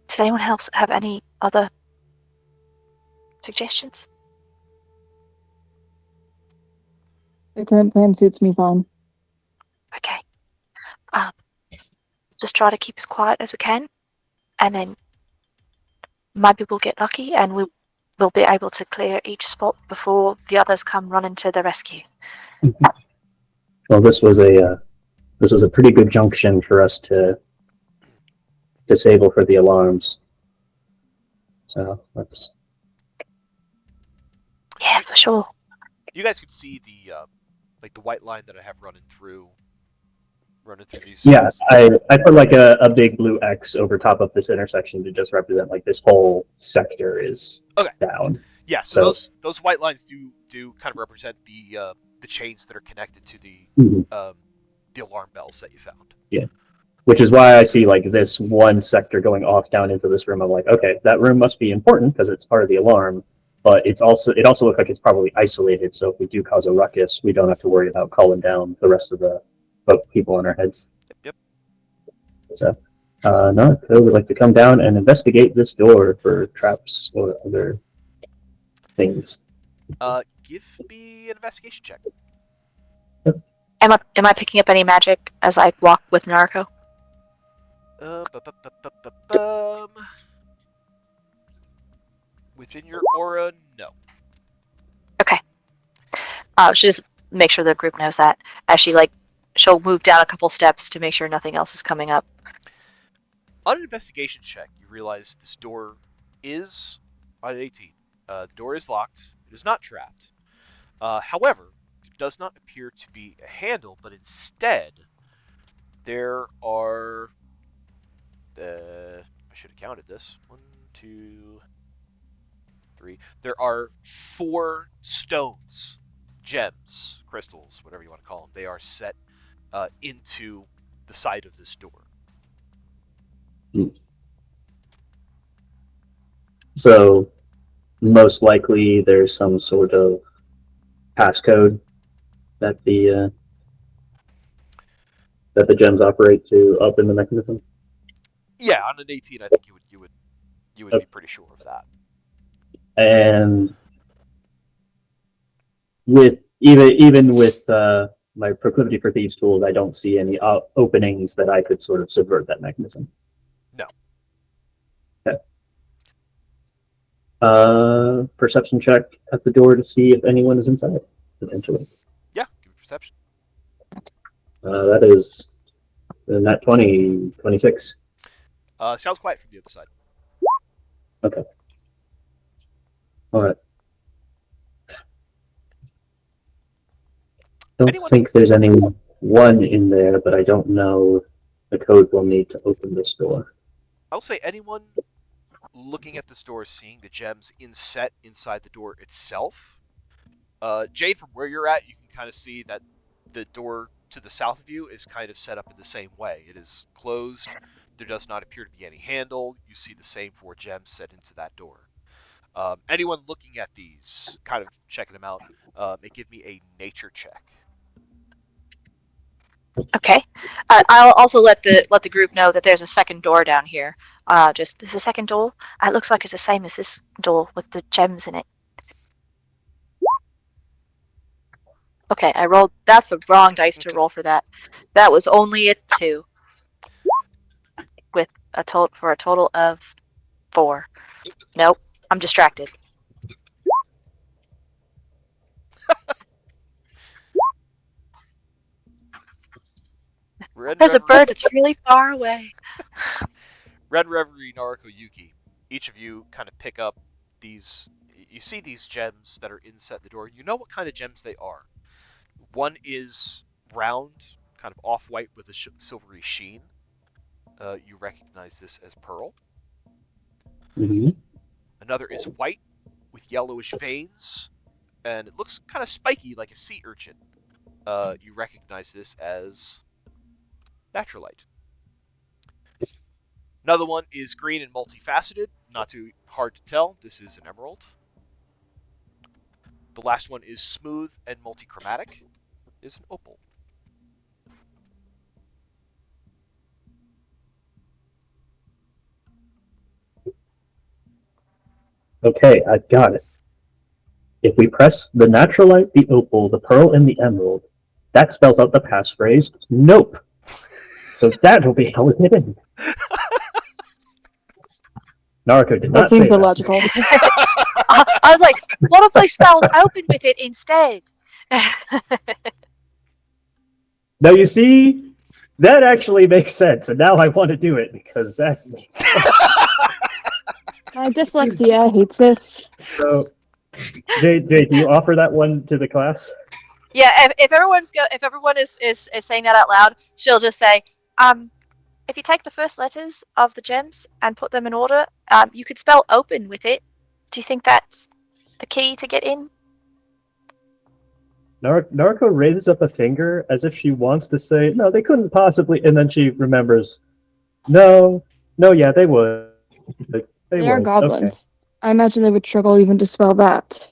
Does anyone else have any other suggestions? The current plan suits me fine. Okay. Just try to keep as quiet as we can, and then maybe we'll get lucky and we'll be able to clear each spot before the others come running to the rescue. Well, this was a pretty good junction for us to disable for the alarms. So let's. Yeah, for sure. You guys can see the white line that I have running through these. Yeah, I put like a big blue X over top of this intersection to just represent like this whole sector is Okay. down. Yeah, so those white lines do kind of represent the the chains that are connected to Mhm. the alarm bells that you found. Which is why I see like this one sector going off down into this room. I'm like, okay, that room must be important because it's part of the alarm, but it also looks like it's probably isolated. So if we do cause a ruckus, we don't have to worry about calling down the rest of the people on our heads. Yep. So, Narco would like to come down and investigate this door for traps or other things. Give me an investigation check. Am I picking up any magic as I walk with Narco? Within your aura, no. Okay. She'll just make sure the group knows that as she'll move down a couple steps to make sure nothing else is coming up. On an investigation check, you realize this door is on an 18. The door is locked. It is not trapped. However, there does not appear to be a handle, but instead there are. I should have counted this. 1, 2, 3. There are 4 stones, gems, crystals, whatever you want to call them. They are set into the side of this door. So most likely there's some sort of passcode that the gems operate to open the mechanism. Yeah, on an 18, I think you would be pretty sure of that. And with even with my proclivity for thieves tools, I don't see any openings that I could sort of subvert that mechanism. No. Okay. Perception check at the door to see if anyone is inside, potentially. Yeah, give me perception. That is nat 20, 26. Sounds quiet from the other side. Okay. All right. Don't think there's anyone in there, but I don't know the code we'll need to open this door. I'll say anyone looking at this door, seeing the gems inset inside the door itself. Jade, from where you're at, you can kind of see that the door to the south of you is kind of set up in the same way. It is closed. There does not appear to be any handle. You see the same 4 gems set into that door. Anyone looking at these, kind of checking them out, may give me a nature check. Okay. I'll also let the group know that there's a second door down here. There's a second door. It looks like it's the same as this door with the gems in it. Okay, I rolled. That's the wrong dice to roll for that. That was only a 2, with a total of 4. Nope, I'm distracted. There's a bird that's really far away. Red Reverie, Naruko, Yuki, each of you kind of pick up these. You see these gems that are inset in the door. You know what kind of gems they are. One is round, kind of off-white with a silvery sheen. You recognize this as pearl. Mm-hmm. Another is white with yellowish veins, and it looks kind of spiky like a sea urchin. You recognize this as naturalite. Another one is green and multifaceted, not too hard to tell. This is an emerald. The last one is smooth and multichromatic, is an opal. Okay, I got it. If we press the naturalite, the opal, the pearl, and the emerald, that spells out the passphrase, nope. So that'll be how we get in. Narco did not say that. That seems illogical. I was like, what if they spelled open with it instead? Now you see, that actually makes sense, and now I want to do it because that makes sense. My dyslexia hates this. So, Jade, can you offer that one to the class? Yeah, if everyone is saying that out loud, she'll just say, if you take the first letters of the gems and put them in order, you could spell open with it. Do you think that's the key to get in? Narco raises up a finger as if she wants to say, no, they couldn't possibly, and then she remembers, no, yeah, they would. They They are would. Okay. goblins. I imagine they would struggle even to spell that.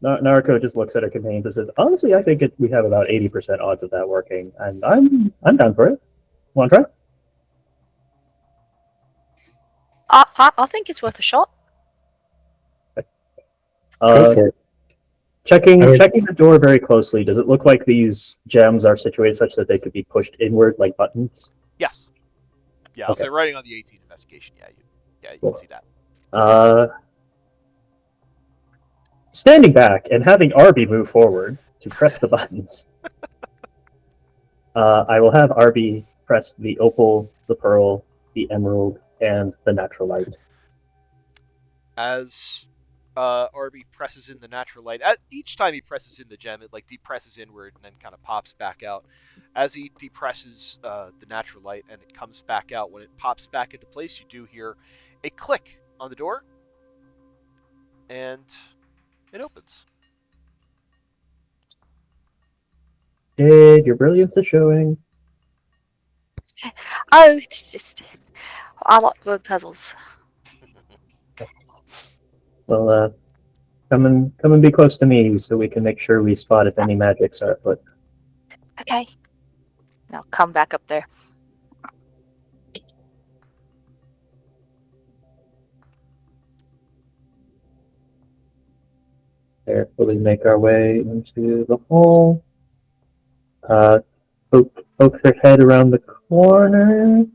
Narco just looks at her companions and says, honestly, I think we have about 80% odds of that working, and I'm down for it. Want to try? I think it's worth a shot. Go for it. Checking I would- the door very closely. Does it look like these gems are situated such that they could be pushed inward like buttons? Yes. Yeah, I'll Okay. say writing on the 18 investigation. You Cool. can see that. Standing back and having Arby move forward to press the buttons, I will have Arby press the opal, the pearl, the emerald, and the natural light. As Arby presses in the natural light, each time he presses in the gem, it like depresses inward and then kind of pops back out. As he depresses the natural light and it comes back out, when it pops back into place, you do hear a click on the door, and it opens. Jade, your brilliance is showing. Oh, it's just I like word puzzles. Well, come and be close to me so we can make sure we spot if any magics are afoot. Okay. I'll come back up there. Carefully make our way into the hall. Poke her head around the corner.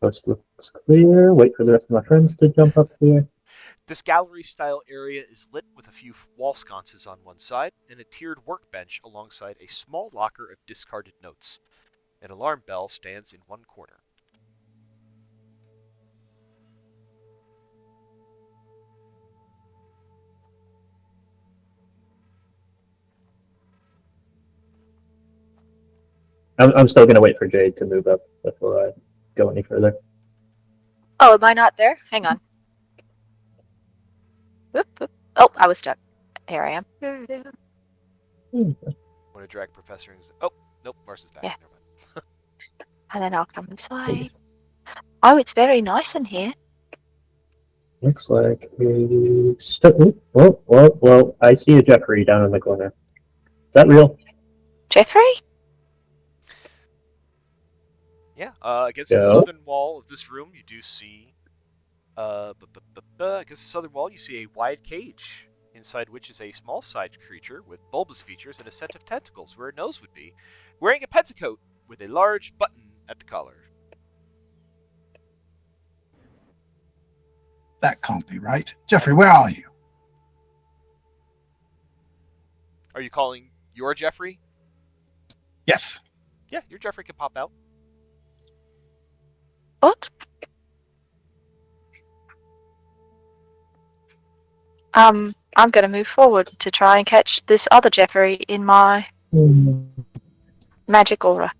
Coast looks clear. Wait for the rest of my friends to jump up here. This gallery-style area is lit with a few wall sconces on one side and a tiered workbench alongside a small locker of discarded notes. An alarm bell stands in one corner. I'm still gonna wait for Jade to move up before I go any further. Oh, am I not there? Hang on. Whoop, whoop. Oh, I was stuck. Here I am. Want to drag Professor in? Oh, nope, Marcy's back. Yeah. Never mind. And then I'll come this way. Oh, it's very nice in here. Looks like well, I see a Jeffrey down in the corner. Is that real? Jeffrey? Yeah, against the southern wall of this room, you do see, against the southern wall, you see a wide cage, inside which is a small-sized creature with bulbous features and a set of tentacles where a nose would be, wearing a petticoat with a large button at the collar. That can't be right. Jeffrey, where are you? Are you calling your Jeffrey? Yes. Yeah, your Jeffrey can pop out. What? I'm going to move forward to try and catch this other Jeffrey in my magic aura.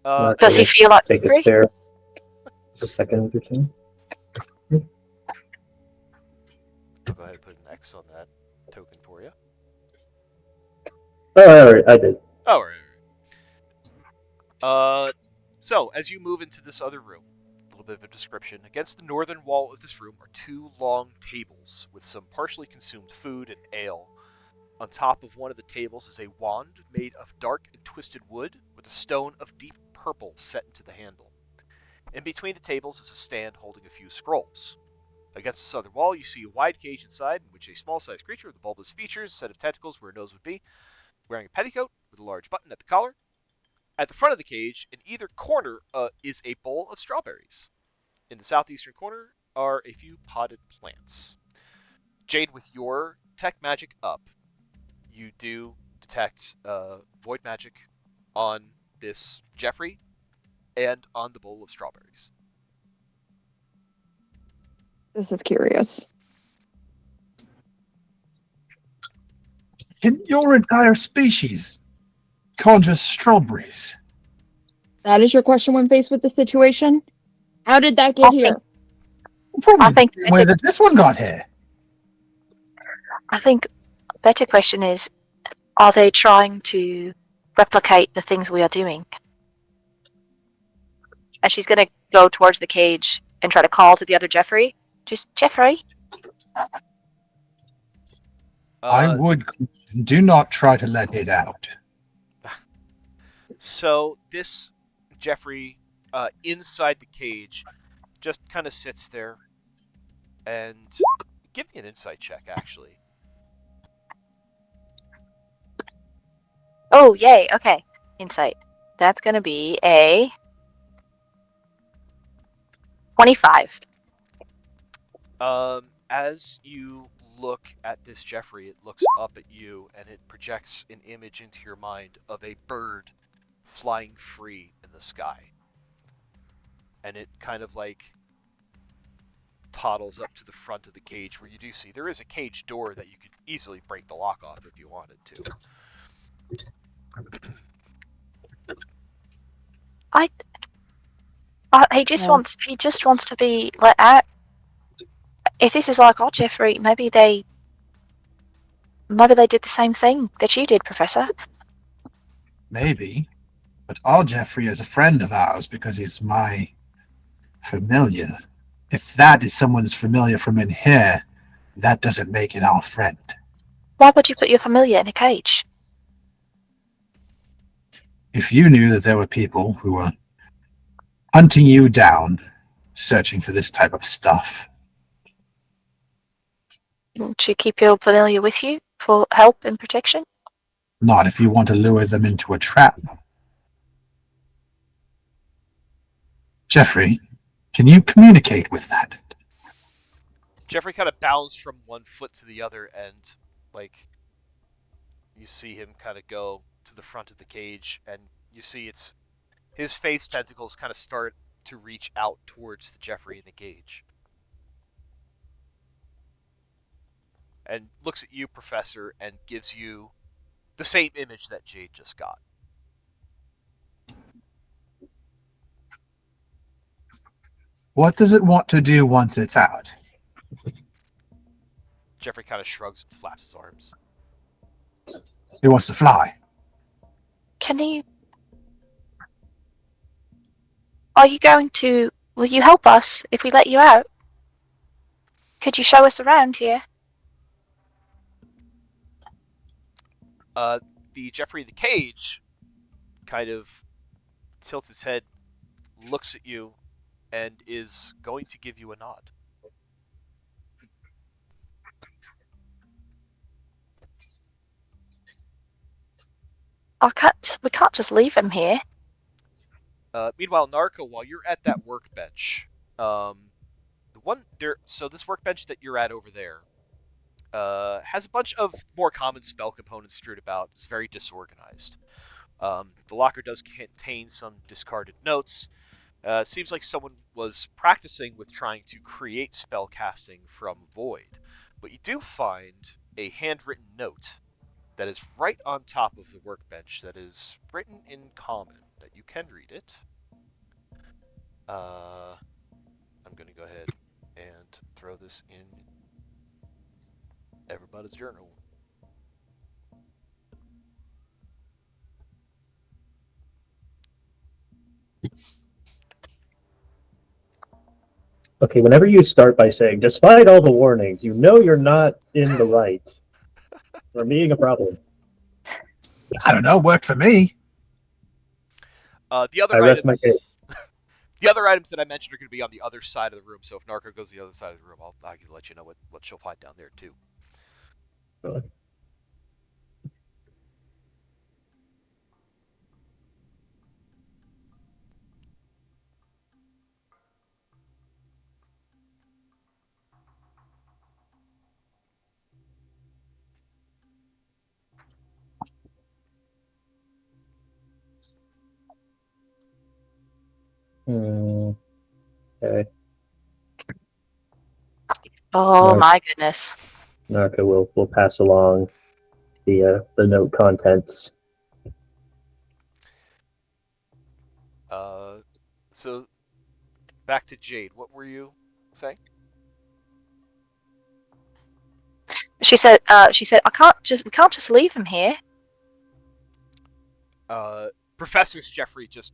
Does he feel like take a Jeffrey? spare a second or two? I'll go ahead and put an X on that token for you. Oh, I did. Oh, right. So, as you move into this other room, a little bit of a description. Against the northern wall of this room are two long tables with some partially consumed food and ale. On top of one of the tables is a wand made of dark and twisted wood with a stone of deep purple set into the handle. In between the tables is a stand holding a few scrolls. Against the southern wall, you see a wide cage inside, in which a small-sized creature with bulbous features, a set of tentacles where a nose would be, wearing a petticoat with a large button at the collar. At the front of the cage, in either corner, is a bowl of strawberries. In the southeastern corner are a few potted plants. Jade, with your tech magic up, you do detect void magic on this Jeffrey and on the bowl of strawberries. This is curious. Can your entire species conjure strawberries? That is your question when faced with the situation? How did that get here? Probably I think the same way that this one got here. I think a better question is, are they trying to replicate the things we are doing? And she's going to go towards the cage and try to call to the other Jeffrey. Just, Jeffrey? I Uh, would do not try to let it out. so this Jeffrey, inside the cage, just kind of sits there and give me an insight check, actually. Oh, yay. Okay. Insight. That's going to be a 25. As you look at this Jeffrey, it looks up at you and it projects an image into your mind of a bird flying free in the sky. And it kind of like toddles up to the front of the cage where you do see there is a cage door that you could easily break the lock off if you wanted to. I, he just wants to be let out. If this is like our Jeffrey, maybe they did the same thing that you did, Professor. Maybe. But our Jeffrey is a friend of ours because he's my familiar. If that is someone's familiar from in here, that doesn't make it our friend. Why would you put your familiar in a cage? If you knew that there were people who were hunting you down, searching for this type of stuff. Wouldn't you keep your familiar with you for help and protection? Not if you want to lure them into a trap. Jeffrey, can you communicate with that? Jeffrey kind of bounds from one foot to the other and like you see him kind of go to the front of the cage and you see it's his face tentacles kind of start to reach out towards the Jeffrey in the cage. And looks at you, Professor, and gives you the same image that Jade just got. What does it want to do once it's out? Jeffrey kind of shrugs and flaps his arms. It wants to fly. Will you help us if we let you out? Could you show us around here? The Jeffrey in the cage kind of tilts his head, looks at you, and is going to give you a nod. We can't just leave him here. Meanwhile, Narco, while you're at that workbench, so this workbench that you're at over there has a bunch of more common spell components strewed about. It's very disorganized. The locker does contain some discarded notes. Seems like someone was practicing with trying to create spell casting from void, but you do find a handwritten note that is right on top of the workbench that is written in common that you can read it. I'm going to go ahead and throw this in everybody's journal. Okay, whenever you start by saying, despite all the warnings, you know you're not in the right. Or being a problem. I don't know, worked for me. The I other rest my case. items, the other items that I mentioned are going to be on the other side of the room. So if Narco goes to the other side of the room, I can let you know what she'll find down there too. Okay. Oh Nar- my goodness. Narco will pass along the note contents. So back to Jade. What were you saying? She said, we can't just leave him here. Professor Jeffrey just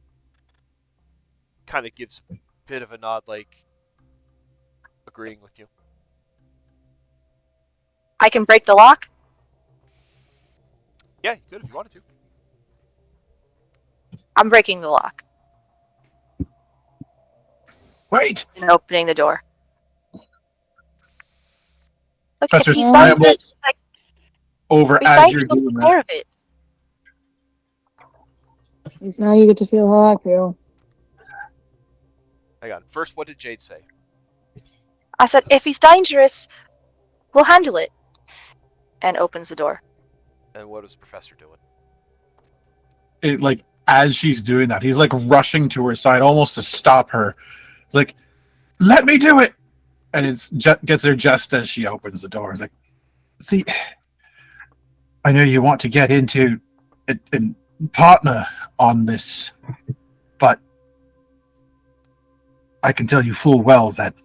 kind of gives a bit of a nod, like agreeing with you. I can break the lock. Yeah, you could if you wanted to. I'm breaking the lock Wait! and opening the door. Look, if Professor he's Scramble dangerous, like, over he's as dangerous, you're we'll doing take that. care of it. At least now you get to feel how I feel. Hang on. First, what did Jade say? I said, if he's dangerous, we'll handle it. And opens the door. And what was the professor doing? It, like, as she's doing that, he's like rushing to her side almost to stop her. It's like, let me do it! And it gets there just as she opens the door. It's like, I know you want to get into and partner on this, but I can tell you full well that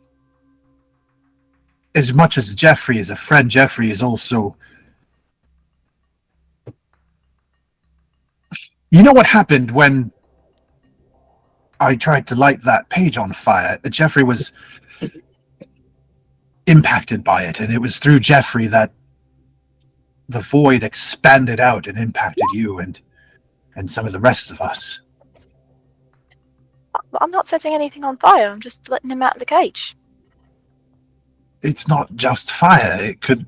as much as Jeffrey is a friend, Jeffrey is also... You know what happened when I tried to light that page on fire? Jeffrey was impacted by it, and it was through Jeffrey that the void expanded out and impacted you and some of the rest of us. I'm not setting anything on fire. I'm just letting him out of the cage. It's not just fire. It could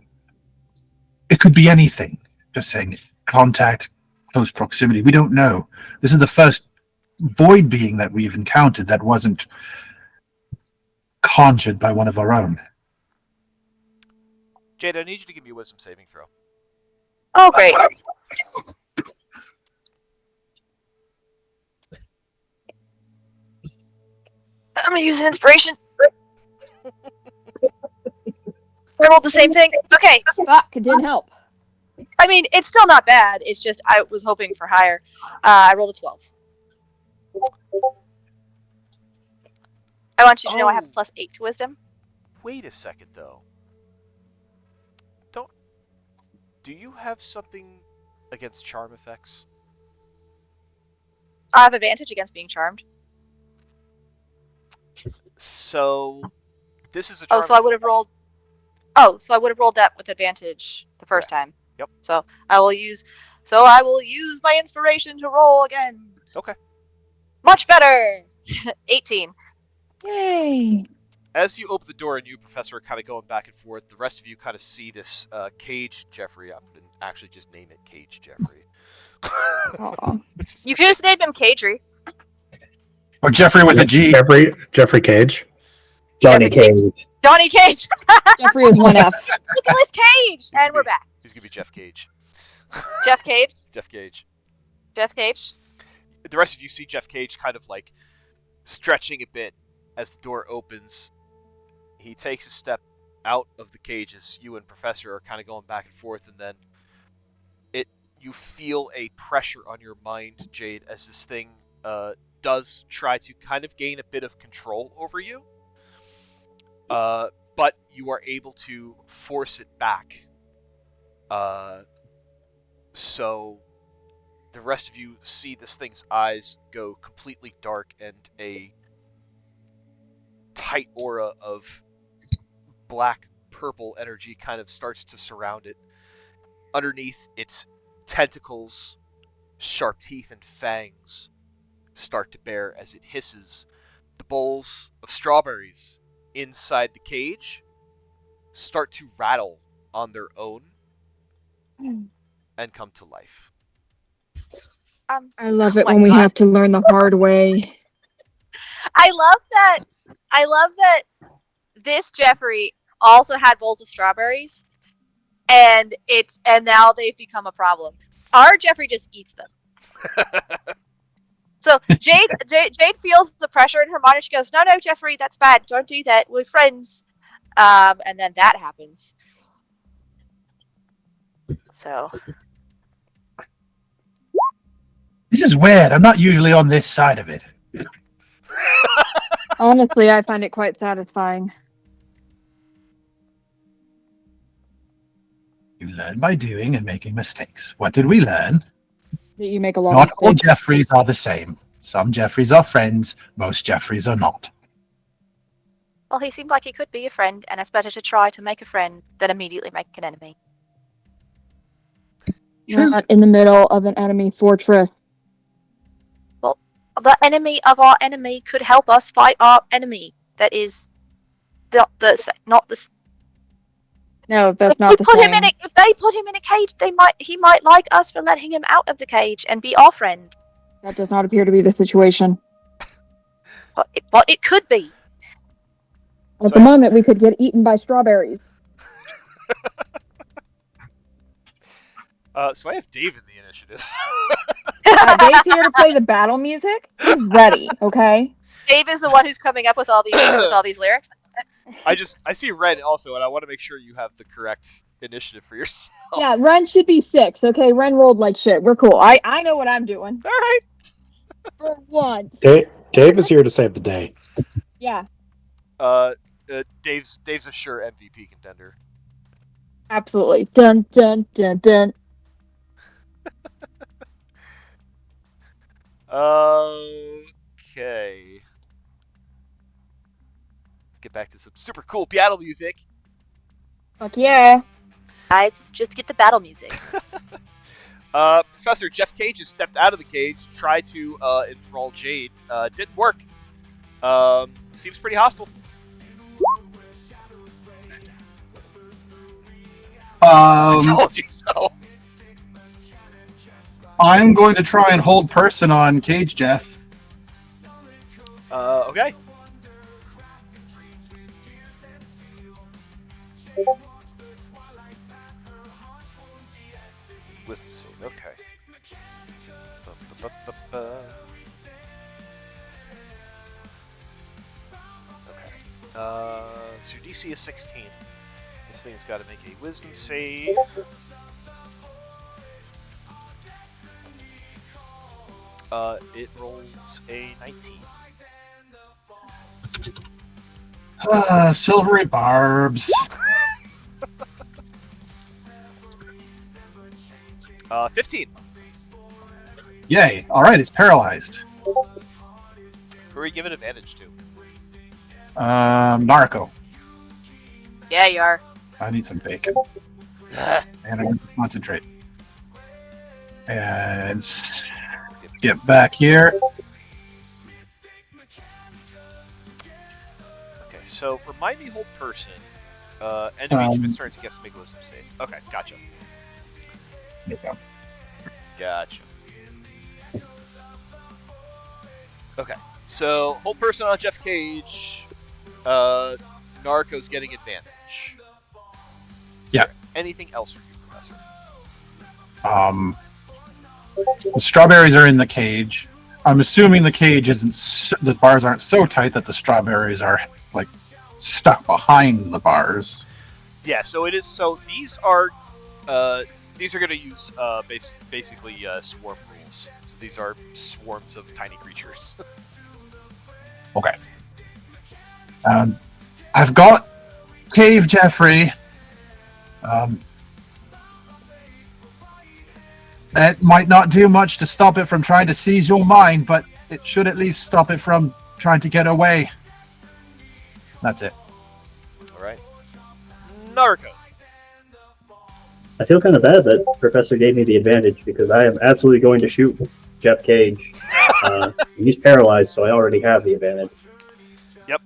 be anything. Just saying, contact, close proximity. We don't know. This is the first void being that we've encountered that wasn't conjured by one of our own. Jade, I need you to give me a wisdom saving throw. Oh, great. I'm gonna use an inspiration. I rolled the same thing. Okay. Fuck, it didn't help. I mean, it's still not bad. It's just I was hoping for higher. I rolled a 12. I want you to know I have a +8 to wisdom. Wait a second, though. Do you have something against charm effects? I have advantage against being charmed. So this is a charm. Oh, so I would have rolled. Oh, so I would have rolled that with advantage the first time. Yep. So I will use my inspiration to roll again. Okay. Much better. 18. Yay! As you open the door and you, Professor, are kind of going back and forth, the rest of you kind of see this Cage Jeffrey. I'm going to actually just name it Cage Jeffrey. Aw. You could just name him Cadry. Or Jeffrey with a G. Jeffrey Cage. Johnny Cage. Johnny Cage. Jeffrey is one F. Nicholas Cage. And we're back. He's going to be Jeff Cage. Jeff Cage. Jeff Cage. Jeff Cage. The rest of you see Jeff Cage kind of like stretching a bit as the door opens. He takes a step out of the cage as you and Professor are kind of going back and forth, and then you feel a pressure on your mind, Jade, as this thing does try to kind of gain a bit of control over you. But you are able to force it back. So the rest of you see this thing's eyes go completely dark and a tight aura of black purple energy kind of starts to surround it. Underneath its tentacles, sharp teeth and fangs start to bear as it hisses. The bowls of strawberries inside the cage start to rattle on their own and come to life. I love Oh it my when we God. have to learn the hard way. I love that this Jeffrey also had bowls of strawberries, and now they've become a problem. Our Jeffrey just eats them. So Jade feels the pressure in her mind, and she goes, "No, Jeffrey, that's bad. Don't do that. We're friends." And then that happens. So This is weird. I'm not usually on this side of it. Honestly, I find it quite satisfying. learn by doing and making mistakes. What did we learn? That you make a lot Not of all mistakes. Jeffreys are the same. Some Jeffreys are friends, most Jeffreys are not. Well, he seemed like he could be a friend, and it's better to try to make a friend than immediately make an enemy. We're not in the middle of an enemy fortress. Well, the enemy of our enemy could help us fight our enemy. That is not the. No, that's If not we the put same. him in a, if they put him in a cage, he might like us for letting him out of the cage and be our friend. That does not appear to be the situation. But it could be. At So the moment, we could get eaten by strawberries. So I have Dave in the initiative. Dave's here to play the battle music. He's ready, okay? Dave is the one who's coming up with all these lyrics. I see Ren also, and I want to make sure you have the correct initiative for yourself. Yeah, Ren should be 6, okay? Ren rolled like shit. We're cool. I know what I'm doing. All right. For once. Dave is here to save the day. Yeah, Dave's a sure MVP contender. absolutely. Dun, dun, dun, dun. Okay. Let's get back to some super cool battle music. Fuck yeah. Guys, just get the battle music. Professor Jeff Cage has stepped out of the cage, tried to enthrall Jade. Didn't work. Seems pretty hostile. I told you so. I'm going to try and hold person on Cage Jeff. Okay. Wisdom save. Okay. Okay. So your DC is 16. This thing's got to make a wisdom save. It rolls a 19. Silvery barbs. 15. Yay. All right, it's paralyzed. Who are you giving advantage to? Narco. Yeah, you are. I need some bacon. And I need to concentrate. And get back here. Okay, so remind me, hold person. End of each of its turns, he gets to make a wisdom save. Okay, gotcha. There you go. Gotcha. Okay, so hold person on Jeff Cage. Narco's getting advantage. Is Yeah. there anything else for you, Professor? The strawberries are in the cage. I'm assuming the cage isn't. The bars aren't so tight that the strawberries are like stuck behind the bars. Yeah, so it is. So these are going to use basically swarm rules. So these are swarms of tiny creatures. Okay. I've got Cave Jeffrey. It might not do much to stop it from trying to seize your mind, but it should at least stop it from trying to get away. That's it. All right. Narco. I feel kind of bad that Professor gave me the advantage because I am absolutely going to shoot Jeff Cage. He's paralyzed, so I already have the advantage. Yep.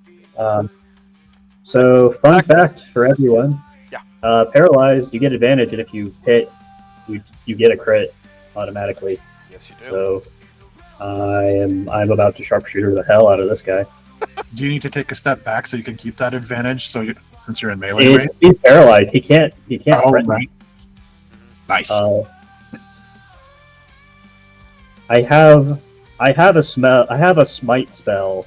So, fun fact for everyone. Yeah. Paralyzed, you get advantage, and if you hit, you get a crit automatically. Yes, you do. So, I'm about to sharpshooter the hell out of this guy. Do you need to take a step back so you can keep that advantage? Since you're in melee range. He's paralyzed. He can't. Oh, threaten me. right. Nice. I have a smite spell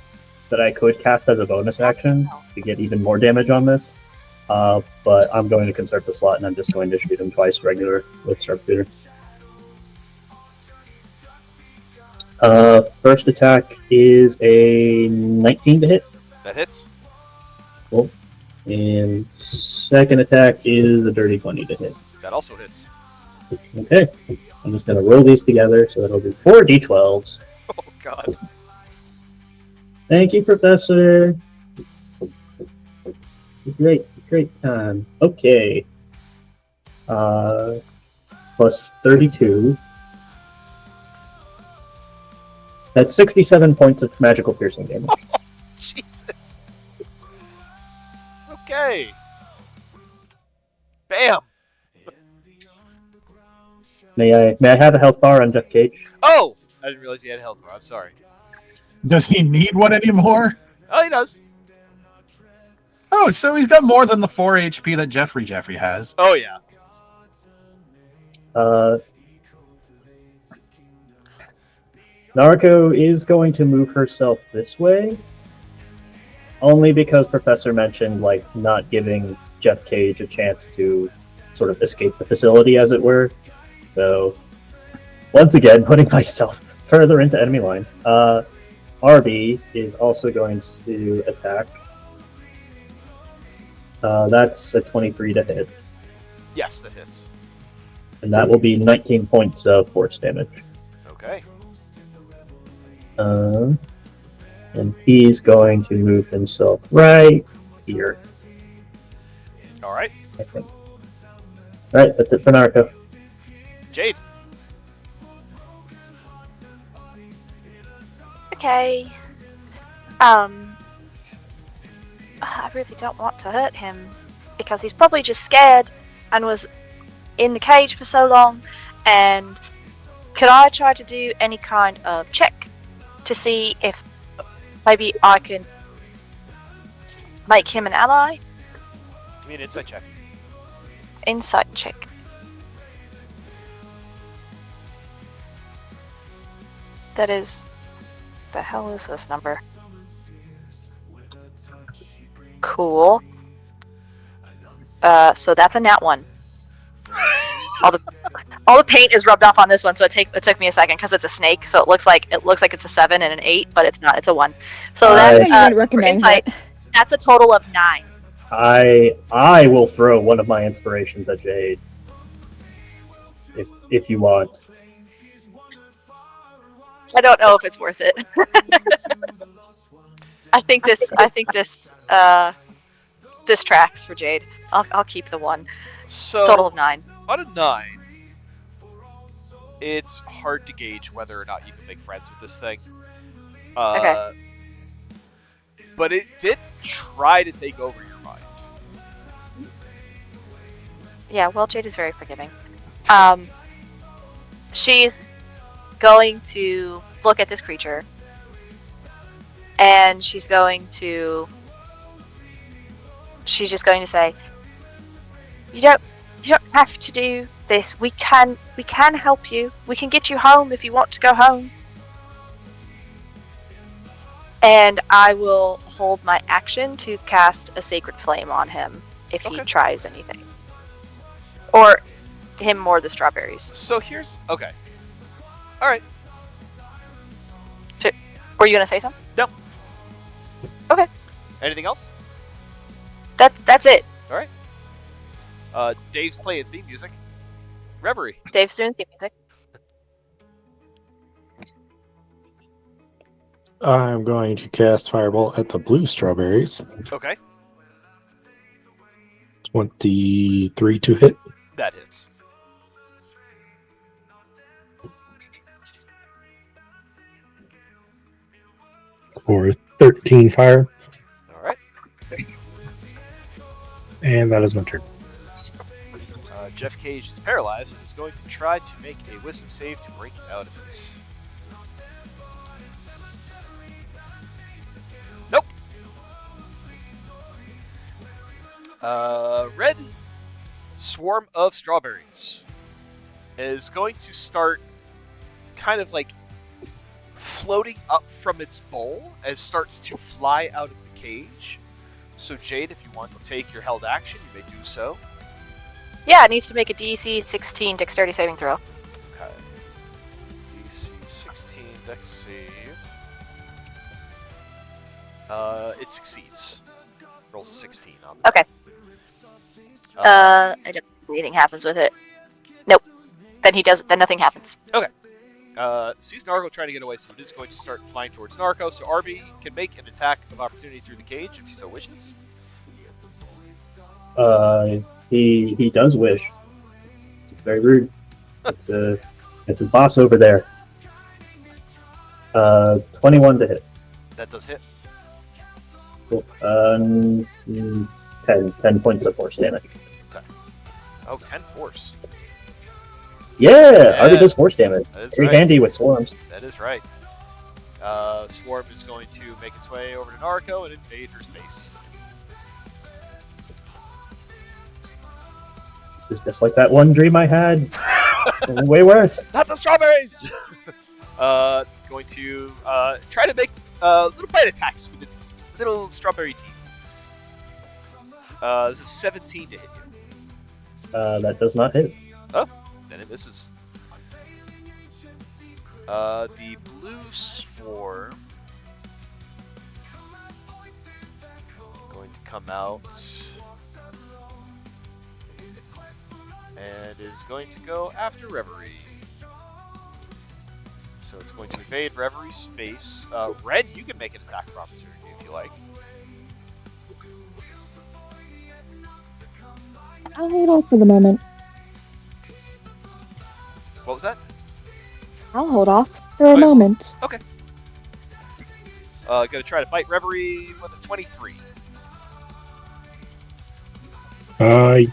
that I could cast as a bonus action to get even more damage on this. But I'm going to conserve the slot, and I'm just going to shoot him twice regular with sharpshooter. First attack is a 19 to hit. That hits. Cool. And second attack is a dirty 20 to hit. That also hits. Okay. I'm just gonna roll these together, so that'll do 4 d12s. Oh god. Thank you, Professor. Great time. Okay. Plus 32. That's 67 points of magical piercing damage. Jesus. Okay. Bam. May I have a health bar on Jeff Cage? Oh! I didn't realize he had a health bar. I'm sorry. Does he need one anymore? Oh, he does. Oh, so he's got more than the 4 HP that Jeffrey has. Oh, yeah. Naruko is going to move herself this way, only because Professor mentioned like not giving Jeff Cage a chance to sort of escape the facility, as it were. So, once again, putting myself further into enemy lines. RB is also going to attack. That's a 23 to hit, Yes, that hits. and that will be 19 points of force damage. Okay. And he's going to move himself right here, All right. I think. Alright, that's it for Naruko. Jade. Okay. I really don't want to hurt him because he's probably just scared and was in the cage for so long. And could I try to do any kind of check to see if maybe I can make him an ally? Give me an insight check. Insight check. That is... the hell is this number? Cool. So that's a nat 1. All the paint is rubbed off on this one, so it took me a second because it's a snake. So it looks like it's a 7 and an 8, but it's not. It's a 1. So that's you would for recognize insight. it. That's a total of 9. I will throw one of my inspirations at Jade. If you want. I don't know if it's worth it. I think this tracks for Jade. I'll keep the 1. So, Total of 9. out of 9, it's hard to gauge whether or not you can make friends with this thing. Okay. But it did try to take over your mind. Yeah, well, Jade is very forgiving. She's going to look at this creature, and she's just going to say, "You don't have to do this. We can help you. We can get you home if you want to go home." And I will hold my action to cast a Sacred Flame on him if he tries anything. Or him or the strawberries. So here's... okay. Alright. Were you going to say something? No. Okay. Anything else? That's it. Alright. Dave's playing theme music. Reverie. Dave's doing theme music. I'm going to cast Fireball at the blue strawberries. Okay. 23 to hit. That hits. For 13 fire. Alright. And that is my turn. Jeff Cage is paralyzed and is going to try to make a wisdom save to break out of it. Nope. Red swarm of strawberries is going to start kind of like floating up from its bowl as starts to fly out of the cage. So Jade, if you want to take your held action, you may do so. Yeah, it needs to make a DC 16 dexterity saving throw. Okay. DC 16 dex save. It succeeds. Rolls a 16 on that. Okay. I don't anything happens with it. Nope. Then he does. Then nothing happens. Sees Narco trying to get away, so it is going to start flying towards Narco. So RB can make an attack of opportunity through the cage if he so wishes. He does wish. It's very rude. It's his boss over there. 21 to hit. That does hit. Cool. 10 points of force damage. Oh, 10 force. Yeah, Arby does Yes, force damage. that is Very right. handy with swarms. That is right. Swarm is going to make its way over to Narco and invade her space. This is just like that one dream I had. Way worse. Not the strawberries! Going to try to make little bite attacks with its little strawberry teeth. This is 17 to hit you. That does not hit. Oh, then it misses. The blue swarm going to come out and is going to go after Reverie. So it's going to invade Reverie's space. Red, you can make an attack of opportunity if you like. I'll hold off for the moment. What was that? I'll hold off for a Okay. moment. Gonna try to bite Reverie with a 23.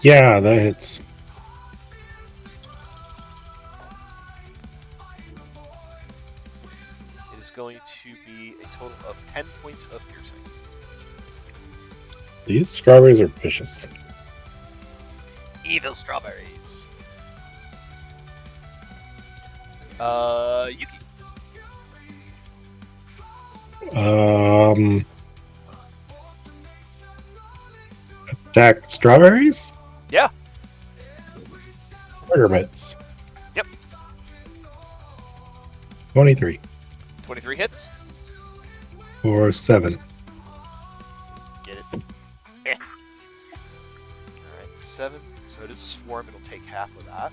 Yeah, that hits. It is going to be a total of 10 points of piercing. These strawberries are vicious. Evil strawberries. Yuki. Attack strawberries? Yeah. Pyramids. Yep. 23 23 hits. or 7. Get it. Alright, 7. So it is a swarm, it'll take half of that.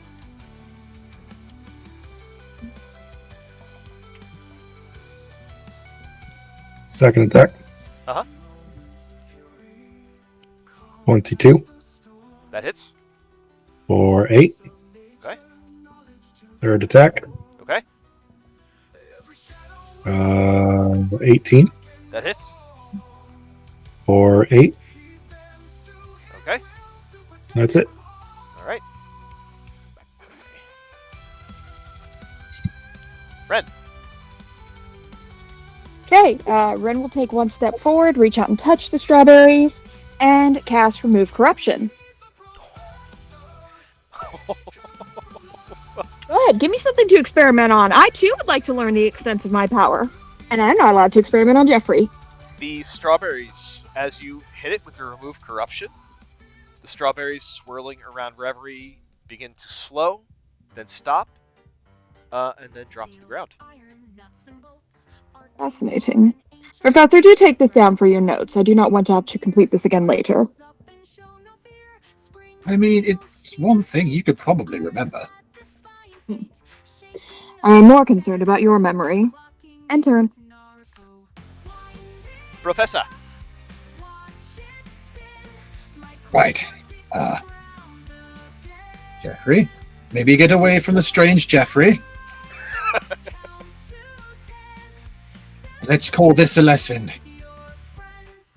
Second attack. Uh-huh. 22 That hits. for 8. Okay. Third attack. Okay. 18 That hits. for 8. Okay. That's it. Alright. Ren. Okay, Ren will take one step forward, reach out and touch the strawberries, and cast Remove Corruption. Go ahead, give me something to experiment on. I too would like to learn the extent of my power. And I'm not allowed to experiment on Jeffrey. The strawberries, as you hit it with the Remove Corruption, the strawberries swirling around Reverie begin to slow, then stop, and then drop to the ground. Fascinating. Professor, do take this down for your notes. I do not want to have to complete this again later. I mean, it's one thing you could probably remember. I am more concerned about your memory. And turn. Professor. Right. Jeffrey. Maybe get away from the strange Jeffrey. Let's call this a lesson.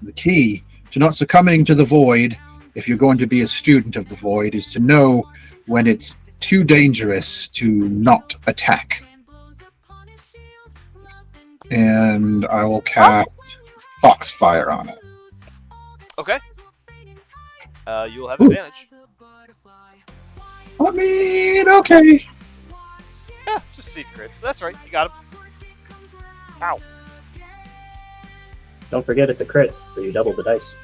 The key to not succumbing to the void, if you're going to be a student of the void, is to know when it's too dangerous to not attack. And I will cast Foxfire on it. Okay. You will have advantage. I mean, okay. Yeah, just secret. That's right, you got him. Ow. Don't forget it's a crit, so you double the dice.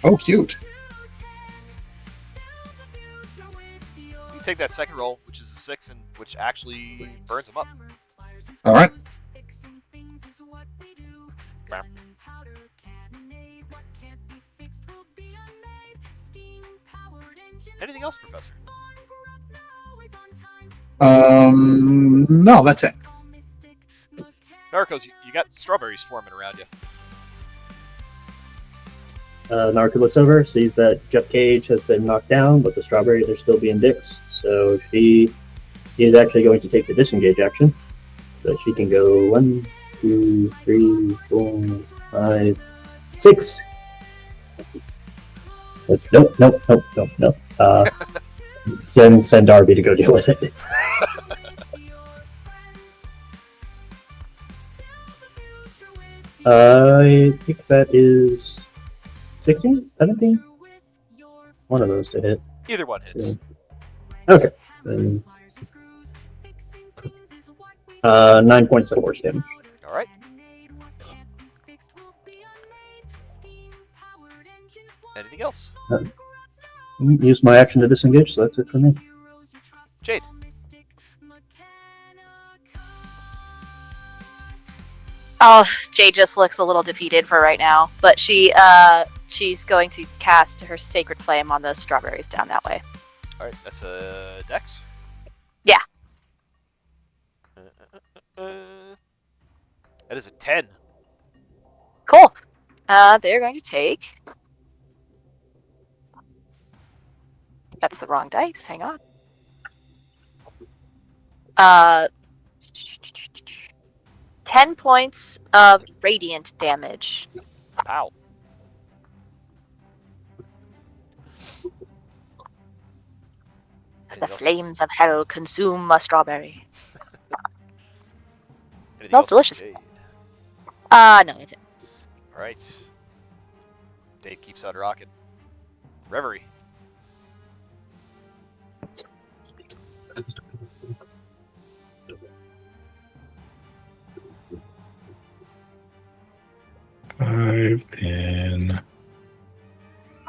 Oh, cute. You take that second roll, which is a 6, and which actually burns him up. All right. Bam. Anything else, Professor? No, that's it. Narcos, you got strawberries swarming around you. Narco looks over, sees that Jeff Cage has been knocked down, but the strawberries are still being dicks. So she is actually going to take the disengage action. So she can go 1, 2, 3, 4, 5, 6. Nope. Send Darby to go deal with it. I think that is 16, 17? One of those to hit. Either one hits. So, okay. Then, 9 points of force damage. All right. Anything else? Use my action to disengage, so that's it for me. Jade. Oh, Jade just looks a little defeated for right now, but she's going to cast her Sacred Flame on those strawberries down that way. All right, that's a dex. Yeah. That is a 10. Cool. They're going to take. That's the wrong dice. Hang on. 10 points of radiant damage. Ow. As the Anything else? flames of hell consume a strawberry. Anything Smells else, delicious. Jade? No, that's it. All right. Dave keeps on rocking. Reverie. Five, 10,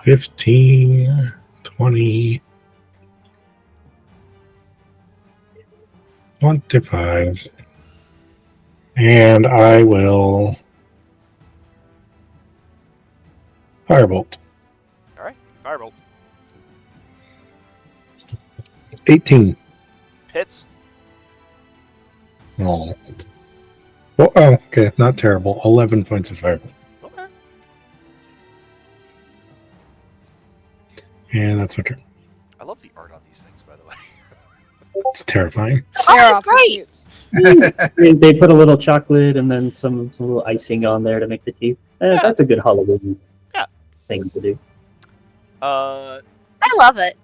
15, 20, 25. And I will firebolt. All right. Firebolt. 18. Hits. Oh. Oh, okay, not terrible. 11 points of firebolt. Okay. And that's my turn. I love the art on these things, by the way. It's terrifying. Oh, that's great. They put a little chocolate and then some little icing on there to make the teeth. Yeah. That's a good Halloween Yeah. thing to do. I love it.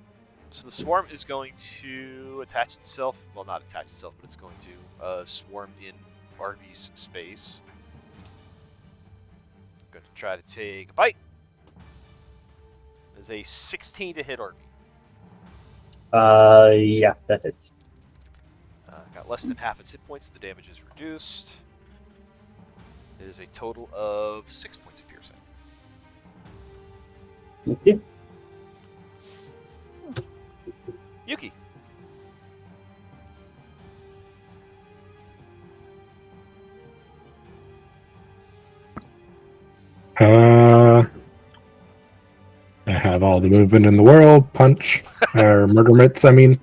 So the swarm is going to attach itself. Well, not attach itself, but it's going to swarm in Arby's space. Going to try to take a bite. There's a 16 to hit Arby. Yeah, that hits. Got less than half its hit points. The damage is reduced. It is a total of 6 points of piercing. Okay. Yuki. I have all the movement in the world. Punch. Or murder mitts, I mean.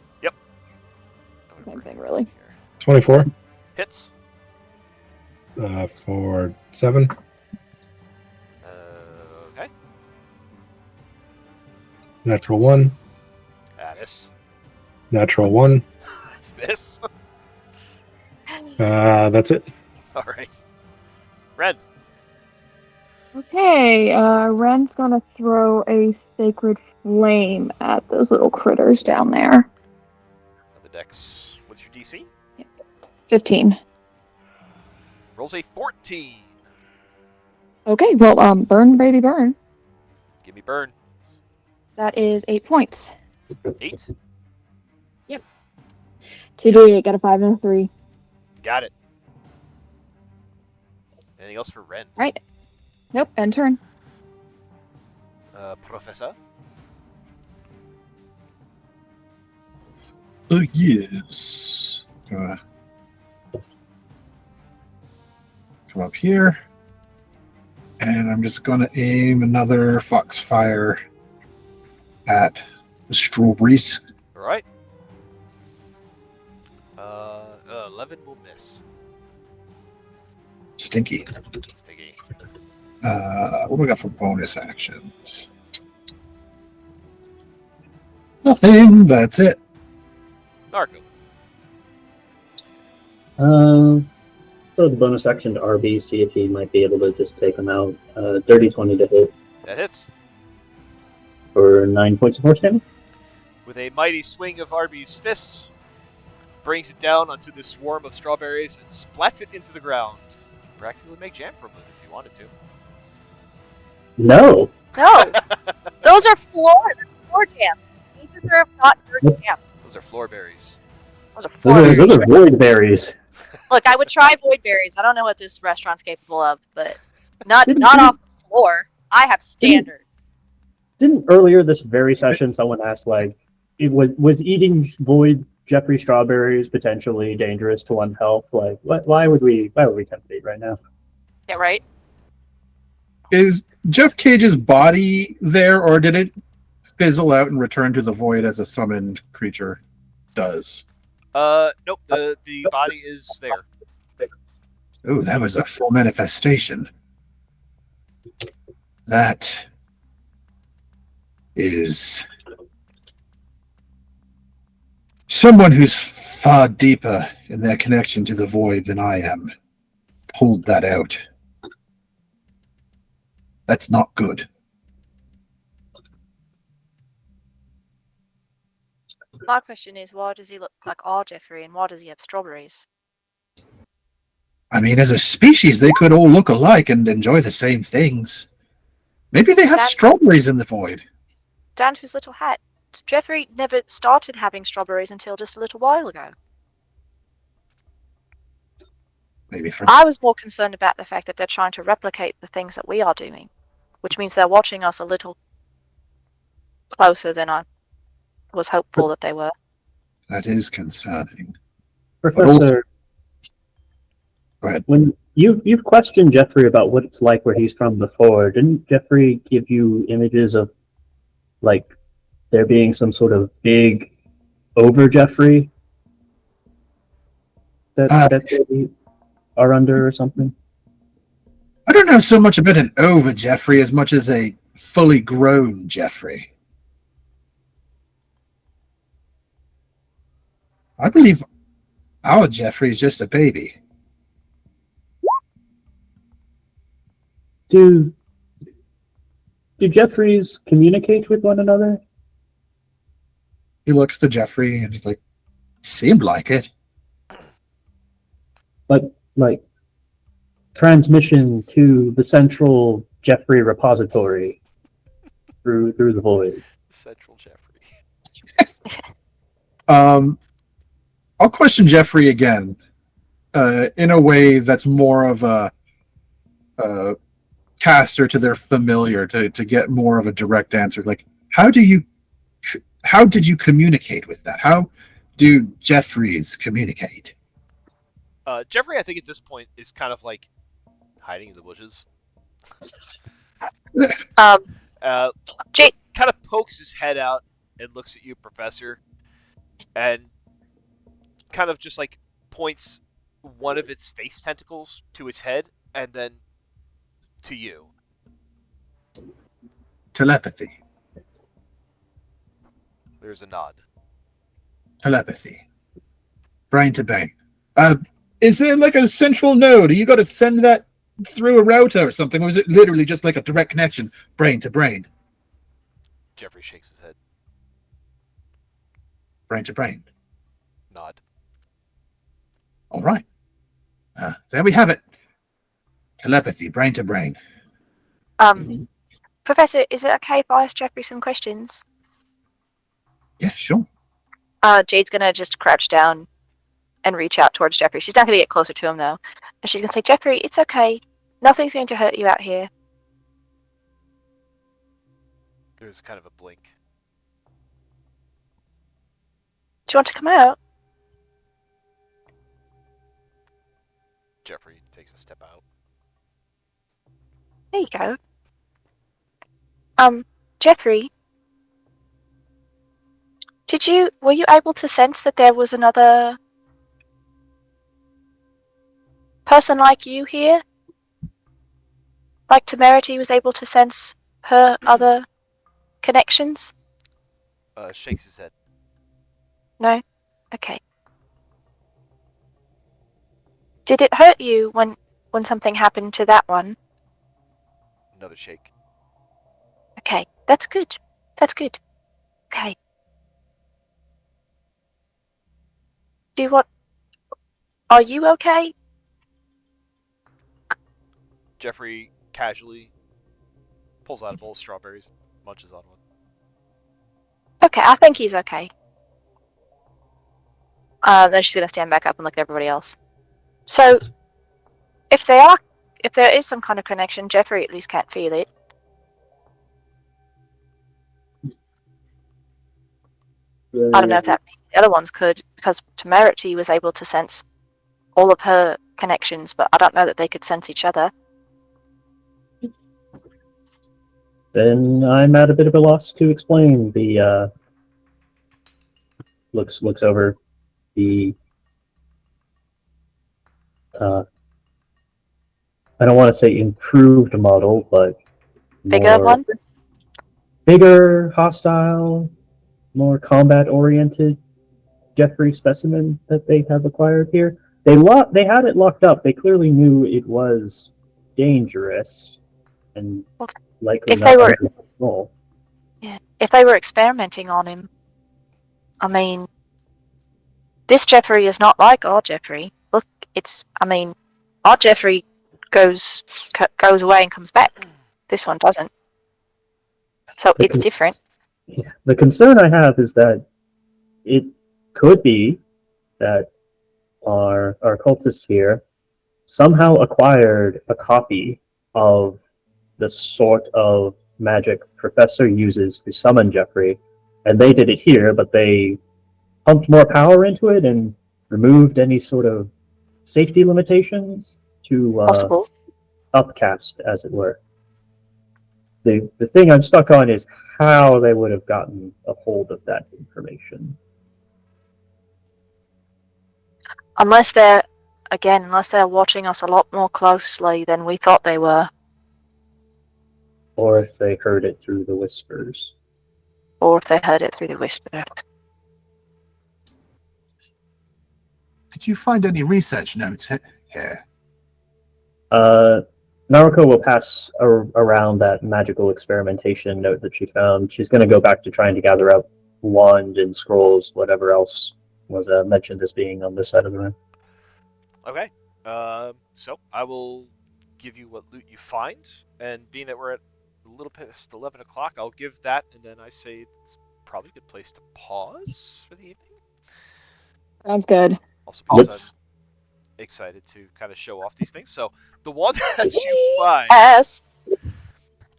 Same thing, really. 24. Hits. For 7. Okay. Natural 1. Addis. Natural 1. Miss. That's it. All right. Red. Okay, Ren's gonna throw a sacred flame at those little critters down there. The dex. What's your DC? 15. Rolls a 14. Okay, well, burn, baby, burn. Give me burn. That is 8 points. 8. 2d8, got a 5 and a 3. Got it. Anything else for Ren? Right. Nope, end turn. Professor. Yes. Gonna come up here. And I'm just gonna aim another foxfire at strawberries. All right. 11 will miss. Stinky. Sticky. What do we got for bonus actions? Nothing. That's it. Narco. Throw the bonus action to RB, see if he might be able to just take him out. Dirty 20 to hit That hits. for 9 points of force damage. With a mighty swing of Arby's fists, brings it down onto the swarm of strawberries and splats it into the ground. Practically make jam from it if you wanted to. No! No, those are floor. That's floor jam. They deserve not dirt jam. Those are floor berries. Those are floor Those berries. are void berries. Look, I would try void berries. I don't know what this restaurant's capable of, but not Didn't- off the floor. I have standards. Didn't earlier this very session someone ask, like, was eating void Jeffrey strawberries potentially dangerous to one's health? Like, why would we tempt fate right now? Yeah, right. Is Jeff Cage's body there, or did it fizzle out and return to the void as a summoned creature does? Nope. The body is there. Oh, that was a full manifestation. That is someone who's far deeper in their connection to the void than I am. Pulled that out. That's not good. My question is, why does he look like our Jeffrey, and why does he have strawberries? I mean, as a species, they could all look alike and enjoy the same things. Maybe they have That- strawberries in the void. Down to his little hat. Jeffrey never started having strawberries until just a little while ago. Maybe for I was more concerned about the fact that they're trying to replicate the things that we are doing, which means they're watching us a little closer than I was hopeful that they were. that is concerning. Professor, Go ahead. when you've questioned Jeffrey about what it's like where he's from before, didn't Jeffrey give you images of, like, there being some sort of big over Jeffrey that they are under or something? I don't know so much about an over Jeffrey as much as a fully grown Jeffrey. I believe our Jeffrey is just a baby. Do Jeffreys communicate with one another? He looks to Jeffrey and he's like, seemed like it. But, like, transmission to the central Jeffrey repository through the void. Central Jeffrey. I'll question Jeffrey again, in a way that's more of a caster to their familiar to get more of a direct answer. Like, how did you communicate with that? How do Jeffreys communicate? Jeffrey, I think at this point is kind of like hiding in the bushes. Jake, Kind of pokes his head out and looks at you, Professor, and kind of just like points one of its face tentacles to its head and then to you. Telepathy. There's a nod. Telepathy. Brain to brain. Is there like a central node? You got to send that through a router or something, or is it literally just like a direct connection, brain to brain? Jeffrey shakes his head. Brain to brain. Nod. All right. There we have it. Telepathy, brain to brain. Professor, is it okay if I ask Jeffrey some questions? Yeah, sure. Jade's gonna just crouch down and reach out towards Jeffrey. She's not gonna get closer to him though. And she's gonna say, Jeffrey, it's okay. Nothing's going to hurt you out here. There's kind of a blink. Do you want to come out? Jeffrey takes a step out. There you go. Jeffrey, Were you able to sense that there was another person like you here? Like Temerity was able to sense her other connections? Shakes his head. No? Okay. Did it hurt you when something happened to that one? Another shake. Okay, that's good. That's good. Okay. Are you okay? Jeffrey casually pulls out a bowl of strawberries, munches on one. Okay, I think he's okay. Then she's gonna stand back up and look at everybody else. So, if there is some kind of connection, Jeffrey at least can't feel it. I don't know if that means the other ones could, because Temerity was able to sense all of her connections, but I don't know that they could sense each other. Then I'm at a bit of a loss to explain. The looks over the. I don't want to say improved model, but Bigger more one? bigger, hostile, more combat-oriented Jeffrey specimen that they have acquired here. They had it locked up. They clearly knew it was dangerous and likely If they not were, under control. yeah, if they were experimenting on him, I mean, this Jeffrey is not like our Jeffrey. Look, our Jeffrey goes away and comes back. This one doesn't. So it's different. Yeah. The concern I have is that it could be that our cultists here somehow acquired a copy of the sort of magic Professor uses to summon Jeffrey, and they did it here, but they pumped more power into it and removed any sort of safety limitations to Possible. upcast, as it were. The thing I'm stuck on is how they would have gotten a hold of that information. Unless they're watching us a lot more closely than we thought they were. Or if they heard it through the whispers. Or if they heard it through the whisper. Did you find any research notes here? Naruko will pass around that magical experimentation note that she found. She's going to go back to trying to gather up wand and scrolls, whatever else was mentioned as being on this side of the room. Okay. So I will give you what loot you find, and being that we're at a little past 11 o'clock, I'll give that, and then I say it's probably a good place to pause for the evening. Sounds good. Also, because I'm excited to kind of show off these things. So the one that you find, Yes.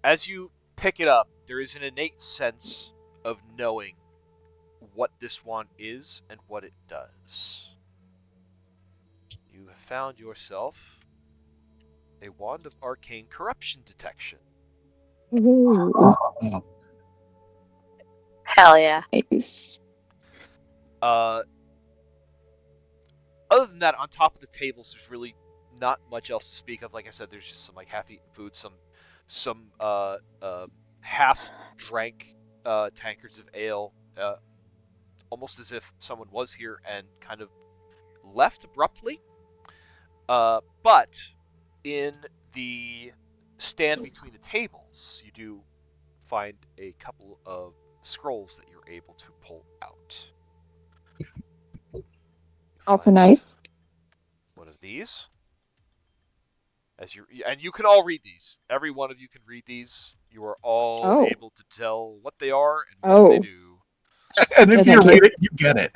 as you pick it up, there is an innate sense of knowing what this wand is and what it does. You have found yourself a wand of arcane corruption detection. Ooh, Hell yeah. nice. Other than that, on top of the tables, there's really not much else to speak of. Like I said, there's just some like half-eaten food, some half-drank tankards of ale, almost as if someone was here and kind of left abruptly. But in the stand between the tables, you do find a couple of scrolls that you're able to pull out. Also nice. One of these. And you can all read these. Every one of you can read these. You are all able to tell what they are and what they do. And if No, you thank read you. it, you get it.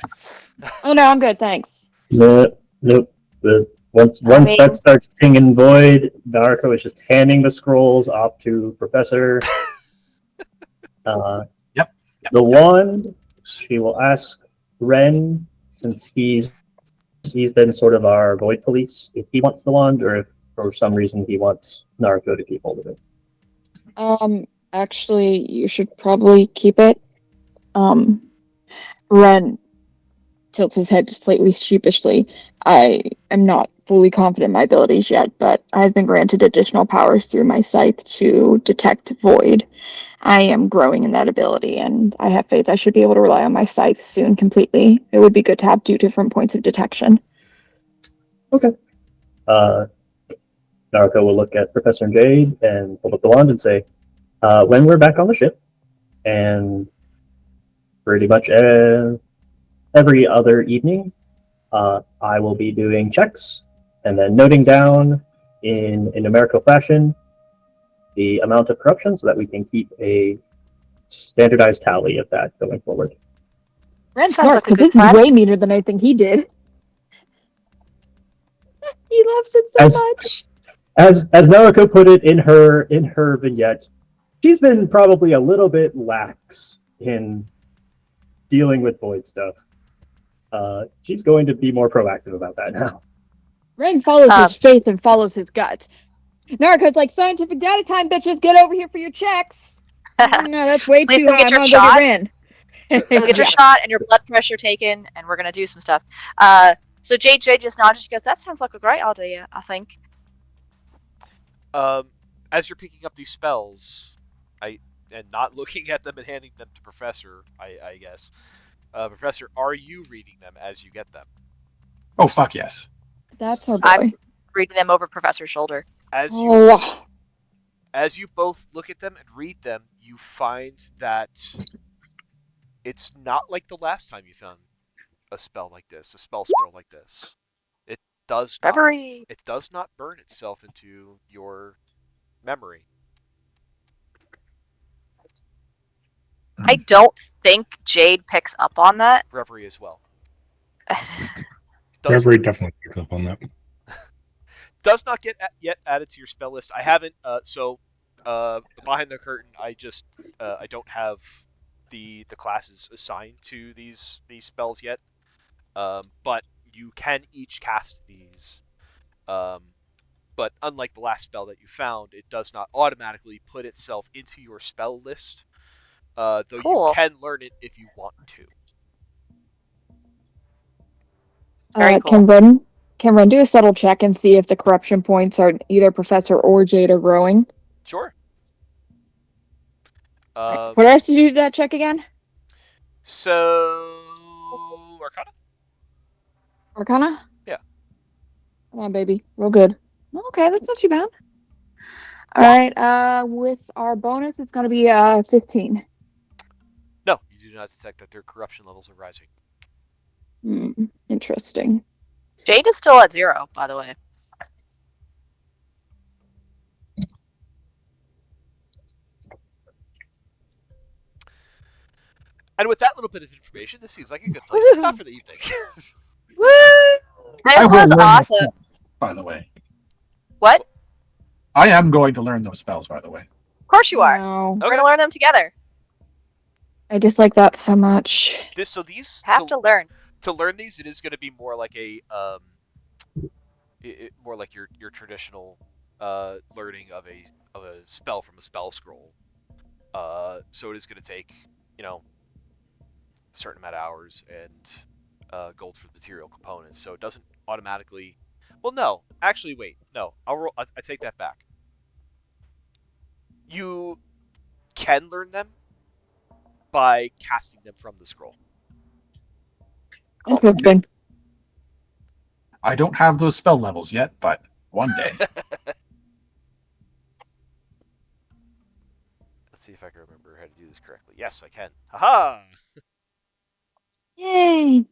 Oh no, I'm good, thanks. Nope. Once mean- that starts pinging void, Naruko is just handing the scrolls off to Professor. Yep. The wand, she will ask Ren, since he's been sort of our void police, if he wants the wand or if for some reason he wants Naruko to keep hold of it. Actually, you should probably keep it. Ren tilts his head slightly sheepishly. I am not fully confident in my abilities yet, but I've been granted additional powers through my scythe to detect void. I am growing in that ability, and I have faith I should be able to rely on my scythe soon completely. It would be good to have 2 different points of detection. Okay. Naruto will look at Professor Jade and hold up the wand and say, when we're back on the ship, and pretty much every other evening, I will be doing checks and then noting down in a numerical fashion the amount of corruption so that we can keep a standardized tally of that going forward. Ren's Sounds smart, like a because good this is plan. way meaner than I think he did. He loves it so As much. as Naruto put it in her vignette, she's been probably a little bit lax in dealing with void stuff. She's going to be more proactive about that now. Ren follows his faith and follows his gut. Naruto's like, scientific data time, bitches, get over here for your checks. No, that's way Please too come high. get I'm your gonna go shot. get Ren. Get your shot and your blood pressure taken, and we're gonna do some stuff. So Jade just nodded. She goes, "That sounds like a great idea. I think." As you're picking up these spells, and not looking at them and handing them to Professor, I guess. Professor, are you reading them as you get them? Oh, fuck yes. That's our I'm boy. reading them over Professor's shoulder. As you Oh, as you both look at them and read them, you find that it's not like the last time you found a spell like this, a spell scroll like this. It does not Reverie. it does not burn itself into your memory. I don't think Jade picks up on that. Reverie as well. Does Reverie definitely picks up on that. does not get yet added to your spell list. I haven't. Behind the curtain, I don't have the classes assigned to these spells yet. But you can each cast these. Um, but unlike the last spell that you found, it does not automatically put itself into your spell list. Though you Cool. can learn it if you want to. Very cool. Can Ren do a subtle check and see if the corruption points are either Professor or Jade are growing? Sure. What do I have to do that check again? So Arcana? Arcana? Yeah. Come on, baby. Real good. Okay, that's not too bad. Alright, with our bonus, it's gonna be 15. No, you do not detect that their corruption levels are rising. Interesting. Jade is still at 0, by the way. And with that little bit of information, this seems like a good place to stop for the evening. Woo! This I will was learn those awesome. spells, by the way. What? I am going to learn those spells, by the way. Of course you are. No. We're gonna learn them together. I dislike that so much. These Have to learn. to learn these, it is going to be more like more like your traditional learning of a spell from a spell scroll. So it is going to take a certain amount of hours and gold for the material components. So it doesn't automatically. Well, no, actually, wait, no, I take that back. You can learn them by casting them from the scroll. Cool. Interesting. I don't have those spell levels yet, but one day. Let's see if I can remember how to do this correctly. Yes, I can. Haha! Yay!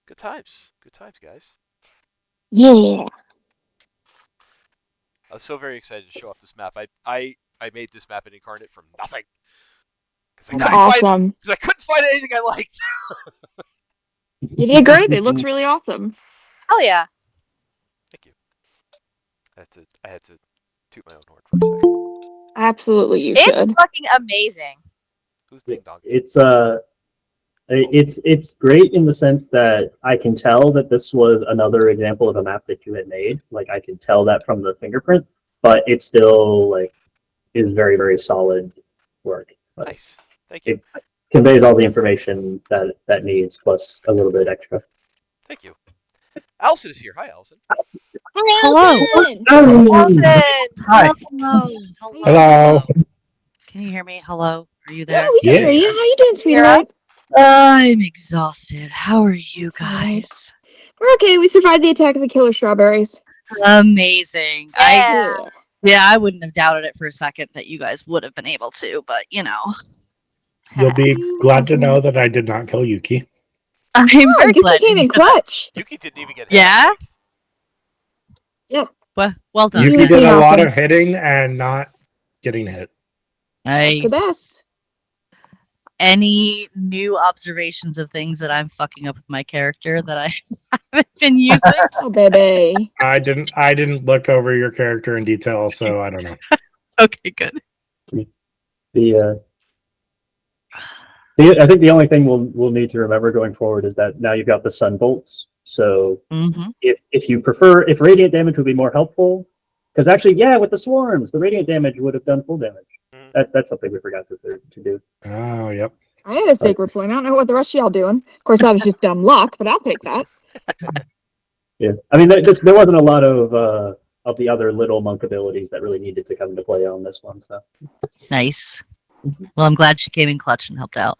Good times. Good times, guys. Yeah. I was so very excited to show off this map. I made this map in Incarnate from nothing. Because That's awesome. I couldn't find anything I liked. You did great. It looks really awesome. Hell yeah. Thank you. I had to toot my own horn for a second. Absolutely, you It's should. fucking amazing. Who's Ding Dong? It's It's great in the sense that I can tell that this was another example of a map that you had made. Like I can tell that from the fingerprint, but it still like is very, very solid work. Like, Nice. Thank you. it conveys all the information that needs plus a little bit extra. Thank you. Allison is here. Hi, Allison. Hello. Allison! Allison! Hi. Hello. Hello. Can you hear me? Hello. Are you Yeah, there? we can hear Yeah. you. How you doing, Can you hear sweetheart? us? I'm exhausted. How are you guys? We're okay. We survived the attack of the killer strawberries. Amazing. Yeah. I wouldn't have doubted it for a second that you guys would have been able to, but you know. You'll be You glad to have know that I did not kill Yuki. I'm Oh, very Yuki glad. came in clutch. Yuki didn't even get hit. Yeah? I think. Well done. You Yuki did clean a off lot him. of hitting and not getting hit. That's the Nice. best. Any new observations of things that I'm fucking up with my character that I haven't been using? Oh, baby. I didn't look over your character in detail, so I don't know. Okay, good. I think the only thing we'll need to remember going forward is that now you've got the sun bolts. So Mm-hmm. if you prefer, if radiant damage would be more helpful, because actually, yeah, with the swarms, the radiant damage would have done full damage. That's something we forgot to do. Oh, yep. I had a sacred flame. I don't know what the rest of y'all doing. Of course, that was just dumb luck, but I'll take that. Yeah, I mean, there wasn't a lot of the other little monk abilities that really needed to come into play on this one. So Nice. Well, I'm glad she came in clutch and helped out.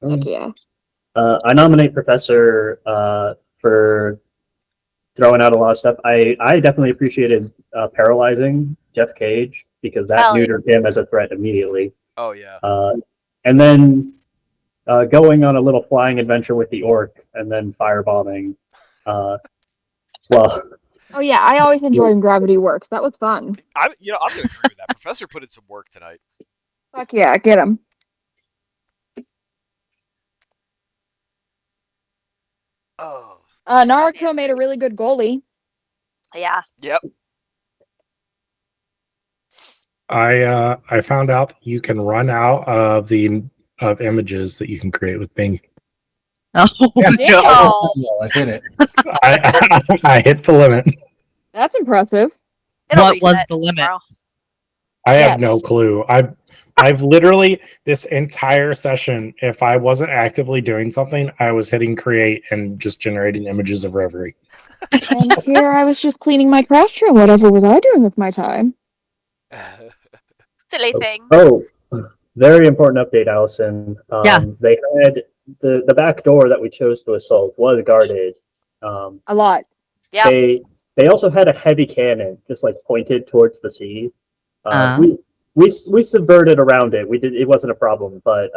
Heck yeah. I nominate Professor for throwing out a lot of stuff. I definitely appreciated paralyzing Jeff Cage because that Hell yeah. neutered him as a threat immediately. Oh yeah. And then going on a little flying adventure with the orc and then firebombing. Well, Oh, yeah. I always enjoy when gravity works. That was fun. I'm gonna agree with that. Professor put in some work tonight. Fuck yeah. Get him. Oh. Naruto made a really good goalie. Yeah. Yep. I found out you can run out of of images that you can create with Bing. Oh, Yeah. no. Oh, Well, I've hit it. I hit the limit. That's impressive. it'll What was reset the limit? tomorrow. I have Yes. no clue. I've literally this entire session, if I wasn't actively doing something, I was hitting create and just generating images of Reverie. And here I was just cleaning my craft room. Whatever was I doing with my time? Silly thing. Oh, very important update, Allison. Yeah. They had the back door that we chose to assault was guarded. A lot. Yeah. They also had a heavy cannon just like pointed towards the sea. Uh. We subverted around it. It wasn't a problem, but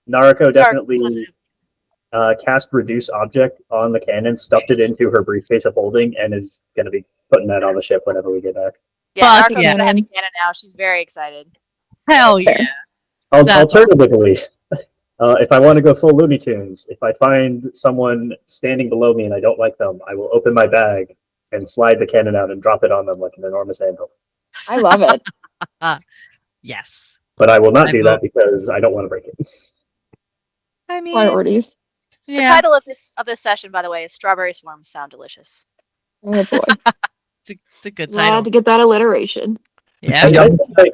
Nariko definitely cast reduce object on the cannon, stuffed it into her briefcase of holding, and is going to be putting that on the ship whenever we get back. Yeah, Fuck Narco's yeah. got a heavy cannon now. She's very excited. Hell Fair. yeah. That's Alternatively, if I want to go full Looney Tunes, if I find someone standing below me and I don't like them, I will open my bag and slide the cannon out and drop it on them like an enormous anvil. I love it. Yes. But I will not I do vote. that because I don't want to break it. I mean, Priorities. The yeah, title of this session, by the way, is "Strawberry Swarms Sound Delicious." Oh boy. it's a good Glad title. to get that alliteration. Yeah. I think like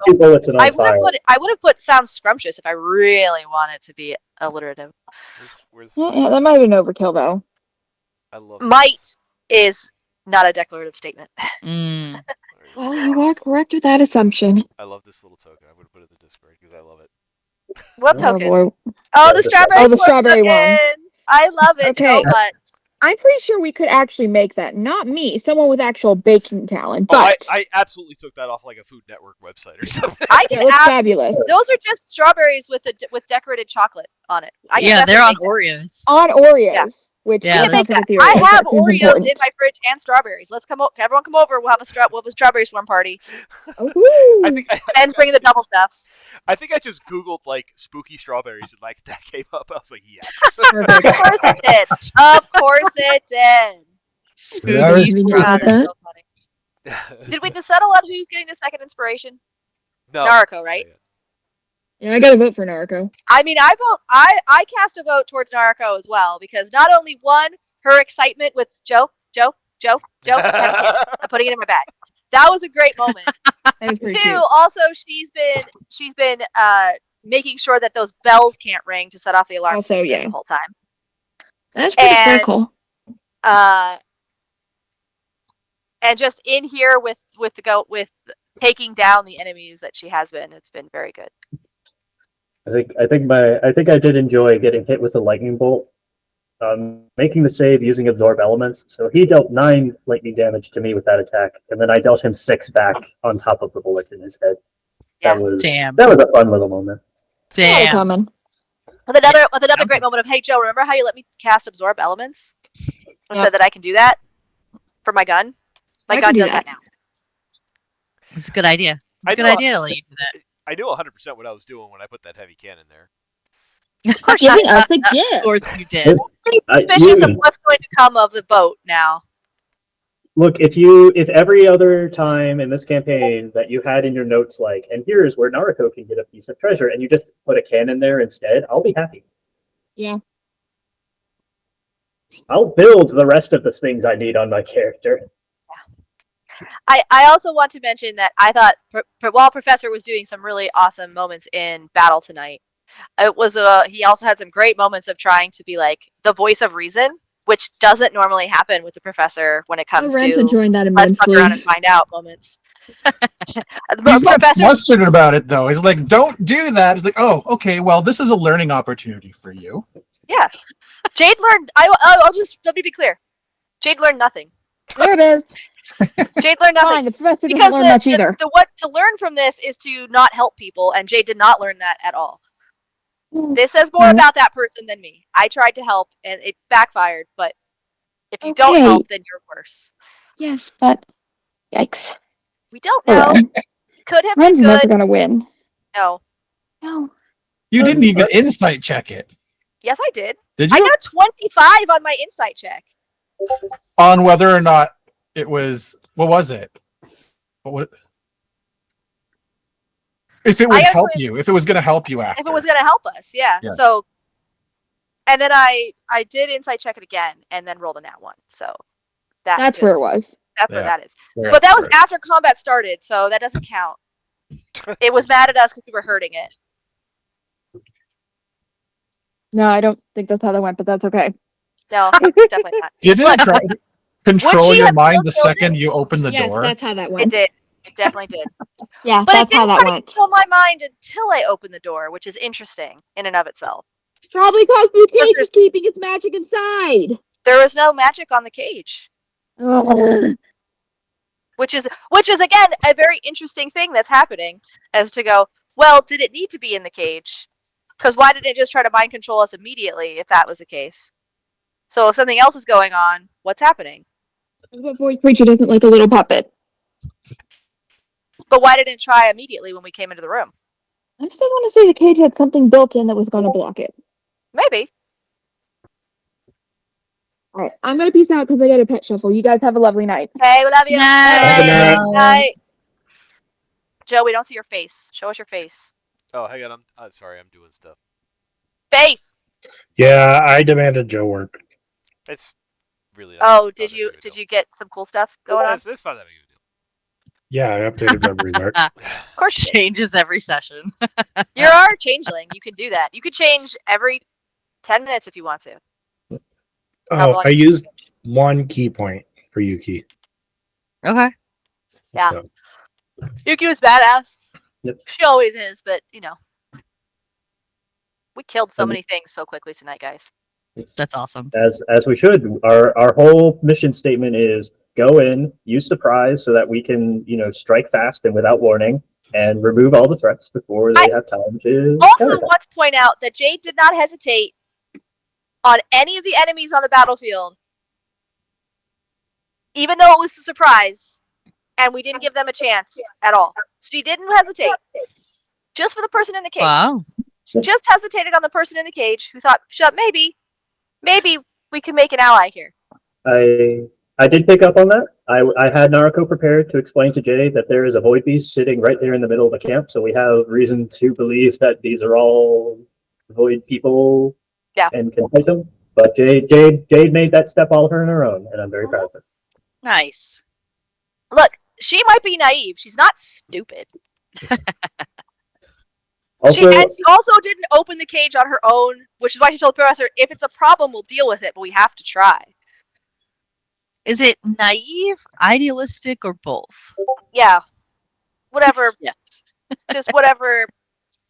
2 bullets and I on would have fire. put "Sound Scrumptious" if I really wanted to be alliterative. Where's Yeah, that might have been overkill though. I love Might is not a declarative statement. Mm. Well, you are correct with that assumption. I love this little token. I'm gonna put it in the Discord because I love it. What Oh, Oh token? boy. Oh, the strawberry. Oh, the Swarm strawberry one. token! I love it so Okay. much. I'm pretty sure we could actually make that. Not me, someone with actual baking talent. Oh, But I absolutely took that off like a Food Network website or something. I it can looks absolutely. fabulous. Those are just strawberries with decorated chocolate on it. I can Yeah, they're definitely on make that. Oreos. On Oreos, Yeah. which Yeah, We can is make something that. I ethereal. have That seems Oreos important. in my fridge and strawberries. Let's come. Everyone, come over. We'll have a strawberry swarm party. Oh, I think Ben's bringing the double stuff. I think I just googled like spooky strawberries and like that came up. I was like, yes. perfect. Of course it did. Of course it did. Spooky. That was- Even God, about that's that. so funny. Did we just settle on who's getting the second inspiration? No. Nariko, right? Yeah, I gotta vote for Naruko. I mean, I cast a vote towards Naruko as well, because not only one, her excitement with Joe, heavy cannon. I'm putting it in my bag. That was a great moment. That was pretty Two, cute. also she's been making sure that those bells can't ring to set off the alarm Also, system yeah. the whole time. That's pretty And critical. And just in here with taking down the enemies that she has been, it's been very good. I think I did enjoy getting hit with a lightning bolt. Making the save using absorb elements, so he dealt 9 lightning damage to me with that attack, and then I dealt him 6 back on top of the bullet in his head. Yeah. That was a fun little moment. Yeah, coming. With another great moment of, hey Joe, remember how you let me cast absorb elements? I said that I can do that for my gun. My gun does that now. It's a good idea. It's a good idea to let you do that. I knew 100% what I was doing when I put that heavy cannon there. Of course, Giving us a gift. Of course you did. Suspicious of what's going to come of the boat now. Look, if every other time in this campaign that you had in your notes, like, and here's where Naruto can get a piece of treasure, and you just put a cannon there instead, I'll be happy. Yeah. I'll build the rest of the things I need on my character. I also want to mention that I thought while Professor was doing some really awesome moments in battle tonight, it was he also had some great moments of trying to be like the voice of reason, which doesn't normally happen with the Professor when it comes Ren's to enjoying that let's fuck immensely. around and find out moments. He's not flustered about it though. He's like, "Don't do that." He's like, "Oh, okay. Well, this is a learning opportunity for you." Yeah, Jade learned. I'll just let me be clear. Jade learned nothing. There it is. Jade learned nothing. Fine, the Professor doesn't Because learn much either. what to learn from this is to not help people, and Jade did not learn that at all. This says more about that person than me. I tried to help, and it backfired. But if you don't help, then you're worse. Yes, but yikes. We don't know. Could have been Ren's good. never gonna win. No. No. You didn't even insight check it. Yes, I did. Did you? I got 25 on my insight check. On whether or not it was, what was it? If it would help you, if it was going to help you after. If it was going to help us, yeah. So, and then I did insight check it again, and then rolled a nat 1. So that's where it was. That's where that is. But that was after combat started, so that doesn't count. It was mad at us because we were hurting it. No, I don't think that's how that went, but that's okay. No, it's definitely not. Didn't it try to control your mind the second you opened the door? Yes, that's how that went. It did. It definitely did. Yeah, but that's how that went. It didn't control my mind until I opened the door, which is interesting in and of itself. Probably because the cage is keeping its magic inside. There was no magic on the cage. Which is again a very interesting thing that's happening, as to go, well, did it need to be in the cage? Because why didn't it just try to mind control us immediately if that was the case? So if something else is going on, what's happening? What voice creature doesn't like a little puppet? But why didn't it try immediately when we came into the room? I'm still going to say the cage had something built in that was going to block it. Maybe. All right, I'm going to peace out because I got a pet shuffle. You guys have a lovely night. Hey, we love you. Night. Night. Joe, we don't see your face. Show us your face. Oh, hang on. I'm sorry. I'm doing stuff. Face. Yeah, I demanded Joe work. It's really. Did you get some cool stuff going on? It's not that big of a deal. Yeah, I updated memories art. Of course, changes every session. You're our changeling. You can do that. You could change every 10 minutes if you want to. Oh, I used 1 key point for Yuki. Okay. Yeah. So. Yuki was badass. Yep. She always is, but we killed so many things so quickly tonight, guys. That's awesome. As we should. Our whole mission statement is go in, use surprise so that we can, strike fast and without warning, and remove all the threats before they have time to. Also, want to point out that Jade did not hesitate on any of the enemies on the battlefield, even though it was a surprise, and we didn't give them a chance at all. She didn't hesitate. Just for the person in the cage. Wow. She just hesitated on the person in the cage who thought, maybe we can make an ally here. I did pick up on that. I had Naruko prepared to explain to Jay that there is a void beast sitting right there in the middle of the camp, so we have reason to believe that these are all void people Yeah. and can fight them. But Jade made that step all on her own, and I'm very proud of her. Nice. Look, she might be naive. She's not stupid. Also, And she also didn't open the cage on her own, which is why she told the professor, if it's a problem, we'll deal with it, but we have to try. Is it naive, idealistic, or both? Yeah. Whatever. Yes. Just whatever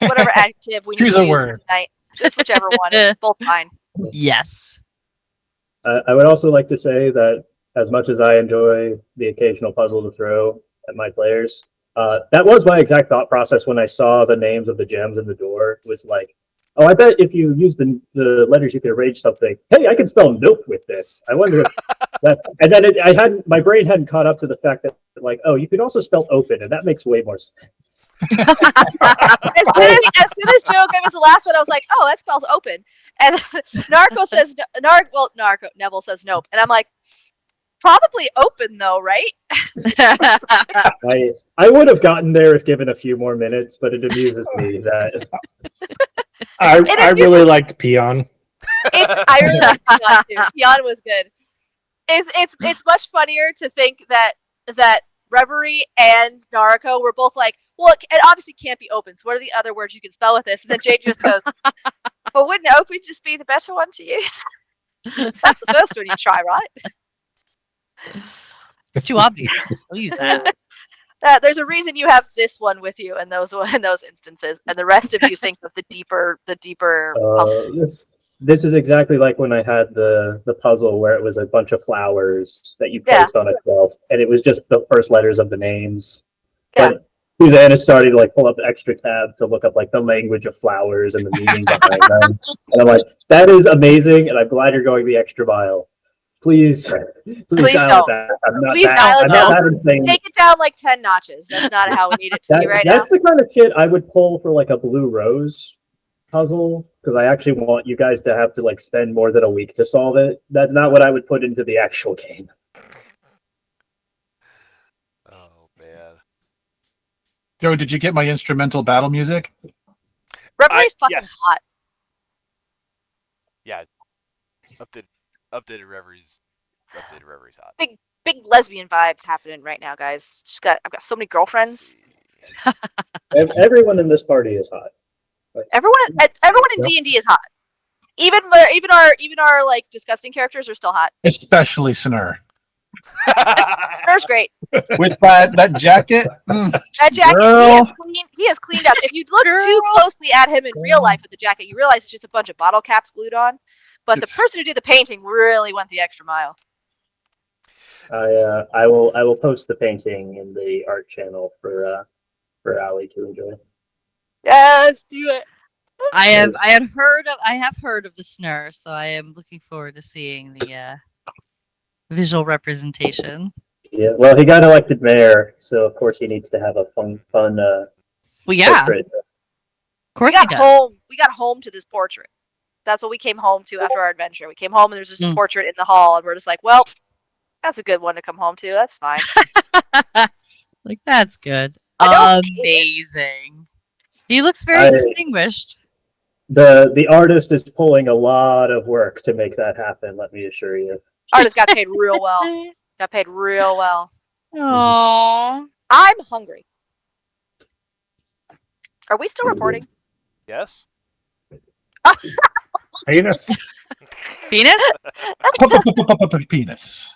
adjective we need Choose to a use word. tonight. Just whichever one. It's both fine. Yes. I would also like to say that as much as I enjoy the occasional puzzle to throw at my players, that was my exact thought process when I saw the names of the gems in the door. Was like, oh, I bet if you use the letters, you could arrange something. Hey, I can spell nope with this. I wonder if that. And then my brain hadn't caught up to the fact that like, oh, you could also spell open, and that makes way more sense. As soon as Joe gave us the last one, I was like, oh, that spells open. And Neville says nope. And I'm like, probably open though, right? I would have gotten there if given a few more minutes, but it amuses me that I really liked Peon. I really liked Peon too. Peon was good. It's much funnier to think that Reverie and Naruko were both like, look, it obviously can't be open, so what are the other words you can spell with this? And then Jade just goes, but wouldn't open just be the better one to use? That's the first one you try, right? It's too obvious. I'll use that. There's a reason you have this one with you in those instances, and the rest of you think of the deeper puzzles. This is exactly like when I had the puzzle where it was a bunch of flowers that you placed on a shelf, and it was just the first letters of the names. Yeah. But Susanna started to like pull up extra tabs to look up like the language of flowers and the meaning behind them. And I'm like, that is amazing, and I'm glad you're going the extra mile. Please dial it back. I'm not that insane. Take it down like 10 notches. That's not how we need it to be right now. That's the kind of shit I would pull for like a Blue Rose puzzle, because I actually want you guys to have to like spend more than a week to solve it. That's not what I would put into the actual game. Oh man. Joe, did you get my instrumental battle music? Reverie's fucking hot. Yeah. Updated Reverie's hot. Big lesbian vibes happening right now, guys. I've got so many girlfriends. Everyone in this party is hot. Like, everyone in D&D is hot. Even our like disgusting characters are still hot. Especially Snur. Snur's great. With that jacket. That jacket, he has cleaned up. If you look too closely at him in real life with the jacket, you realize it's just a bunch of bottle caps glued on. But the person who did the painting really went the extra mile. I will post the painting in the art channel for Ali to enjoy. Yes, do it. I have heard of the Snur, so I am looking forward to seeing the visual representation. Yeah, well, he got elected mayor, so of course he needs to have a fun. Well, yeah. Portrait. Of course, we got home to this portrait. That's what we came home to after our adventure. We came home and there's just a portrait in the hall, and we're just like, well, that's a good one to come home to. That's fine. Like, that's good. Amazing. He looks very distinguished. The artist is pulling a lot of work to make that happen, let me assure you. Artist got paid real well. Aww. I'm hungry. Are we still recording? Yes. Penis. Penis? Penis.